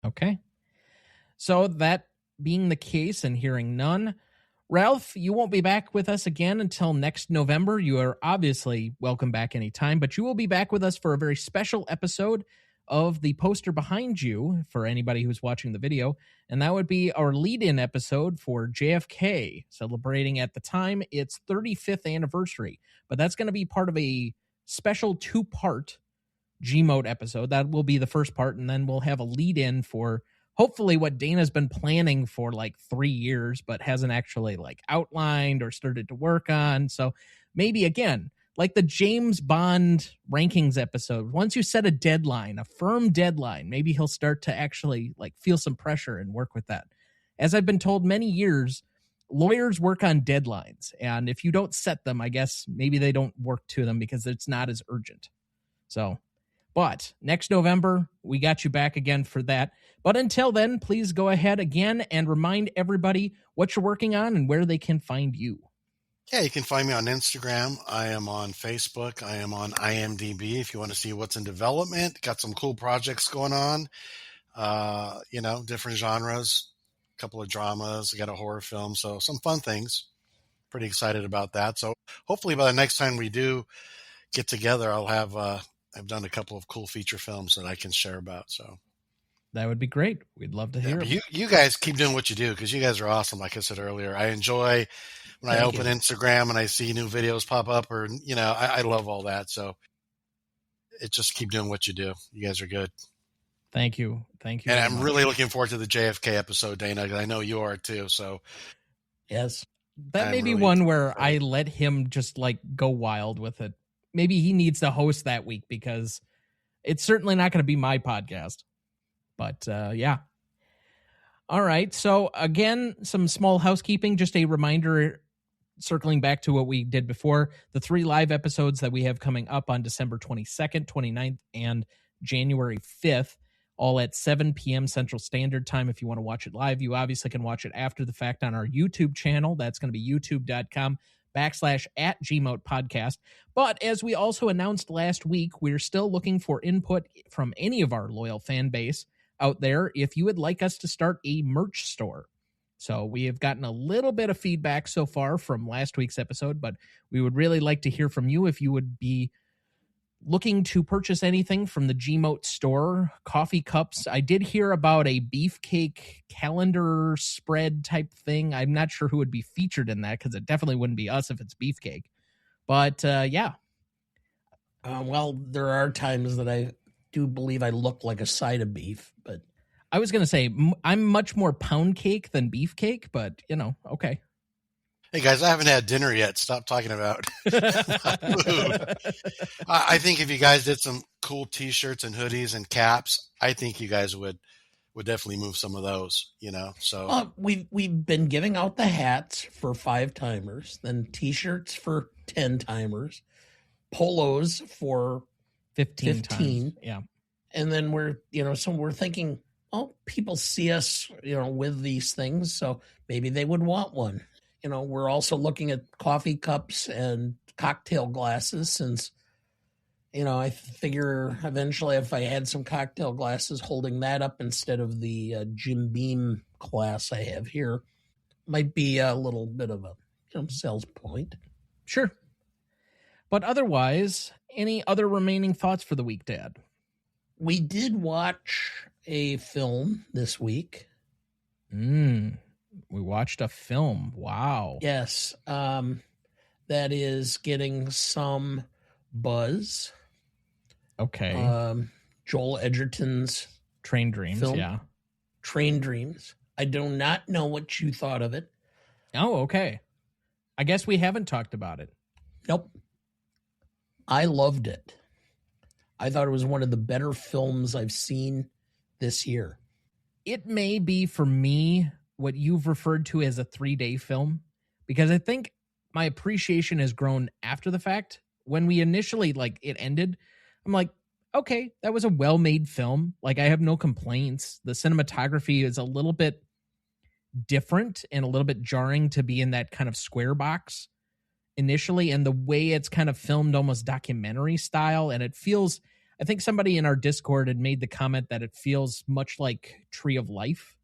Okay. So that being the case and hearing none, Ralph, you won't be back with us again until next November. You are obviously welcome back anytime, but you will be back with us for a very special episode of the poster behind you for anybody who's watching the video. And that would be our lead-in episode for JFK, celebrating at the time its 35th anniversary. But that's going to be part of a special 2-part GMOAT episode. That will be the first part, and then we'll have a lead-in for hopefully what Dana's been planning for like 3 years, but hasn't actually like outlined or started to work on. So maybe again, like the James Bond rankings episode, once you set a deadline, a firm deadline, maybe he'll start to actually like feel some pressure and work with that. As I've been told many years, lawyers work on deadlines. And if you don't set them, I guess maybe they don't work to them because it's not as urgent. So, but next November, we got you back again for that. But until then, please go ahead again and remind everybody what you're working on and where they can find you. Yeah, you can find me on Instagram. I am on Facebook. I am on IMDb if you want to see what's in development. Got some cool projects going on. Different genres, a couple of dramas. I got a horror film, so some fun things. Pretty excited about that. So hopefully by the next time we do get together, I'll have I've done a couple of cool feature films that I can share about. So that would be great. We'd love to hear it. You guys keep doing what you do because you guys are awesome. Like I said earlier, I enjoy when I open Instagram and I see new videos pop up, or I love all that. So it just keep doing what you do. You guys are good. Thank you. And I'm really looking forward to the JFK episode, Dana, because I know you are too. So yes, that may be one where I let him just like go wild with it. Maybe he needs to host that week because it's certainly not going to be my podcast. But yeah. All right. So again, some small housekeeping, just a reminder, circling back to what we did before, the 3 live episodes that we have coming up on December 22nd, 29th, and January 5th, all at 7 p.m. Central Standard Time. If you want to watch it live, you obviously can watch it after the fact on our YouTube channel. That's going to be youtube.com/@GMOAT podcast. But as we also announced last week, we're still looking for input from any of our loyal fan base out there if you would like us to start a merch store. So we have gotten a little bit of feedback so far from last week's episode, but we would really like to hear from you if you would be looking to purchase anything from the GMOAT store. Coffee cups. I did hear about a beefcake calendar spread type thing. I'm not sure who would be featured in that because it definitely wouldn't be us if it's beefcake. But yeah. Well, there are times that I do believe I look like a side of beef, but I was going to say I'm much more pound cake than beefcake, but okay. Hey guys, I haven't had dinner yet. Stop talking about food. I think if you guys did some cool T-shirts and hoodies and caps, I think you guys would definitely move some of those. So we've been giving out the hats for 5-timers, then T-shirts for 10-timers, polos for 15. Yeah, and then we're thinking, people see us with these things, so maybe they would want one. We're also looking at coffee cups and cocktail glasses since, I figure eventually if I had some cocktail glasses, holding that up instead of the Jim Beam glass I have here might be a little bit of a sales point. Sure. But otherwise, any other remaining thoughts for the week, Dad? We did watch a film this week. We watched a film. Wow. Yes. That is getting some buzz. Okay. Joel Edgerton's Train Dreams. Film. Yeah. Train Dreams. I do not know what you thought of it. Oh, okay. I guess we haven't talked about it. Nope. I loved it. I thought it was one of the better films I've seen this year. It may be, for me, what you've referred to as a 3-day film, because I think my appreciation has grown after the fact. When we initially, it ended, I'm like, okay, that was a well-made film. I have no complaints. The cinematography is a little bit different and a little bit jarring to be in that kind of square box initially, and the way it's kind of filmed almost documentary style, and it feels, I think somebody in our Discord had made the comment that it feels much like Tree of Life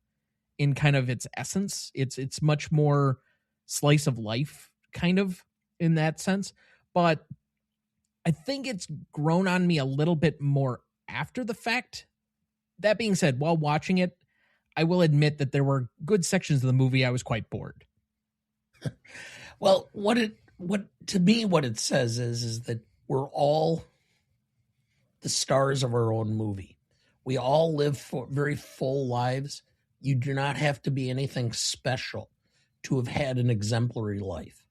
in kind of its essence. It's much more slice of life kind of in that sense. But I think it's grown on me a little bit more after the fact. That being said, while watching it, I will admit that there were good sections of the movie I was quite bored. Well, what to me, what it says is that we're all the stars of our own movie. We all live very full lives. You do not have to be anything special to have had an exemplary life.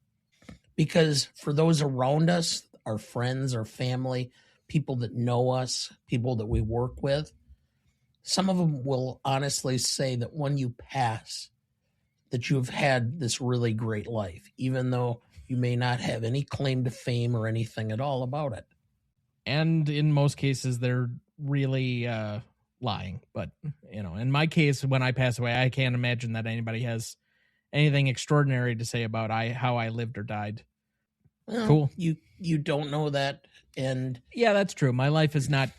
Because for those around us, our friends, our family, people that know us, people that we work with, some of them will honestly say that when you pass, that you've had this really great life, even though you may not have any claim to fame or anything at all about it. And in most cases, they're really lying. But, in my case, when I pass away, I can't imagine that anybody has anything extraordinary to say about how I lived or died. Well, cool. You don't know that. And yeah, that's true. My life is not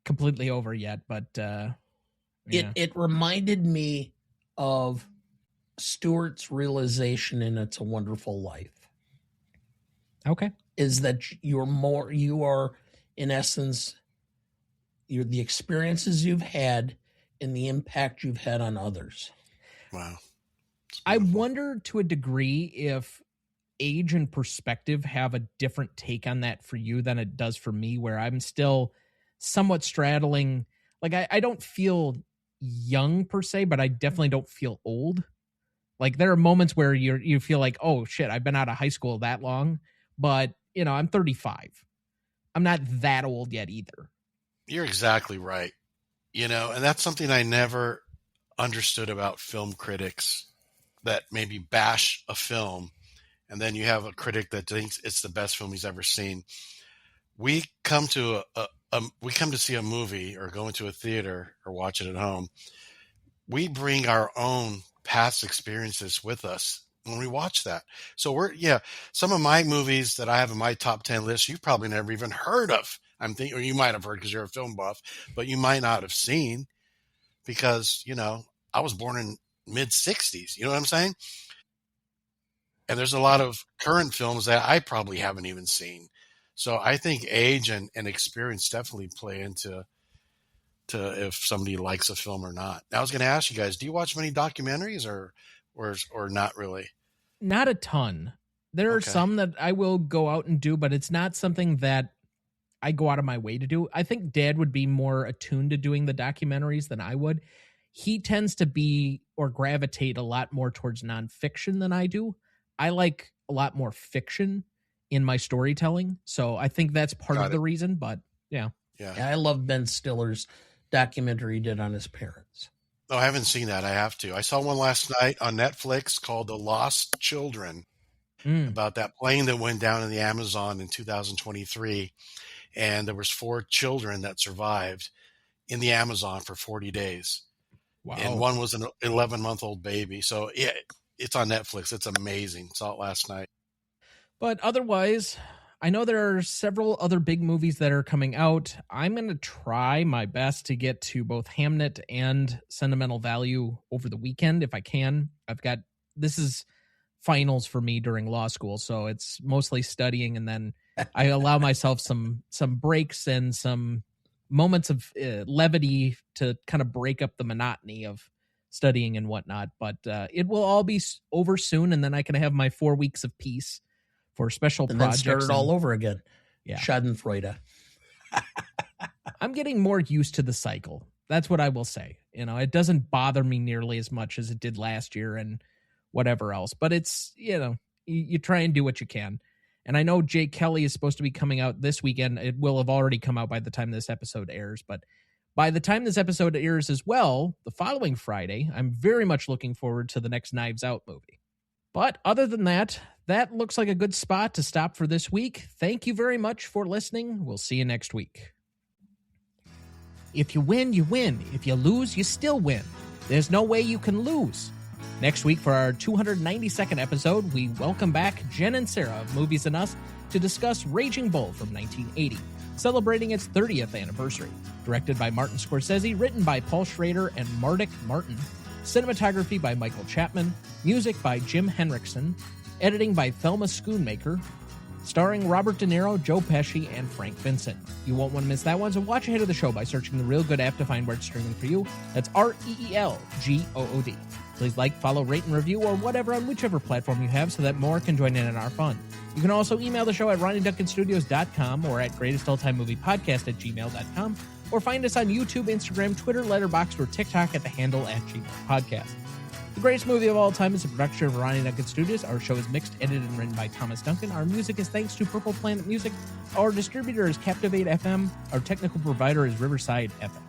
completely over yet, but it reminded me of Stewart's realization in It's a Wonderful Life. Okay. Is that you are in essence, you're the experiences you've had and the impact you've had on others. Wow. I wonder to a degree if age and perspective have a different take on that for you than it does for me, where I'm still somewhat straddling. Like, I don't feel young per se, but I definitely don't feel old. Like, there are moments where you feel like, oh shit, I've been out of high school that long, but I'm 35. I'm not that old yet either. You're exactly right. And that's something I never understood about film critics that maybe bash a film, and then you have a critic that thinks it's the best film he's ever seen. We come to see a movie or go into a theater or watch it at home. We bring our own past experiences with us when we watch that. So some of my movies that I have in my top 10 list, you've probably never even heard of. Or you might have heard because you're a film buff, but you might not have seen because, I was born in mid 60s. You know what I'm saying? And there's a lot of current films that I probably haven't even seen. So I think age and experience definitely play into if somebody likes a film or not. Now, I was going to ask you guys, do you watch many documentaries or not really? Not a ton. There are some that I will go out and do, but it's not something that I go out of my way to do. I think Dad would be more attuned to doing the documentaries than I would. He tends to be or gravitate a lot more towards nonfiction than I do. I like a lot more fiction in my storytelling. So I think that's part of the reason, but yeah. I love Ben Stiller's documentary he did on his parents. Oh, I haven't seen that. I have to. I saw one last night on Netflix called The Lost Children about that plane that went down in the Amazon in 2023. And there was 4 children that survived in the Amazon for 40 days. Wow. And one was an 11-month-old baby. So yeah, it's on Netflix. It's amazing. Saw it last night. But otherwise, I know there are several other big movies that are coming out. I'm going to try my best to get to both Hamnet and Sentimental Value over the weekend if I can. This is finals for me during law school, so it's mostly studying, and then I allow myself some breaks and some moments of levity to kind of break up the monotony of studying and whatnot. But it will all be over soon, and then I can have my 4 weeks of peace for special projects. Then start it all over again. Yeah. Schadenfreude. I'm getting more used to the cycle. That's what I will say. It doesn't bother me nearly as much as it did last year and whatever else. But it's, you try and do what you can. And I know Jake Kelly is supposed to be coming out this weekend. It will have already come out by the time this episode airs. But by the time this episode airs as well, the following Friday, I'm very much looking forward to the next Knives Out movie. But other than that, that looks like a good spot to stop for this week. Thank you very much for listening. We'll see you next week. If you win, you win. If you lose, you still win. There's no way you can lose. Next week for our 292nd episode, we welcome back Jen and Sarah of Movies and Us to discuss Raging Bull from 1980, celebrating its 30th anniversary. Directed by Martin Scorsese, written by Paul Schrader and Mardik Martin, cinematography by Michael Chapman, music by Jim Henriksen, Editing by Thelma Schoonmaker. Starring Robert De Niro, Joe Pesci, and Frank Vincent. You won't want to miss that one, so watch ahead of the show by searching the Real Good app to find where it's streaming for you. That's REELGOOD. Please like, follow, rate, and review, or whatever on whichever platform you have so that more can join in on our fun. You can also email the show at RonnieDuncanStudios.com or at GreatestAllTimeMoviePodcast@gmail.com, or find us on YouTube, Instagram, Twitter, Letterboxd, or TikTok at the handle @GMOAT. The Greatest Movie of All Time is a production of Ronnie Duncan Studios. Our show is mixed, edited, and written by Thomas Duncan. Our music is thanks to Purple Planet Music. Our distributor is Captivate FM. Our technical provider is Riverside FM.